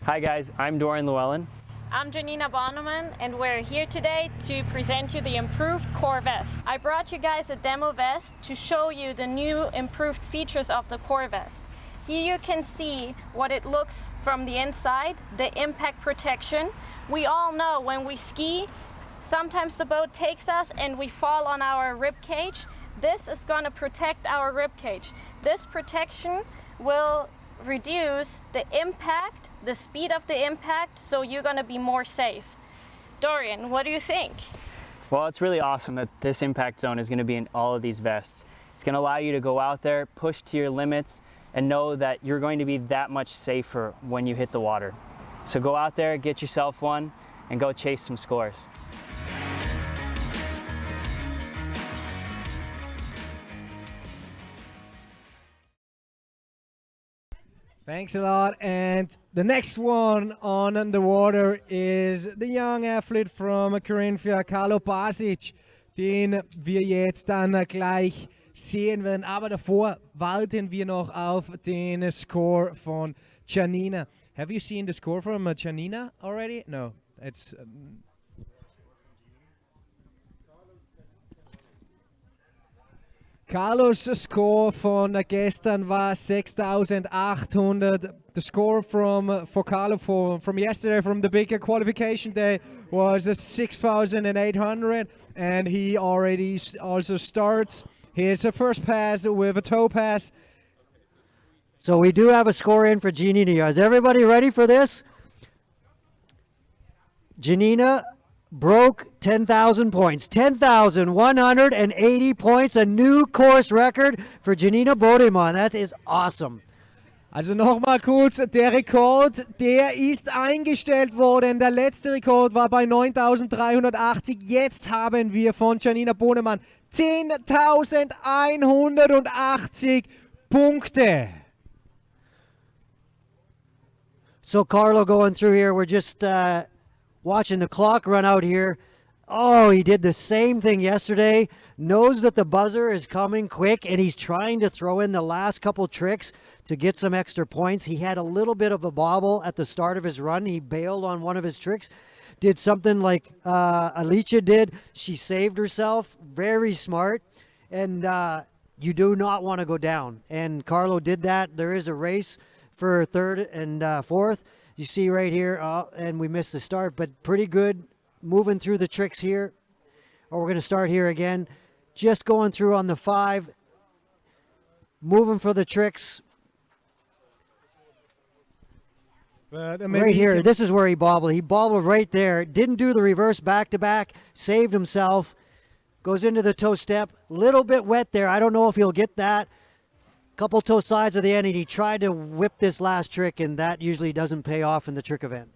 Hi guys, I'm Dorian Llewellyn. I'm Janina Bonneman, and we're here today to present you the improved core vest. I brought you guys a demo vest to show you the new improved features of the core vest. Here you can see what it looks from the inside, the impact protection. We all know when we ski, sometimes the boat takes us and we fall on our rib cage. This is going to protect our rib cage. This protection will reduce the impact, the speed of the impact, so you're going to be more safe. Dorian, what do you think? Well, it's really awesome that this impact zone is going to be in all of these vests. It's going to allow you to go out there, push to your limits, and know that you're going to be that much safer when you hit the water. So go out there, get yourself one, and go chase some scores. Thanks a lot. And the next one on the water is the young athlete from Corinthia, Carlo Basic, den wir jetzt dann gleich sehen werden. Aber davor warten wir noch auf den Score von Janina. Have you seen the score from Janina already? No, it's... Carlos' score von gestern war 6,800. The score for Carlo from yesterday, from the big qualification day, was 6,800, and he already also starts his first pass with a toe pass. So we do have a score in for Janina. Is everybody ready for this? Janina broke 10,000 points. 10,180 points, a new course record for Janina Bodemann. That is awesome. Also nochmal kurz, der Rekord, der ist eingestellt worden. Der letzte Rekord war bei 9.380. Jetzt haben wir von Janina Bodemann 10.180 Punkte. So Carlo going through here, we're just watching the clock run out here. Oh, he did the same thing yesterday. Knows that the buzzer is coming quick, and he's trying to throw in the last couple tricks to get some extra points. He had a little bit of a bobble at the start of his run. He bailed on one of his tricks. Did something like Alicia did. She saved herself. Very smart. And you do not want to go down. And Carlo did that. There is a race for third and fourth. You see right here, and we missed the start, but pretty good moving through the tricks here. Or we're going to start here again. Just going through on the 5, moving for the tricks. Right here, this is where he bobbled. He bobbled right there. Didn't do the reverse back-to-back. Saved himself. Goes into the toe step. Little bit wet there. I don't know if he'll get that. Couple toe sides of the end, and he tried to whip this last trick, and that usually doesn't pay off in the trick event.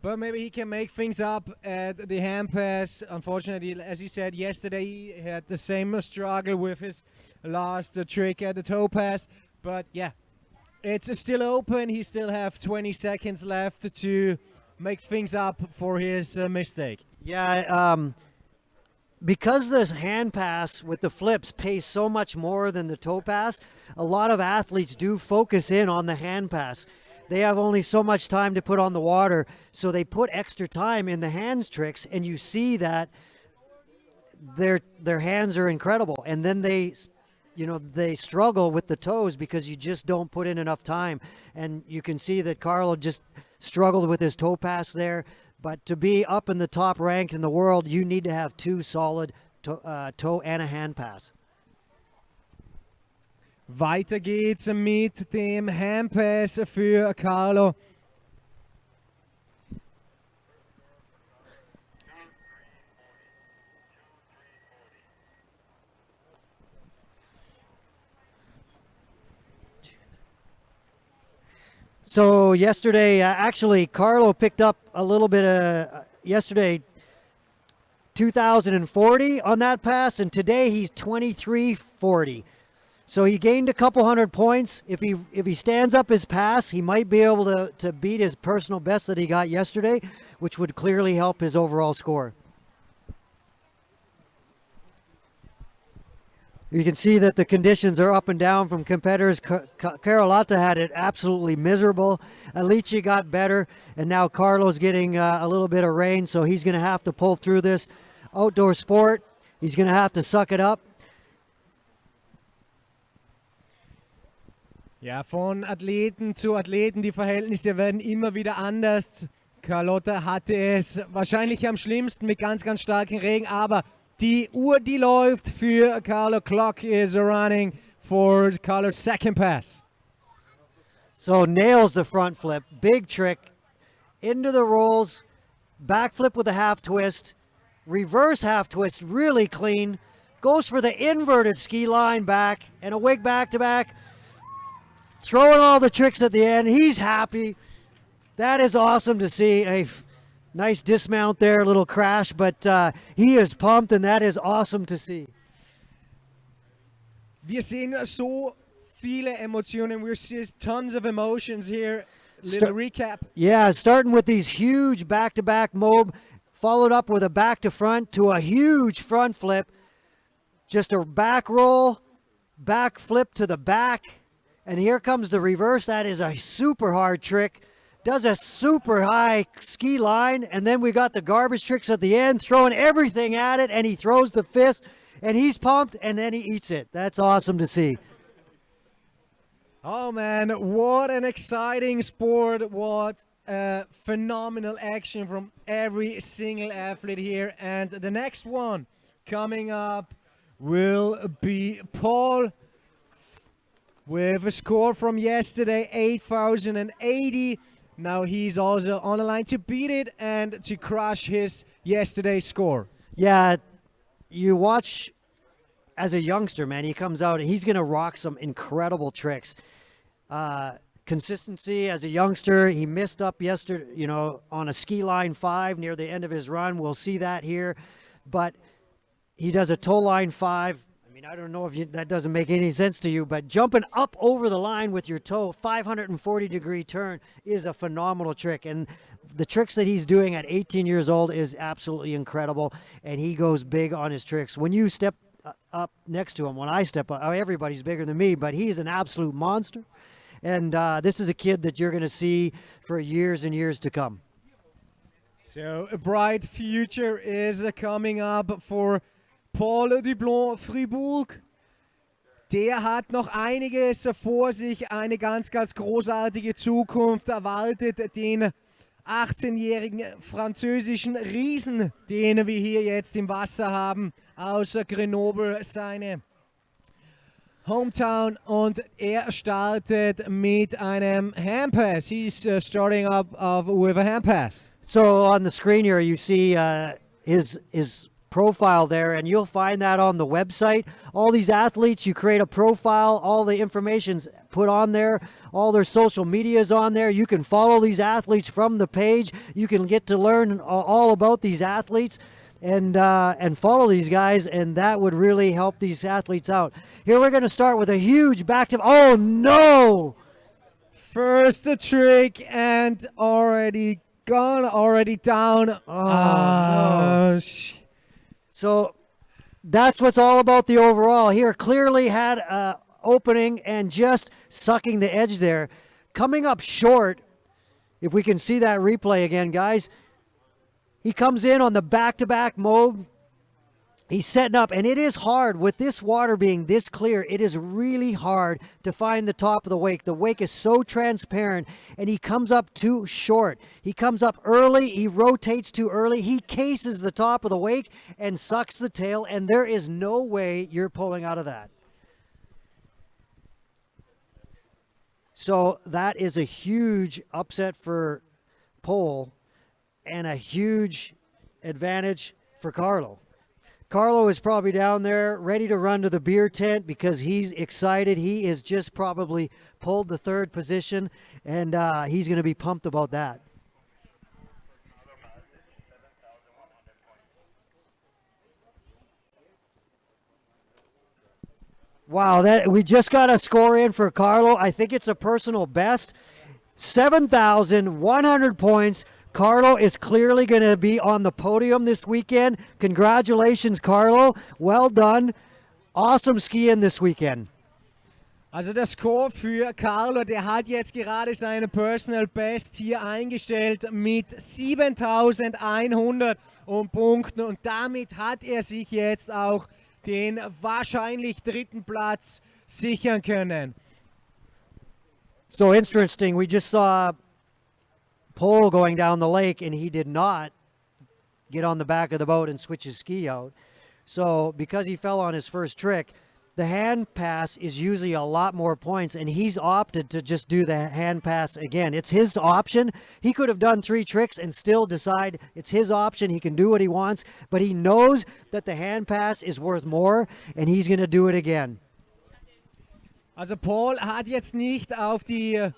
But maybe he can make things up at the hand pass. Unfortunately, as you said, yesterday he had the same struggle with his last trick at the toe pass. But yeah, it's still open. He still have 20 seconds left to make things up for his mistake. Yeah, because this hand pass with the flips pays so much more than the toe pass, a lot of athletes do focus in on the hand pass. They have only so much time to put on the water, so they put extra time in the hands tricks, and you see that their hands are incredible. And then they struggle with the toes because you just don't put in enough time. And you can see that Carlo just struggled with his toe pass there. But to be up in the top ranked in the world, you need to have 2 solid toe and a hand pass. Weiter geht's mit dem Handpass für Carlo. So yesterday, actually, Carlo picked up a little bit yesterday, 2,040 on that pass, and today he's 2,340. So he gained a couple hundred points. If he stands up his pass, he might be able to beat his personal best that he got yesterday, which would clearly help his overall score. You can see that the conditions are up and down from competitors. Carlotta had it absolutely miserable. Alicia got better, and now Carlo's getting a little bit of rain, so he's going to have to pull through this outdoor sport. He's going to have to suck it up. Ja, von Athleten zu Athleten, die Verhältnisse werden immer wieder anders. Carlotta hatte es wahrscheinlich am schlimmsten mit ganz, ganz starkem Regen, aber die Uhr, die läuft für Carlo. Clock is running for Carlo's second pass. So nails the front flip, big trick, into the rolls, back flip with a half twist, reverse half twist, really clean, goes for the inverted ski line back and a wig back to back, throwing all the tricks at the end. He's happy. That is awesome to see. A nice dismount there, a little crash, but he is pumped, and that is awesome to see. Wir sehen so viele Emotionen. We see tons of emotions here. Little recap. Yeah, starting with these huge back-to-back mob, followed up with a back-to-front to a huge front flip. Just a back roll, back flip to the back, and here comes the reverse. That is a super hard trick. Does a super high ski line, and then we got the garbage tricks at the end, throwing everything at it, and he throws the fist, and he's pumped, and then he eats it. That's awesome to see. Oh man, what an exciting sport. What phenomenal action from every single athlete here. And the next one coming up will be Paul with a score from yesterday, 8,080. Now he's also on the line to beat it and to crush his yesterday's score. Yeah, you watch as a youngster, man, he comes out and he's going to rock some incredible tricks. Consistency as a youngster, he missed up yesterday, on a ski line 5 near the end of his run. We'll see that here. But he does a toe line 5. I mean, I don't know if that doesn't make any sense to you, but jumping up over the line with your toe, 540-degree turn, is a phenomenal trick. And the tricks that he's doing at 18 years old is absolutely incredible, and he goes big on his tricks. When you step up next to him, when I step up, everybody's bigger than me, but he's an absolute monster. And this is a kid that you're going to see for years and years to come. So a bright future is coming up for Paul Dublon-Fribourg. Der hat noch einiges vor sich, eine ganz, ganz großartige Zukunft erwartet, den 18-jährigen französischen Riesen, den wir hier jetzt im Wasser haben, aus Grenoble, seine Hometown, und er startet mit einem handpass. He's starting up with a handpass. So on the screen here, you see his profile there, and you'll find that on the website. All these athletes, you create a profile, all the information's put on there, all their social media is on there. You can follow these athletes from the page. You can get to learn all about these athletes and follow these guys, and that would really help these athletes out. Here we're going to start with a huge back to, oh no! First trick and already gone, already down. Oh, no. So that's what's all about the overall. Here clearly had an opening and just sucking the edge there. Coming up short, if we can see that replay again, guys. He comes in on the back-to-back mode. He's setting up, and it is hard. With this water being this clear, it is really hard to find the top of the wake. The wake is so transparent, and he comes up too short. He comes up early. He rotates too early. He cases the top of the wake and sucks the tail, and there is no way you're pulling out of that. So that is a huge upset for Pole and a huge advantage for Carlo. Carlo is probably down there ready to run to the beer tent because he's excited. He is just probably pulled the third position, and he's going to be pumped about that. Wow, we just got a score in for Carlo. I think it's a personal best. 7,100 points. Carlo is clearly going to be on the podium this weekend. Congratulations, Carlo. Well done. awesome skiing this weekend. Also der Score für Carlo, der hat jetzt gerade seine Personal Best hier eingestellt mit 7.100 Punkten und damit hat er sich jetzt auch den wahrscheinlich dritten Platz sichern können. So interesting, we just saw Pole going down the lake and he did not get on the back of the boat and switch his ski out. So because he fell on his first trick, the hand pass is usually a lot more points, and he's opted to just do the hand pass again. It's his option. He could have done 3 tricks and still decide it's his option. He can do what he wants, but he knows that the hand pass is worth more, and he's going to do it again. Also Paul hat jetzt nicht auf den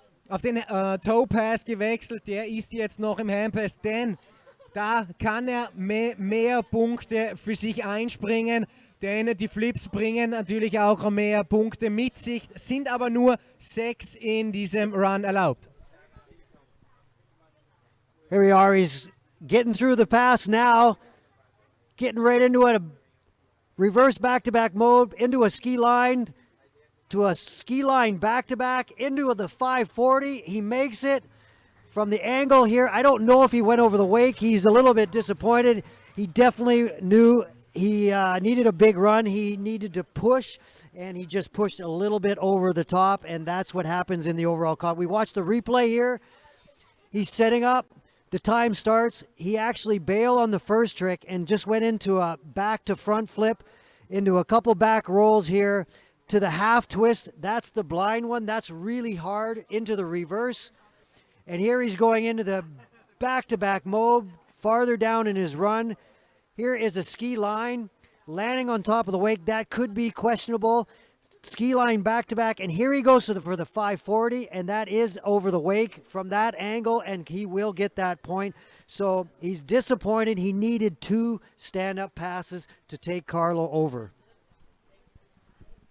Toe Pass gewechselt, der ist jetzt noch im Hand Pass, denn da kann er mehr Punkte für sich einspringen. Denn die Flips bringen natürlich auch mehr Punkte mit sich, sind aber nur 6 in diesem Run erlaubt. Here we are, he's getting through the pass now, getting right into a reverse back-to-back mode, into a ski line, to a ski line back-to-back, into the 540. He makes it from the angle here. I don't know if he went over the wake. He's a little bit disappointed. He definitely knew he needed a big run. He needed to push, and he just pushed a little bit over the top, and that's what happens in the overall comp. We watched the replay here. He's setting up. The time starts. He actually bailed on the first trick and just went into a back-to-front flip, into a couple back rolls here, to the half twist. That's the blind one. That's really hard, into the reverse. And here he's going into the back-to-back mode, farther down in his run. Here is a ski line landing on top of the wake. That could be questionable. Ski line back to back, and here he goes for the 540, and that is over the wake from that angle, and he will get that point. So he's disappointed. He needed 2 stand-up passes to take Carlo over.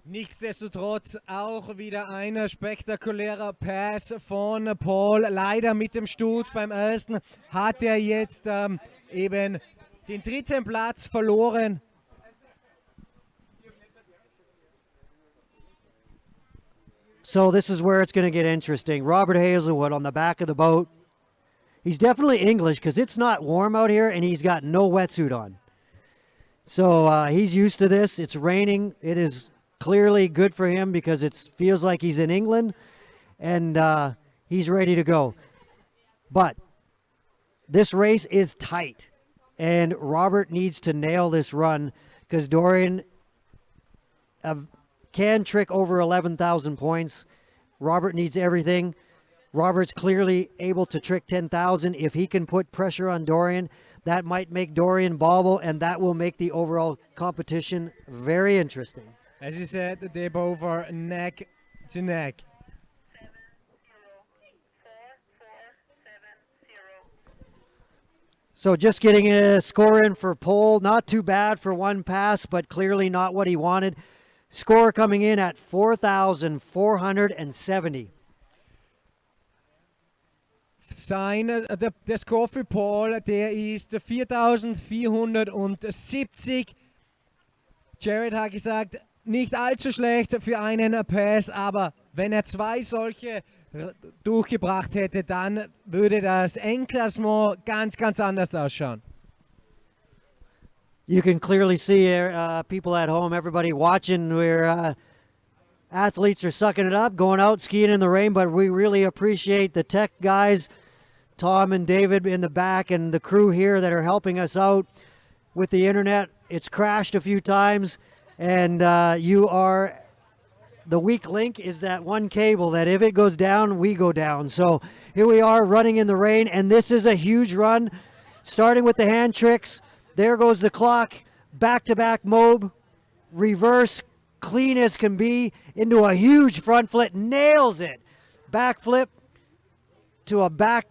Nichtsdestotrotz auch wieder ein spektakulärer Pass von Paul. Leider mit dem Sturz beim ersten hat er jetzt eben den 3. Platz verloren. So this is where it's going to get interesting. Robert Hazelwood on the back of the boat. He's definitely English because it's not warm out here and he's got no wetsuit on. So he's used to this. It's raining. It is clearly good for him because it feels like he's in England, and he's ready to go. But this race is tight. And Robert needs to nail this run because Dorian can trick over 11,000 points. Robert needs everything. Robert's clearly able to trick 10,000. If he can put pressure on Dorian, that might make Dorian bobble, and that will make the overall competition very interesting. As you said, they're both are neck to neck. So just getting a score in for Pole. Not too bad for one pass, but clearly not what he wanted. Score coming in at 4,470. Der Score für Paul, der ist 4.470. Jared hat gesagt, nicht allzu schlecht für einen Pass, aber wenn er 2 solche durchgebracht hätte, dann würde das Endklassement ganz anders ausschauen. You can clearly see people at home, everybody watching, where athletes are sucking it up, going out skiing in the rain, but we really appreciate the tech guys, Tom and David in the back, and the crew here that are helping us out with the internet. It's crashed a few times, and the weak link is that one cable that if it goes down, we go down. So here we are running in the rain, and this is a huge run, starting with the hand tricks. There goes the clock, back-to-back mode, reverse, clean as can be, into a huge front flip, nails it. Back flip to a back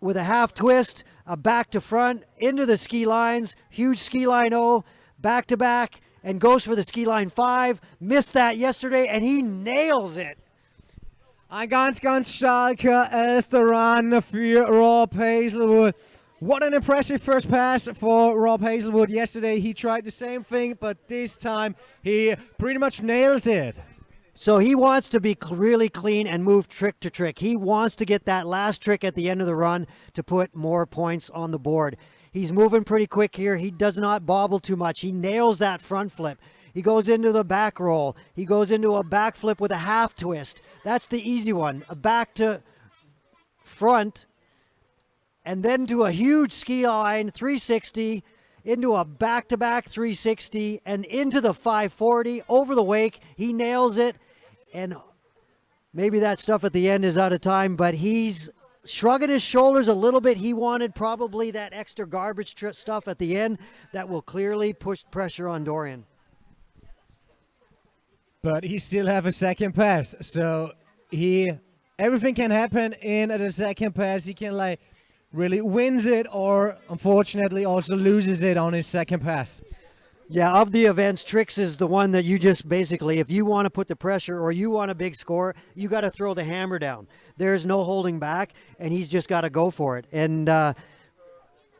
with a half twist, a back to front, into the ski lines, huge ski line O, back-to-back, and goes for the ski line 5. Missed that yesterday, and he nails it. Ein ganz starker erster Run für Rob Hazelwood. What an impressive first pass for Rob Hazelwood. Yesterday he tried the same thing, but this time he pretty much nails it. So he wants to be really clean and move trick to trick. He wants to get that last trick at the end of the run to put more points on the board. He's moving pretty quick here. He does not bobble too much. He nails that front flip. He goes into the back roll. He goes into a back flip with a half twist. That's the easy one. A back to front, and then to a huge ski line 360, into a back-to-back 360, and into the 540 over the wake. He nails it, and maybe that stuff at the end is out of time, but he's shrugging his shoulders a little bit. He wanted probably that extra garbage stuff at the end that will clearly push pressure on Dorian. But he still have a second pass, so everything can happen in the second pass. He can like really wins it, or unfortunately also loses it on his second pass. Yeah, of the events, tricks is the one that you just basically, if you want to put the pressure or you want a big score, you got to throw the hammer down. There's no holding back, and he's just got to go for it. And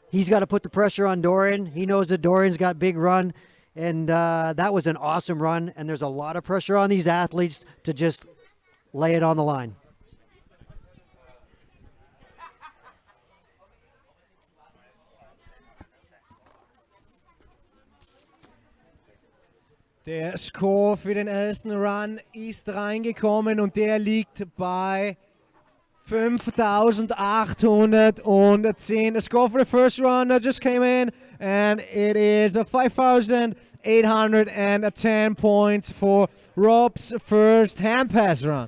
he's got to put the pressure on Dorian. He knows that Dorian's got big run, and that was an awesome run, and there's a lot of pressure on these athletes to just lay it on the line. Der Score für den ersten Run ist reingekommen und der liegt bei 5,810. The score for the first run just came in, and it is 5,810 points for Rob's first hand pass run.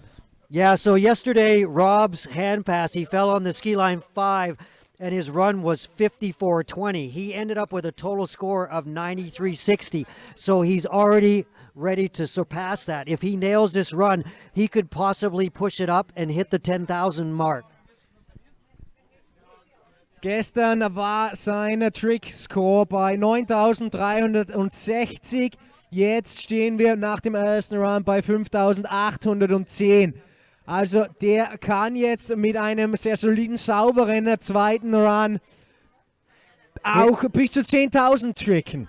Yeah, so yesterday, Rob's hand pass, he fell on the ski line 5, and his run was 54.20. He ended up with a total score of 93.60. So he's already ready to surpass that. If he nails this run, he could possibly push it up and hit the 10,000 mark. Gestern war sein Trick-Score bei 9.360. Jetzt stehen wir nach dem ersten Run bei 5.810. Also der kann jetzt mit einem sehr soliden, sauberen zweiten Run auch bis zu 10.000 tricken.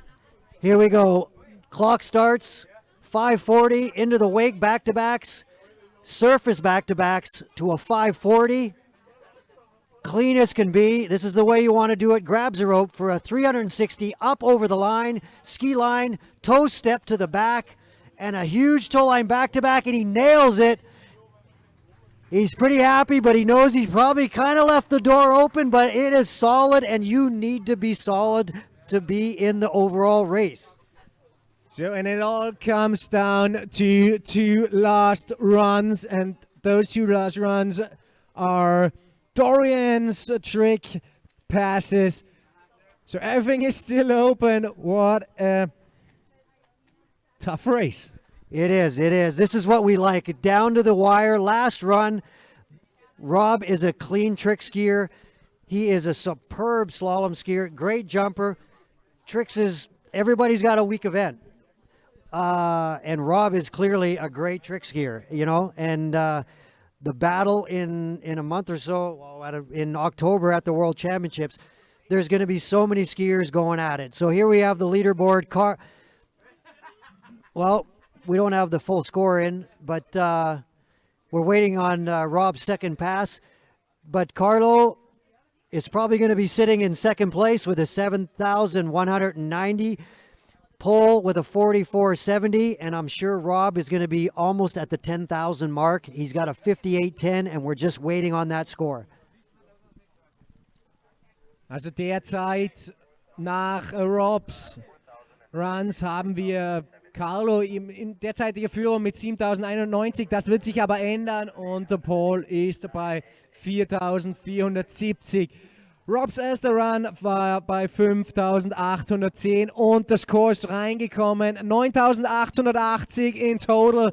Here we go. Clock starts. 540 into the wake back-to-backs. Surface back-to-backs to a 540. Clean as can be. This is the way you want to do it. Grabs a rope for a 360 up over the line. Ski line. Toe step to the back. And a huge toe line back-to-back, and he nails it. He's pretty happy, but he knows he's probably kind of left the door open, but it is solid, and you need to be solid to be in the overall race. So, and it all comes down to two last runs, and those two last runs are Dorian's trick passes. So everything is still open. What a tough race. It is, it is. This is what we like. Down to the wire. Last run. Rob is a clean trick skier. He is a superb slalom skier. Great jumper. Tricks is, everybody's got a weak event. And Rob is clearly a great trick skier, you know. And the battle in a month or so, in October at the World Championships, there's going to be so many skiers going at it. So here we have the leaderboard. Well, we don't have the full score in, but we're waiting on Rob's second pass. But Carlo is probably going to be sitting in second place with a 7,190. Pole with a 44.70, and I'm sure Rob is going to be almost at the 10,000 mark. He's got a 58.10, and we're just waiting on that score. Also derzeit nach Robs Runs haben wir Carlo in derzeitiger Führung mit 7.091. Das wird sich aber ändern und der Paul ist bei 4.470. Robs erster Run war bei 5.810 und der Score ist reingekommen. 9.880 in total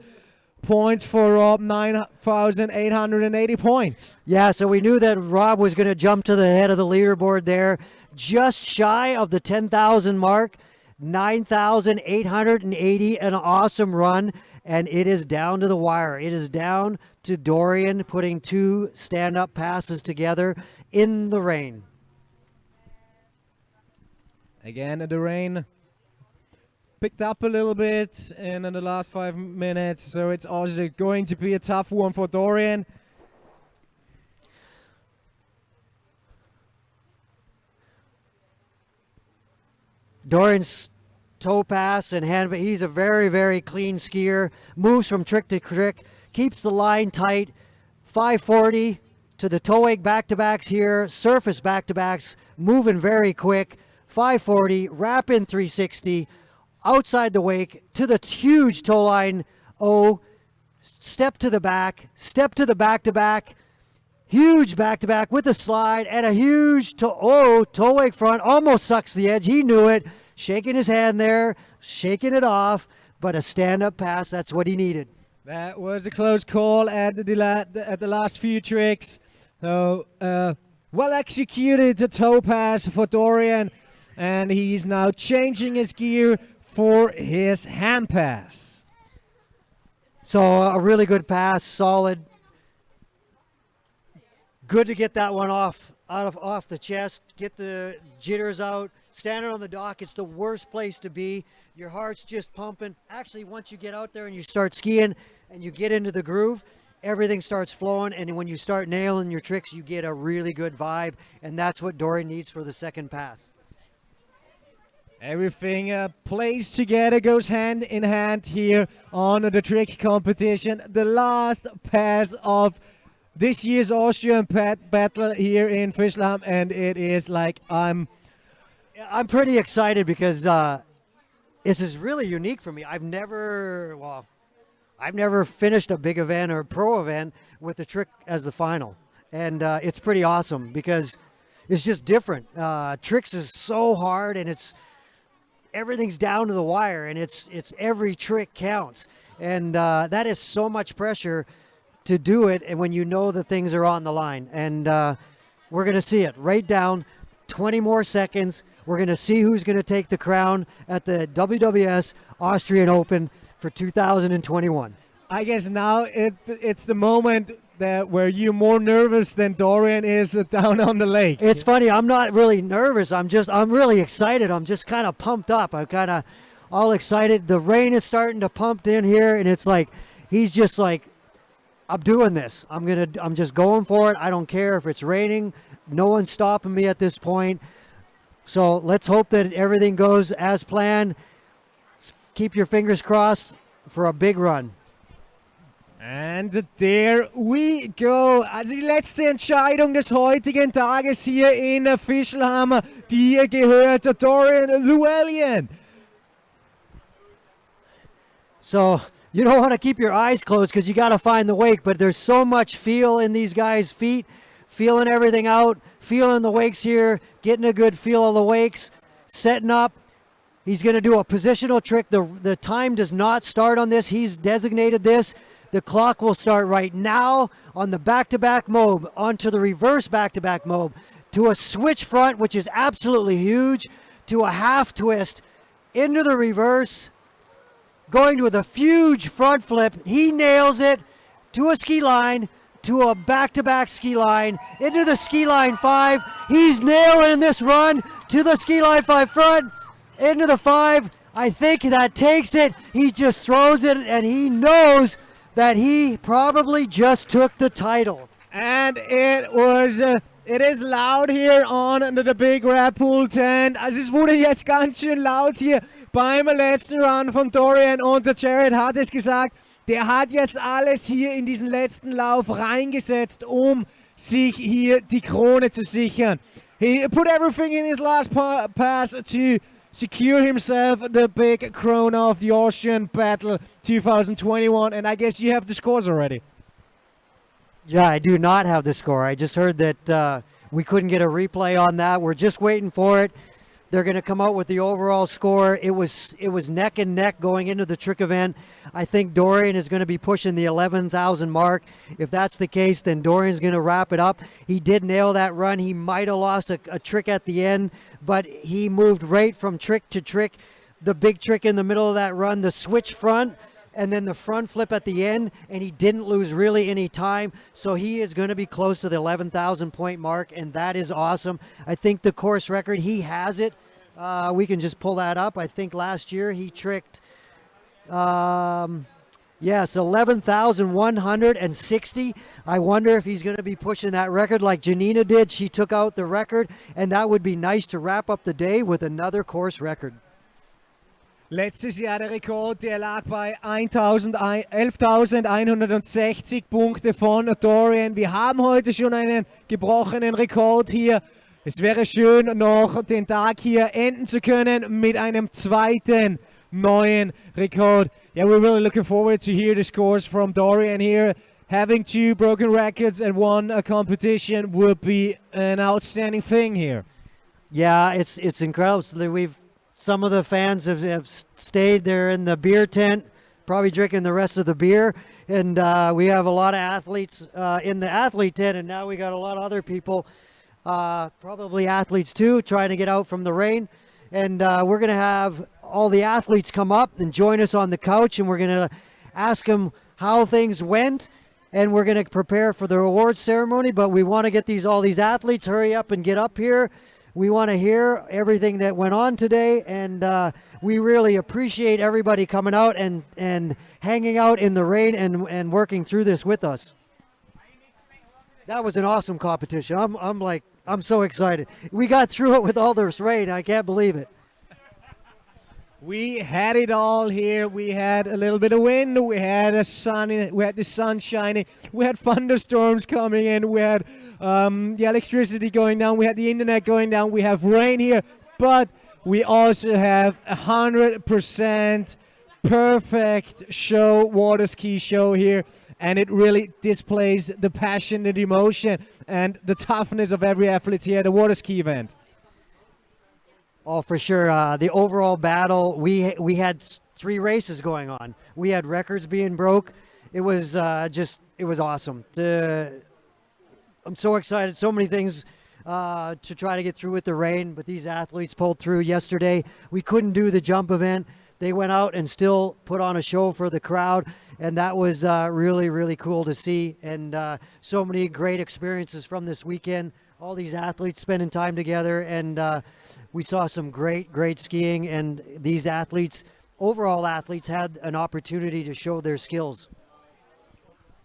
points for Rob, 9,880 points. Yeah, so we knew that Rob was going to jump to the head of the leaderboard there. Just shy of the 10,000 mark. 9,880, an awesome run, and it is down to the wire. It is down to Dorian putting two stand-up passes together in the rain. Again, the rain picked up a little bit in the last 5 minutes, so it's also going to be a tough one for Dorian. Dorian's toe pass and hand, but he's a very, very clean skier. Moves from trick to trick, keeps the line tight. 540 to the toe wake back-to-backs here, surface back-to-backs, moving very quick. 540, wrap in 360, outside the wake to the huge toe line O, step to the back-to-back, huge back-to-back with a slide and a huge toe wake front, almost sucks the edge. He knew it, shaking his hand there, shaking it off, but a stand-up pass, that's what he needed. That was a close call at the last few tricks. So, well executed the toe pass for Dorian, and he's now changing his gear for his hand pass. So a really good pass, solid. Good to get that one off the chest, get the jitters out. Standing on the dock, it's the worst place to be. Your heart's just pumping. Actually, once you get out there and you start skiing and you get into the groove, everything starts flowing, and when you start nailing your tricks, you get a really good vibe, and that's what Dorian needs for the second pass. Everything plays together, goes hand in hand here on the trick competition. The last pass of this year's Austrian battle here in Fischlham, and it is like I'm pretty excited because this is really unique for me. I've never finished a big event or a pro event with the trick as the final, and it's pretty awesome because it's just different. Tricks is so hard, and everything's down to the wire, and it's every trick counts, and that is so much pressure to do it, and when you know the things are on the line, and we're going to see it right down. 20 more seconds. We're going to see who's going to take the crown at the WWS Austrian Open for 2021. I guess now it's the moment where you're more nervous than Dorian is down on the lake. It's funny. I'm not really nervous. I'm really excited. I'm just kind of pumped up. I'm kind of all excited. The rain is starting to pump in here, and it's like he's just like, I'm doing this. I'm just going for it. I don't care if it's raining. No one's stopping me at this point. So let's hope that everything goes as planned. Keep your fingers crossed for a big run. And there we go. Also die letzte Entscheidung des heutigen Tages hier in Fischlham, die gehört Dorian Llewellyn. So you don't want to keep your eyes closed because you got to find the wake, but there's so much feel in these guys' feet, feeling everything out, feeling the wakes here, getting a good feel of the wakes, setting up. He's going to do a positional trick. The time does not start on this. He's designated this. The clock will start right now on the back-to-back mob, onto the reverse back-to-back mob, to a switch front, which is absolutely huge, to a half twist, into the reverse, going with a huge front flip. He nails it to a ski line, to a back-to-back ski line, into the ski line 5. He's nailing this run to the ski line 5 front, into the 5. I think that takes it. He just throws it, and he knows that he probably just took the title. And it is loud here on the Big Red Pool Tent. Also es wurde jetzt ganz schön laut hier beim letzten Run von Dorian, und der Jared hat es gesagt, der hat jetzt alles hier in diesen letzten Lauf reingesetzt, um sich hier die Krone zu sichern. He put everything in his last pass to secure himself the big crown of the Austrian Battle 2021, and I guess you have the scores already. Yeah, I do not have the score. I just heard that we couldn't get a replay on that. We're just waiting for it. They're going to come out with the overall score. It was neck and neck going into the trick event. I think Dorian is going to be pushing the 11,000 mark. If that's the case, then Dorian's going to wrap it up. He did nail that run. He might have lost a trick at the end, but he moved right from trick to trick. The big trick in the middle of that run, the switch front, and then the front flip at the end, and he didn't lose really any time. So he is going to be close to the 11,000 point mark, and that is awesome. I think the course record, he has it we can just pull that up. I think last year he tricked, yes, 11,160. I wonder if he's going to be pushing that record like Janina did. She took out the record, and that would be nice to wrap up the day with another course record. Letztes Jahr der Rekord, der lag bei 11.160 Punkte von Dorian. Wir haben heute schon einen gebrochenen Rekord hier. Es wäre schön, noch den Tag hier enden zu können mit einem zweiten neuen Rekord. Yeah, we're really looking forward to hear the scores from Dorian here. Having 2 broken records and 1 competition would be an outstanding thing here. Yeah, it's incredible. So some of the fans have stayed there in the beer tent, probably drinking the rest of the beer. And we have a lot of athletes in the athlete tent, and now we got a lot of other people, probably athletes too, trying to get out from the rain. And we're going to have all the athletes come up and join us on the couch, and we're going to ask them how things went, and we're going to prepare for the awards ceremony. But we want to get all these athletes hurry up and get up here. We want to hear everything that went on today, and we really appreciate everybody coming out and hanging out in the rain and working through this with us. That was an awesome competition. I'm so excited. We got through it with all this rain. I can't believe it. We had it all here. We had a little bit of wind. We had the sun shining. We had thunderstorms coming in. We had the electricity going down. We had the internet going down. We have rain here, but we also have 100% perfect water ski show here, and it really displays the passion, the emotion, and the toughness of every athlete here at the water ski event. Oh, for sure. The overall battle, we had 3 races going on. We had records being broke. It was it was awesome. I'm so excited. So many things to try to get through with the rain, but these athletes pulled through yesterday. We couldn't do the jump event. They went out and still put on a show for the crowd, and that was really, really cool to see. And so many great experiences from this weekend. All these athletes spending time together, and we saw some great skiing, and these overall athletes had an opportunity to show their skills.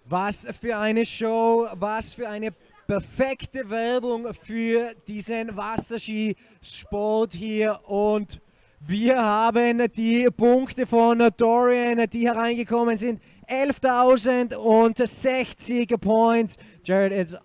Was für eine Show, was für eine perfekte Werbung für diesen Wasserskisport hier, und wir haben die Punkte von Dorian, die hereingekommen sind, 11.060 points. Jared, it's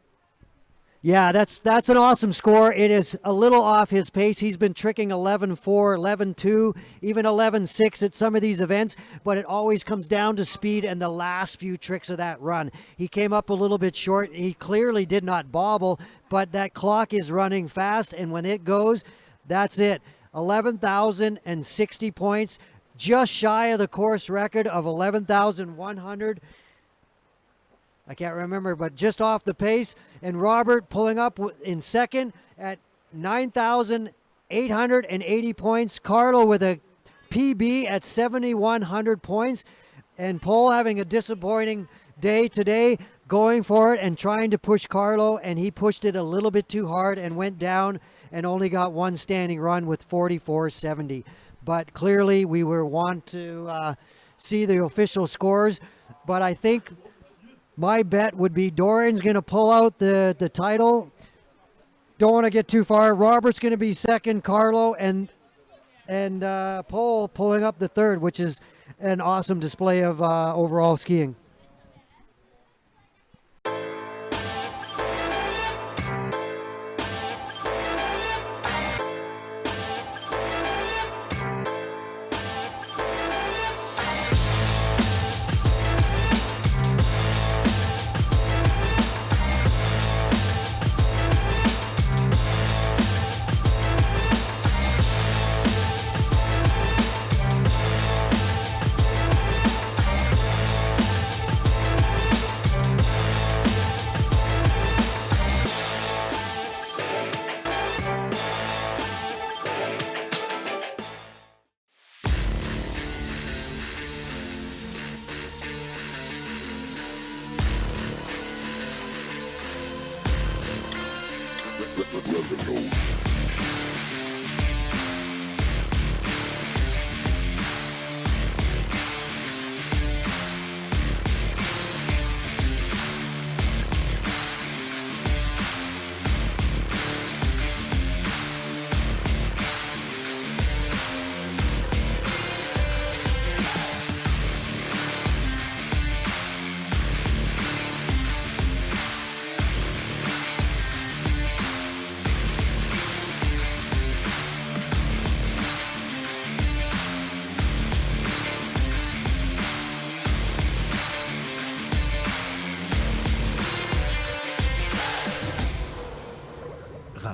Yeah, that's an awesome score. It is a little off his pace. He's been tricking 11.4, 11.2, even 11.6 at some of these events, but it always comes down to speed and the last few tricks of that run. He came up a little bit short. He clearly did not bobble, but that clock is running fast, and when it goes, that's it. 11,060 points, just shy of the course record of 11,100. I can't remember, but just off the pace. And Robert pulling up in second at 9,880 points. Carlo with a PB at 7,100 points. And Paul having a disappointing day today, going for it and trying to push Carlo. And he pushed it a little bit too hard and went down and only got one standing run with 44.70. But clearly we want to see the official scores. But I think my bet would be Dorian's going to pull out the title. Don't want to get too far. Robert's going to be second, Carlo, and Paul pulling up the third, which is an awesome display of overall skiing.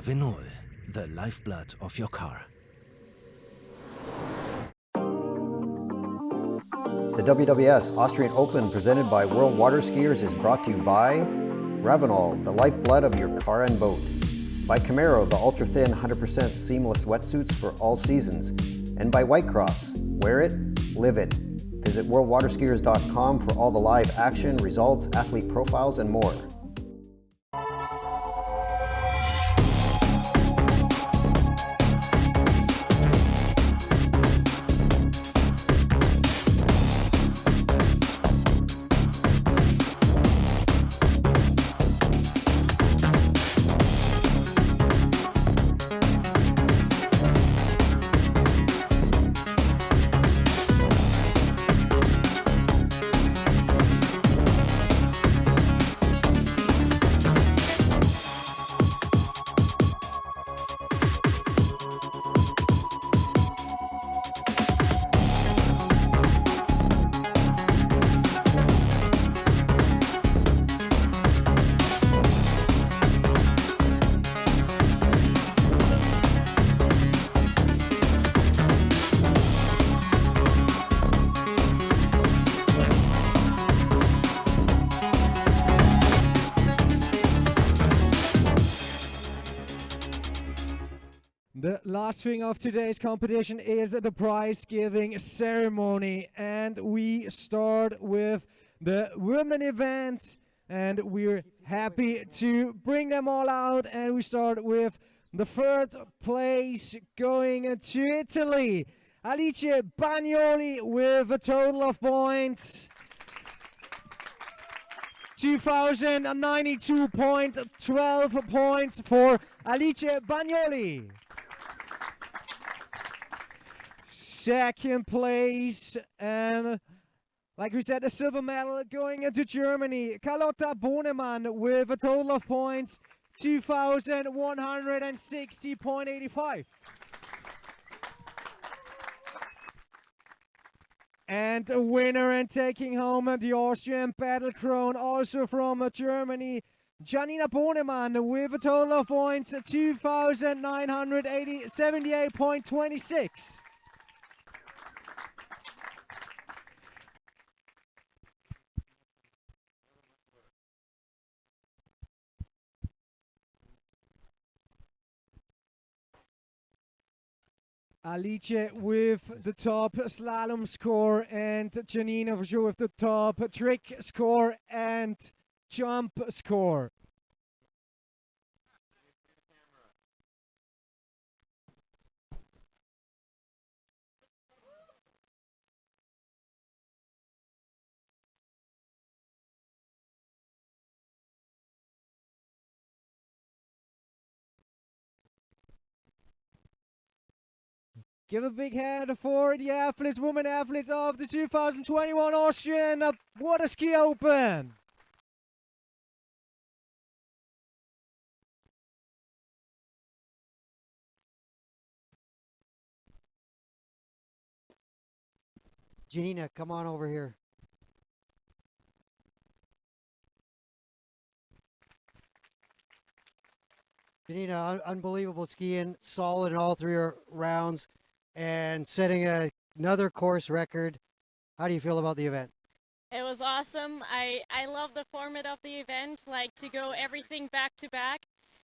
Avenol, the lifeblood of your car. The WWS Austrian Open presented by WorldWaterSkiers is brought to you by Ravenol, the lifeblood of your car and boat. By Camaro, the ultra-thin 100% seamless wetsuits for all seasons. And by Whitecross, wear it, live it. Visit WorldWaterSkiers.com for all the live action, results, athlete profiles, and more. The last thing of today's competition is the prize giving ceremony, and we start with the women event, and we're happy to bring them all out, and we start with the third place going to Italy, Alice Bagnoli with a total of points 2,092.12 points for Alice Bagnoli. Second place, and like we said, a silver medal going into Germany, Carlotta Bonemann with a total of points 2,160.85. And a winner and taking home the Austrian battle crown, also from Germany, Janina Bonemann with a total of points 2,978.26. Alice with the top slalom score, and Janina for sure with the top trick score and jump score. Give a big hand for the athletes, women athletes of the 2021 Austrian Water Ski Open. Janina, come on over here. Janina, unbelievable skiing, solid in all three rounds, and setting another course record. How do you feel about the event? It was awesome. I love the format of the event, like to go everything back to back.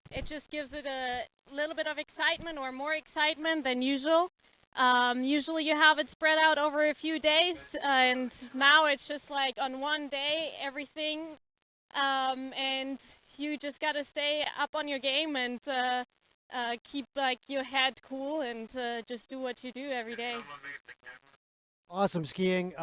It just gives it a little bit of excitement, or more excitement than usual. Usually you have it spread out over a few days, and now it's just like on one day everything, and you just gotta stay up on your game and keep like your head cool and just do what you do every day. Awesome skiing.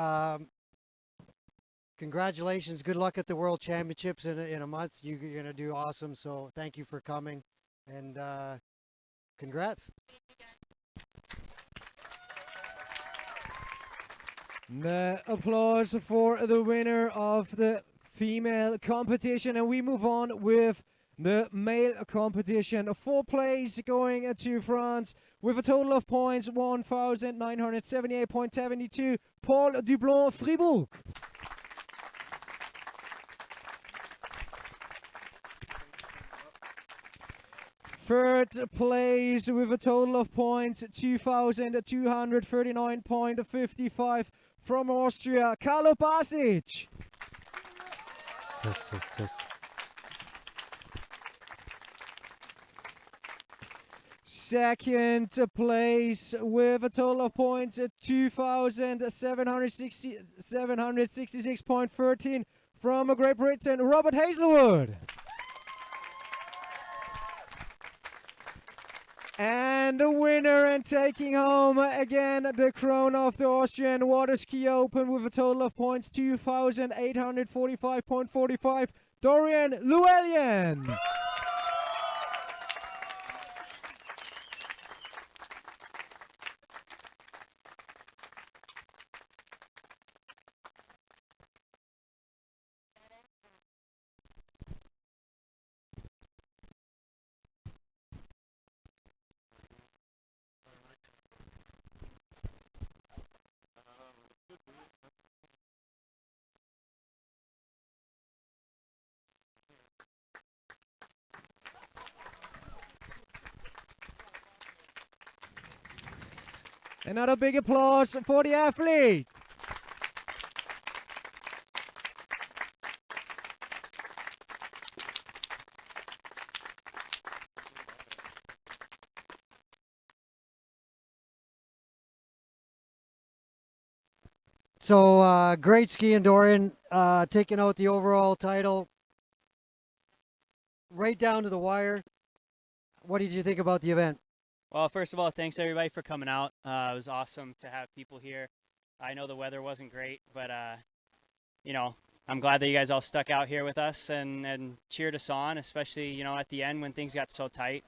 Congratulations. Good luck at the World Championships in a month. You're going to do awesome. So thank you for coming, and congrats. The applause for the winner of the female competition, and we move on with the male competition. 4 place going to France with a total of points 1,978.72. Paul Dublon, Fribourg. Third place with a total of points 2,239.55 from Austria, Carlo Basic. Test. Second place with a total of points 2,766.13 from Great Britain, Robert Hazelwood. And the winner and taking home again the crown of the Austrian Water Ski Open with a total of points 2,845.45, Dorian Llewellyn. Another big applause for the athlete. So great skiing, Dorian, taking out the overall title right down to the wire. What did you think about the event? Well, first of all, thanks everybody for coming out. It was awesome to have people here. I know the weather wasn't great, but you know, I'm glad that you guys all stuck out here with us and cheered us on, especially, you know, at the end when things got so tight.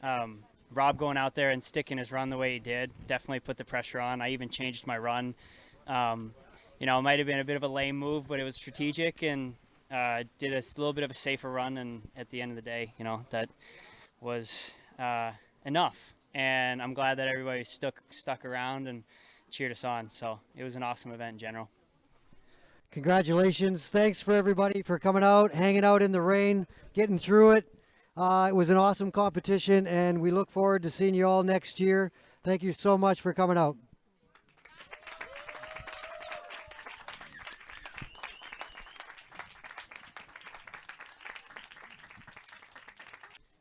Rob going out there and sticking his run the way he did definitely put the pressure on. I even changed my run. You know, it might have been a bit of a lame move, but it was strategic and did a little bit of a safer run. And at the end of the day, you know, that was enough. And I'm glad that everybody stuck around and cheered us on. So it was an awesome event in general. Congratulations. Thanks for everybody for coming out, hanging out in the rain, getting through it. It was an awesome competition, and we look forward to seeing you all next year. Thank you so much for coming out.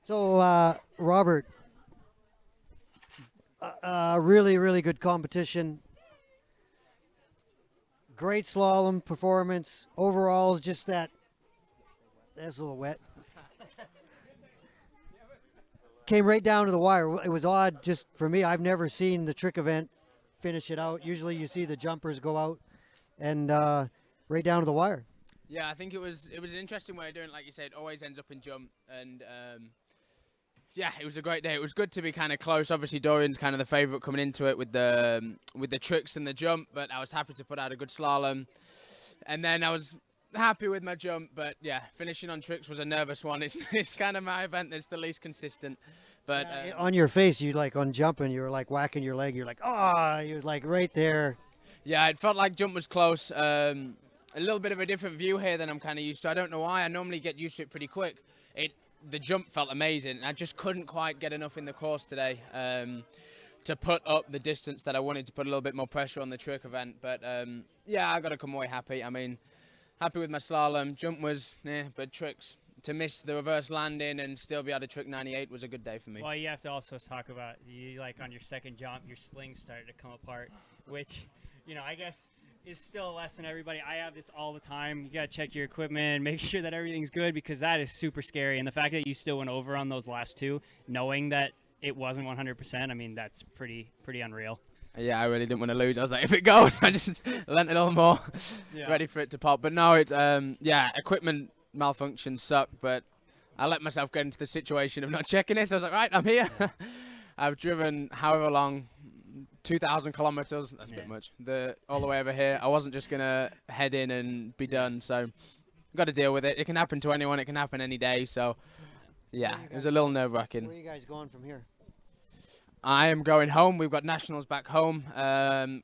So, Robert, really good competition. Great slalom performance. Overall, just that's a little wet. Came right down to the wire. It was odd just for me. I've never seen the trick event finish it out. Usually you see the jumpers go out and right down to the wire. Yeah, I think it was an interesting way of doing it. Like you said, it always ends up in jump. And yeah, it was a great day. It was good to be kind of close. Obviously, Dorian's kind of the favourite coming into it with the tricks and the jump, but I was happy to put out a good slalom. And then I was happy with my jump, but yeah, finishing on tricks was a nervous one. It's kind of my event that's the least consistent. But on your face, you like on jumping, you were like whacking your leg. You're like, oh, you was like right there. Yeah, it felt like jump was close. A little bit of a different view here than I'm kind of used to. I don't know why. I normally get used to it pretty quick. The jump felt amazing. I just couldn't quite get enough in the course today to put up the distance that I wanted to put a little bit more pressure on the trick event. But yeah, I got to come away happy. I mean, happy with my slalom. Jump was, but tricks. To miss the reverse landing and still be able to trick 98 was a good day for me. Well, you have to also talk about, you like on your second jump, your sling started to come apart, which, you know, I guess is still a lesson to everybody. I have this all the time. You got to check your equipment, make sure that everything's good, because that is super scary. And the fact that you still went over on those last two, knowing that it wasn't 100%, I mean, that's pretty unreal. Yeah, I really didn't want to lose. I was like, if it goes, I just lent it all more, ready for it to pop. But no, yeah, equipment malfunctions suck, but I let myself get into the situation of not checking it. So I was like, right, I'm here. I've driven however long, 2,000 kilometers. That's a bit much. All the way over here. I wasn't just gonna head in and be done. So got to deal with it. It can happen to anyone. It can happen any day. So yeah, it was a little nerve-wracking. Where are you guys going from here? I am going home. We've got nationals back home.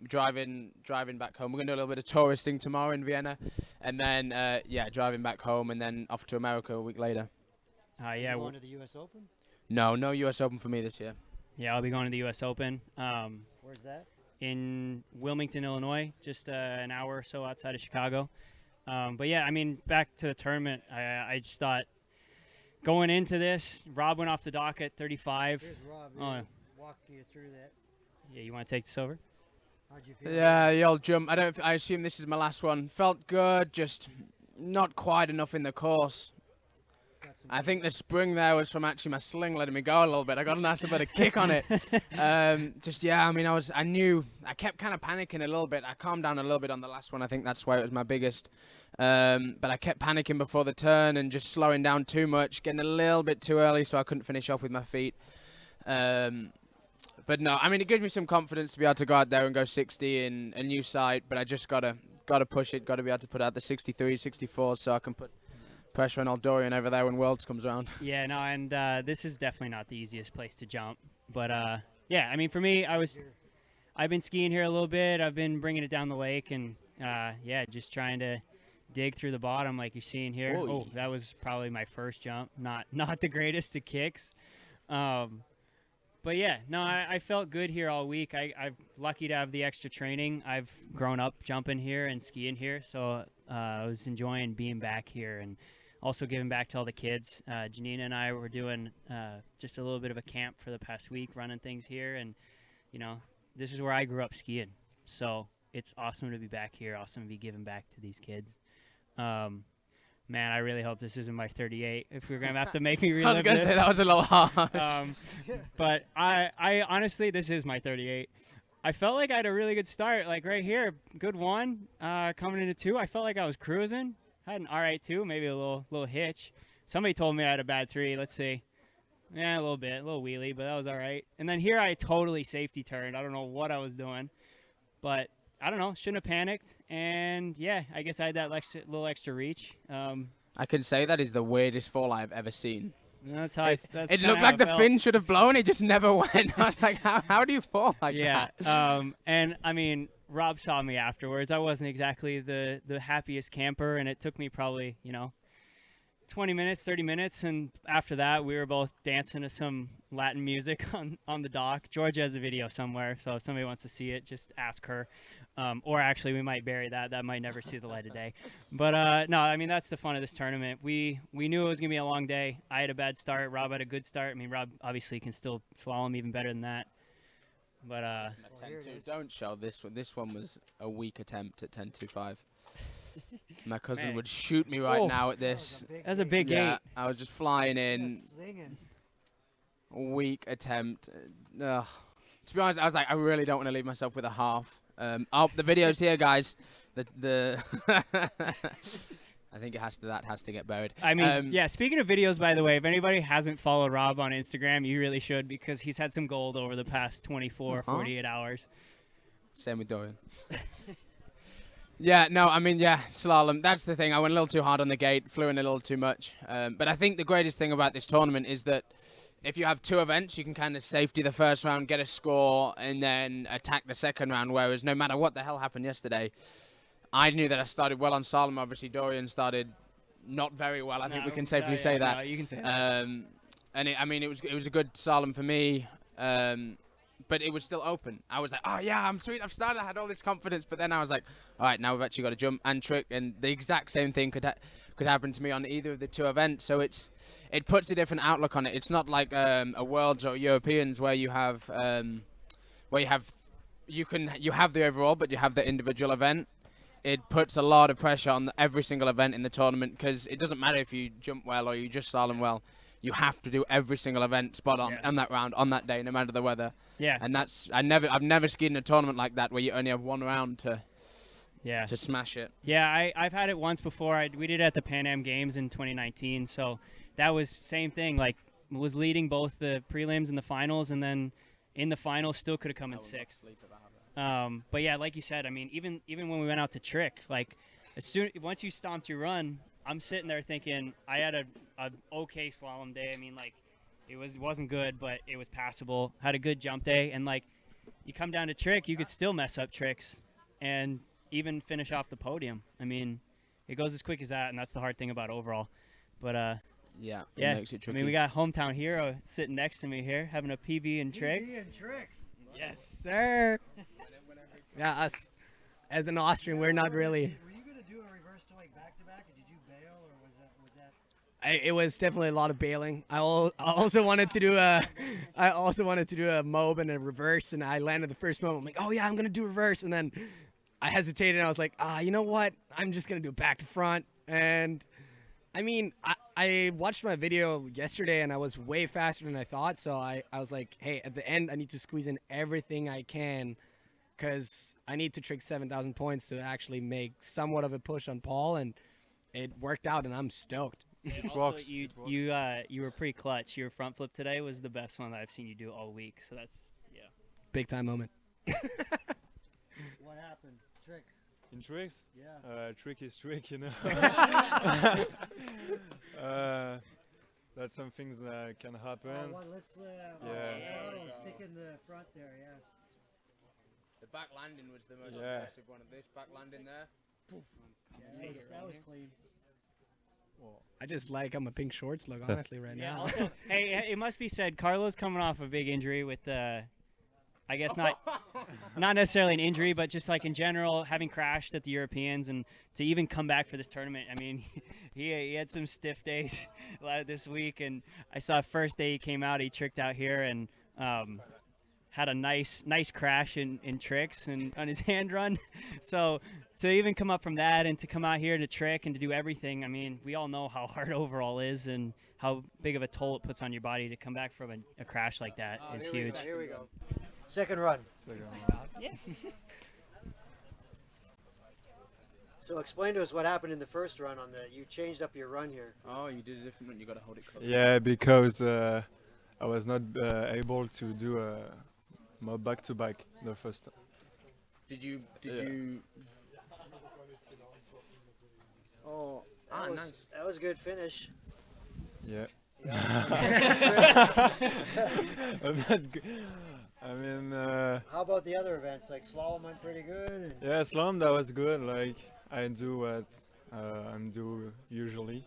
Driving back home. We're gonna do a little bit of touristing tomorrow in Vienna, and then yeah, driving back home, and then off to America a week later. Yeah, going to the U.S. Open. No US Open for me this year. Yeah, I'll be going to the US Open. Where's that? In Wilmington, Illinois, just an hour or so outside of Chicago. But yeah, I mean, back to the tournament, I just thought going into this, Rob went off the dock at 35. Here's Rob. Walk you through that. Yeah, you want to take this over? How'd you feel? Yeah, the old jump. I assume this is my last one. Felt good, just not quite enough in the course. I think the spring there was from actually my sling letting me go a little bit. I got a nice bit of kick on it. Yeah, I mean, I kept kind of panicking a little bit. I calmed down a little bit on the last one. I think that's where it was my biggest. But I kept panicking before the turn and just slowing down too much, getting a little bit too early, so I couldn't finish off with my feet. But no, I mean, it gives me some confidence to be able to go out there and go 60 in a new site, but I just gotta push it, gotta be able to put out the 63, 64, so I can put pressure on old Dorian over there when Worlds comes around. Yeah, no, and this is definitely not the easiest place to jump. But yeah, I mean, for me, I've been skiing here a little bit. I've been bringing it down the lake, and yeah, just trying to dig through the bottom like you're seeing here. Oy. Oh, that was probably my first jump. Not the greatest of kicks. But yeah, no, I felt good here all week. I'm lucky to have the extra training. I've grown up jumping here and skiing here, so I was enjoying being back here and also giving back to all the kids. Janina and I were doing just a little bit of a camp for the past week, running things here, and you know, this is where I grew up skiing, so it's awesome to be back here, awesome to be giving back to these kids. Man, I really hope this isn't my 38. If we're gonna have to make me relive I was gonna this. say that was a little hard. But I honestly, this is my 38. I felt like I had a really good start, like right here, good one. Coming into 2, I felt like I was cruising. Had an all right 2, maybe a little hitch. Somebody told me I had a bad 3. Let's see. Yeah, a little bit, a little wheelie, but that was all right. And then here I totally safety turned. I don't know what I was doing, but I don't know. Shouldn't have panicked. And yeah, I guess I had that little extra reach. I can say that is the weirdest fall I've ever seen. That's how It looked like the fin should have blown. It just never went. I was like, how do you fall like that? Yeah. And I mean, Rob saw me afterwards. I wasn't exactly the happiest camper, and it took me probably, 20 minutes, 30 minutes, and after that, we were both dancing to some Latin music on the dock. Georgia has a video somewhere, so if somebody wants to see it, just ask her. Or actually, we might bury that. That might never see the light of day. But no, I mean, that's the fun of this tournament. We knew it was going to be a long day. I had a bad start. Rob had a good start. I mean, Rob obviously can still slalom even better than that. But don't show this one. This one was a weak attempt at 10.25. My cousin would shoot me right now at this. That's a big 8. I was just flying in. Weak attempt. Ugh. To be honest, I was like, I really don't want to leave myself with a half. The video's here, guys. The I think that has to get buried. I mean, yeah, speaking of videos, by the way, if anybody hasn't followed Rob on Instagram, you really should, because he's had some gold over the past 24, 48 hours. Same with Dorian. Yeah, no, I mean, yeah, slalom. That's the thing. I went a little too hard on the gate, flew in a little too much. But I think the greatest thing about this tournament is that if you have 2 events, you can kind of safety the first round, get a score, and then attack the second round, whereas no matter what the hell happened yesterday, I knew that I started well on slalom. Obviously, Dorian started not very well. I think we can safely say that. No, you can say that. And it was a good slalom for me, but it was still open. I was like, oh yeah, I'm sweet. I've started. I had all this confidence, but then I was like, all right, now we've actually got to jump and trick, and the exact same thing could happen to me on either of the 2 events. So it puts a different outlook on it. It's not like a Worlds or Europeans where you have you have the overall, but you have the individual event. It puts a lot of pressure on every single event in the tournament, because it doesn't matter if you jump well or you just slalom well. You have to do every single event spot on that round, on that day, no matter the weather. Yeah. And I've never skied in a tournament like that where you only have 1 round to smash it. Yeah, I've had it once before. We did it at the Pan Am Games in 2019, so that was same thing. Like, was leading both the prelims and the finals, and then in the finals still could have come in 6th. But yeah, like you said, I mean, even when we went out to trick, like once you stomped your run, I'm sitting there thinking I had a okay slalom day. I mean, like, it wasn't good, but it was passable. Had a good jump day, and like, you come down to trick, you could still mess up tricks and even finish off the podium. I mean, it goes as quick as that, and that's the hard thing about overall. But Yeah, it Yeah, makes it I tricky. mean, we got hometown hero sitting next to me here, having a PB and trick. and tricks. Yes, sir. Yeah, us as an Austrian, we're not really. Were you gonna do a reverse to like back to back, or did you bail, or was that? It was definitely a lot of bailing. I also wanted to do a mob and a reverse, and I landed the first mob. I'm like, oh yeah, I'm gonna do reverse, and then I hesitated. And I was like, you know what? I'm just gonna do back to front. And I mean, I watched my video yesterday, and I was way faster than I thought. So I was like, hey, at the end, I need to squeeze in everything I can, because I need to trick 7,000 points to actually make somewhat of a push on Paul, and it worked out, and I'm stoked. Also, you were pretty clutch. Your front flip today was the best one that I've seen you do all week. So that's Big time moment. What happened? Tricks. In tricks? Yeah. Trick is trick, you know. That's some things that can happen. Let's stick in the front there. Yeah. The back landing was the most Yeah. impressive one of this. Back landing there. That was clean. I just like how my pink shorts look, honestly, right yeah. now. Also, hey, it must be said, Carlos coming off a big injury with I guess not necessarily an injury, but just like in general, having crashed at the Europeans, and to even come back for this tournament. I mean, he had some stiff days this week, and I saw first day he came out, he tricked out here and had a nice crash in tricks and on his hand run. So to even come up from that and to come out here to trick and to do everything, I mean, we all know how hard overall is and how big of a toll it puts on your body. To come back from a crash like that is huge. Here we go. Second run. Yeah. So explain to us what happened in the first run on the. You changed up your run here. Oh, you did a different one. You got to hold it close. Yeah, because I was not able to do a mob back to back the first time. Did you? Oh, nice. That was a good finish. Yeah. I'm not g- I mean, How about the other events? Like slalom went pretty good. And yeah, slalom that was good. Like I do what I do usually.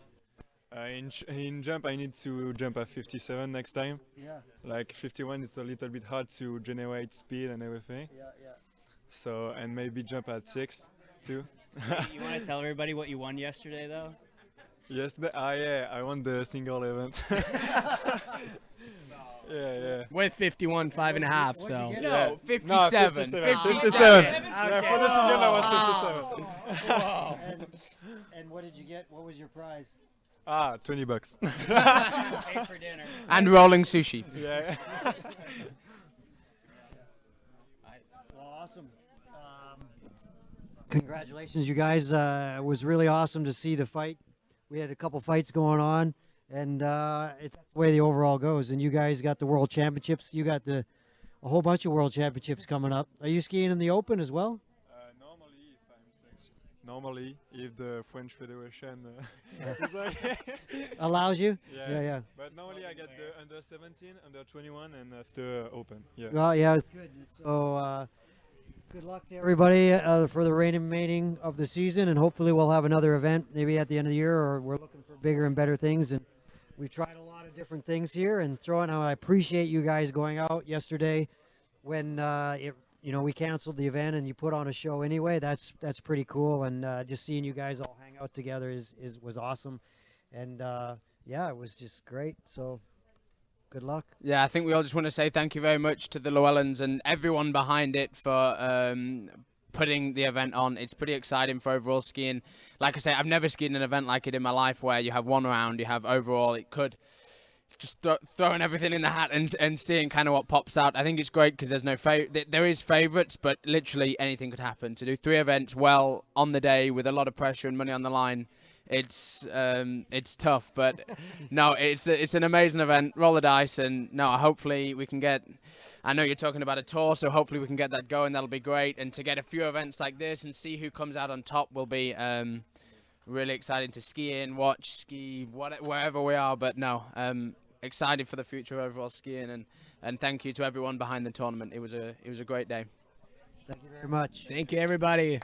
In jump, I need to jump at 57 next time. yeah, Like 51 is a little bit hard to generate speed and everything. yeah. So and maybe jump at 6 too. You want to tell everybody what you won yesterday, though? Yes, I won the single event. Yeah. With 51, 5.5, so. get? No, Yeah. 57. No, 57. Yeah, for the single I was 57. Oh. And what did you get? What was your prize? $20. Pay for dinner. And rolling sushi. Yeah. Well, awesome. Congratulations, you guys. It was really awesome to see the fight. We had a couple fights going on, and it's the way the overall goes. And you guys got the World Championships. You got a whole bunch of World Championships coming up. Are you skiing in the Open as well? Normally, if the French Federation is like Allows you? yeah. Yeah. But normally I get the under 17, under 21, and after Open. Yeah. Well, yeah, it's good. So, good luck to everybody for the remaining of the season, and hopefully we'll have another event maybe at the end of the year, or we're looking for bigger and better things. And we tried a lot of different things here, and throwing out. I appreciate you guys going out yesterday when we canceled the event and you put on a show anyway. That's pretty cool, and just seeing you guys all hang out together was awesome, and it was just great. So. Good luck. Yeah, I think we all just want to say thank you very much to the Llewellyns and everyone behind it for putting the event on. It's pretty exciting for overall skiing. Like I say, I've never skied an event like it in my life where you have one round, you have overall. It could just throwing everything in the hat and seeing kind of what pops out. I think it's great because there's no there is favourites, but literally anything could happen. To do 3 events well on the day with a lot of pressure and money on the line, it's tough, but no, it's an amazing event. Roll the dice, and no, hopefully we can get. I know you're talking about a tour, so hopefully we can get that going. That'll be great, and to get a few events like this and see who comes out on top will be really exciting to ski in, watch, ski, wherever we are. But no, excited for the future of overall skiing, and thank you to everyone behind the tournament. It was a great day. Thank you very much. Thank you, everybody.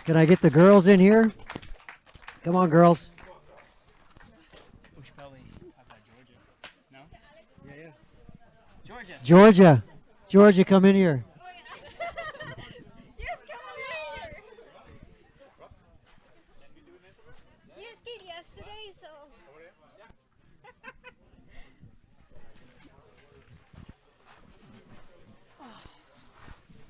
Can I get the girls in here? Come on, girls. Georgia, come in here. Yes, come on here. You skied yesterday, so.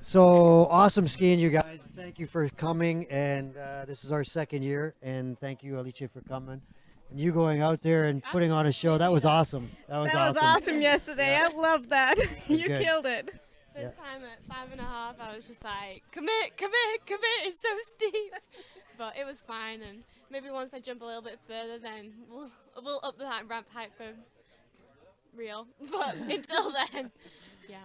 So awesome skiing, you guys. Thank you for coming, and this is our second year, and thank you, Alicia, for coming. And you going out there and putting on a show, that was awesome. That was awesome. Yesterday. Yeah. I love that. You good. killed it. Yeah. First time at 5.5, I was just like, commit, it's so steep. But it was fine, and maybe once I jump a little bit further, then we'll up the ramp height for real. But until then, yeah.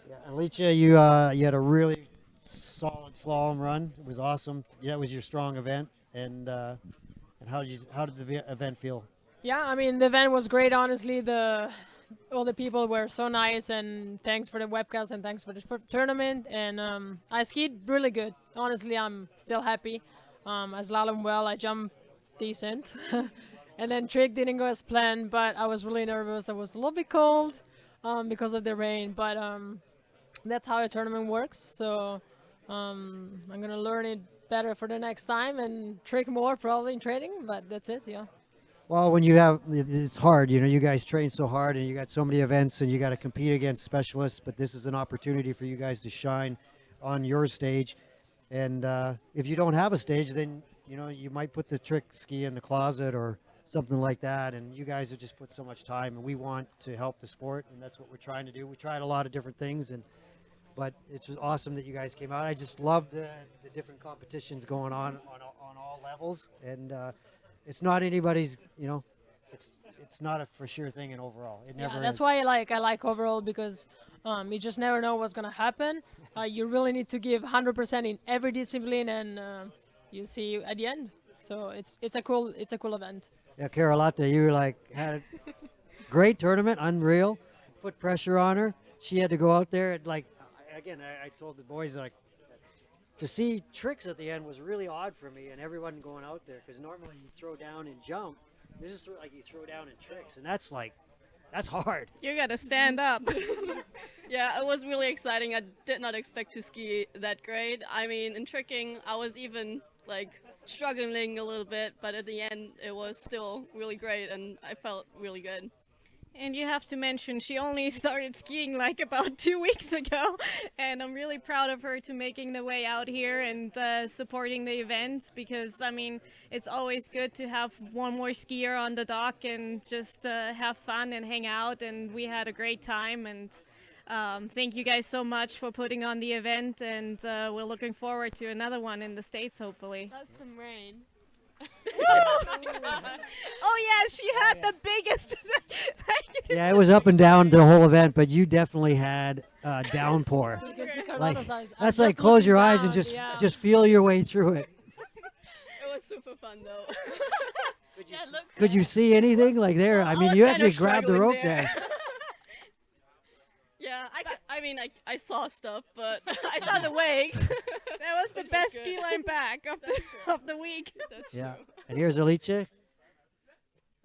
Yeah, Alicia, you had a really solid slalom run. It was awesome. Yeah, it was your strong event. And how did the event feel? Yeah, I mean the event was great. Honestly, all the people were so nice, and thanks for the webcast and thanks for the tournament. And I skied really good. Honestly, I'm still happy. I slalom well. I jumped decent, and then trick didn't go as planned. But I was really nervous. I was a little bit cold because of the rain. But that's how a tournament works. So I'm gonna learn it better for the next time and trick more probably in training. But that's it. Yeah. Well, when it's hard, you guys train so hard and you got so many events and you got to compete against specialists, but this is an opportunity for you guys to shine on your stage. And if you don't have a stage, then, you might put the trick ski in the closet or something like that. And you guys have just put so much time, and we want to help the sport, and that's what we're trying to do. We tried a lot of different things, but it's awesome that you guys came out. I just love the different competitions going on all levels. And it's not anybody's, it's not a for sure thing in overall. It never that's is. why I like overall, because you just never know what's gonna happen. You really need to give 100% in every discipline, and you see at the end. So it's a cool event. Yeah, Carolata, you had a great tournament, unreal. Put pressure on her. She had to go out there and I told the boys to see tricks at the end was really odd for me, and everyone going out there, because normally you throw down and jump. This is like you throw down and tricks, and that's hard. You gotta stand up. Yeah, it was really exciting. I did not expect to ski that great. I mean, in tricking, I was even struggling a little bit, but at the end, it was still really great, and I felt really good. And you have to mention, she only started skiing about 2 weeks ago, and I'm really proud of her to making the way out here and supporting the event, because I mean, it's always good to have one more skier on the dock and just have fun and hang out, and we had a great time. And thank you guys so much for putting on the event, and we're looking forward to another one in the States, hopefully. That's some rain. Oh yeah, she had the biggest. Yeah, it was up and down the whole event, but you definitely had downpour. That's like close your eyes and just feel your way through it. It was super fun though. Could you see anything there? I mean, you actually grabbed the rope there. Yeah, I saw stuff, but I saw the wakes. That was the best ski line back of the week. That's Yeah, true. and here's Alicia.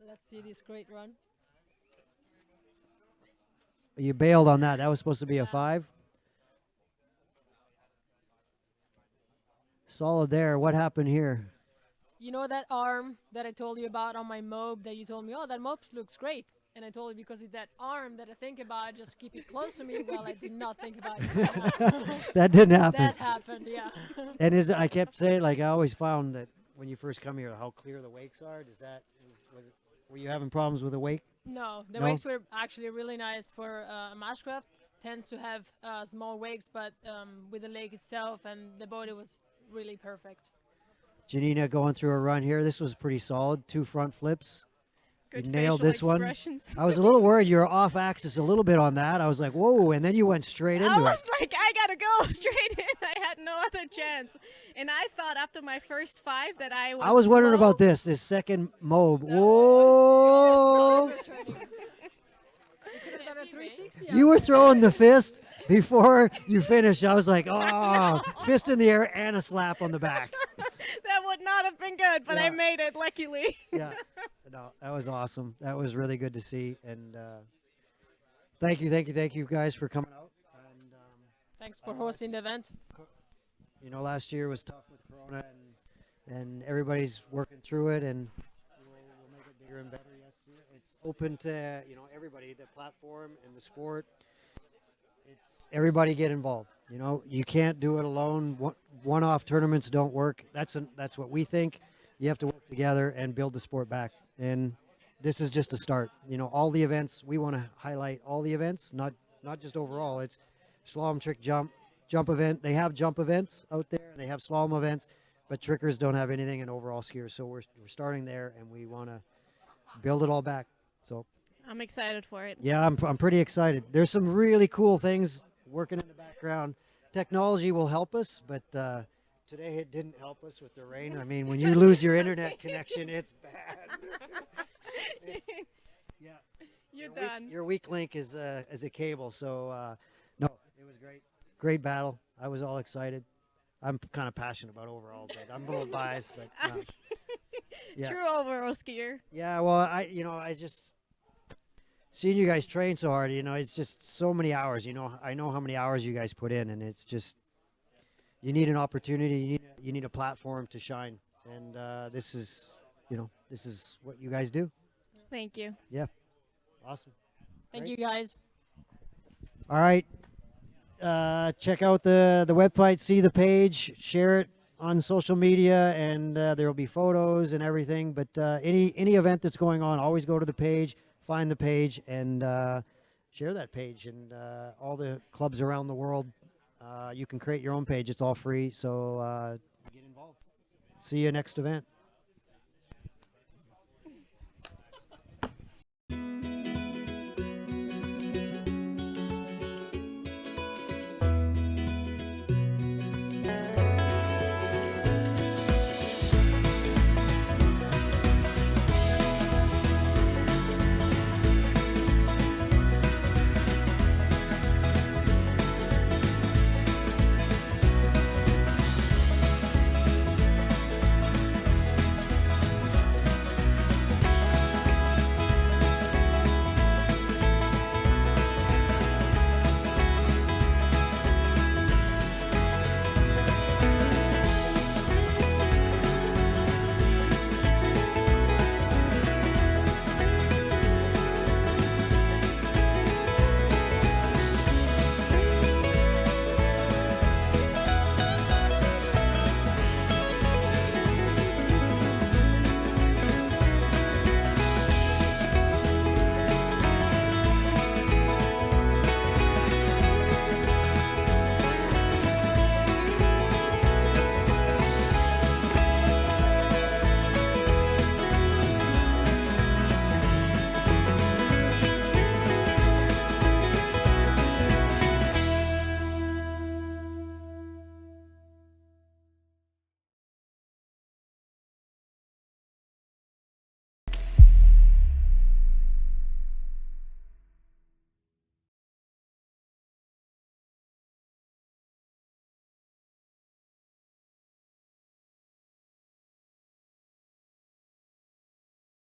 Let's see this great run. You bailed on that. That was supposed to be a 5. Solid there. What happened here? You know that arm that I told you about on my mob that you told me, oh, that mob looks great. And I told you because it's that arm that I think about, just keep it close to me. Well, I did not think about it. That didn't happen. That happened, yeah. And I kept saying, I always found that when you first come here, how clear the wakes are. Were you having problems with the wake? No, the wakes were actually really nice for Mashcraft. Tends to have small wakes, but with the lake itself and the boat, it was really perfect. Janina going through a run here. This was pretty solid. 2 front flips. Good you nailed facial this one. expressions. I was a little worried you were off axis a little bit on that. I was like, whoa, and then you went straight into it. I was like, I gotta go straight in. I had no other chance. And I thought after my first 5 that I was wondering slow. about this second mob. Whoa! You were throwing the fist before you finished. I was like, oh, fist in the air and a slap on the back. That would not have been good, but Yeah. I made it, luckily. Yeah, no, that was awesome. That was really good to see. And Thank you guys for coming out. And Thanks for hosting the event. you know, last year was tough with Corona, and everybody's working through it, and we'll make it bigger and better. Yes, it's open to everybody, the platform and the sport. It's everybody get involved. You know, you can't do it alone. One-off tournaments don't work. That's what we think. You have to work together and build the sport back. And this is just a start. You know, all the events, we want to highlight all the events, not just overall. It's slalom, trick, jump event. They have jump events out there, and they have slalom events, but trickers don't have anything in overall skiers. So we're starting there, and we want to build it all back. So I'm excited for it. yeah, I'm pretty excited. There's some really cool things working in the background. Technology will help us, but today it didn't help us with the rain. I mean, when you lose your internet connection, it's bad. Yeah, You're done. your weak link is a cable. So no, it was great. Great battle. I was all excited. I'm kind of passionate about overall, but I'm a little biased. But yeah. True overall skier. Yeah, well, I just seeing you guys train so hard. You know, it's just so many hours. You know, I know how many hours you guys put in, and it's just you need an opportunity. You need a platform to shine, and this is what you guys do. Thank you. Yeah, awesome. Thank Great. you guys. All right, check out the website, see the page, share it on social media, and there will be photos and everything. But any event that's going on, always go to the page, find the page, and share that page. And all the clubs around the world, you can create your own page. It's all free, so get involved. See you next event.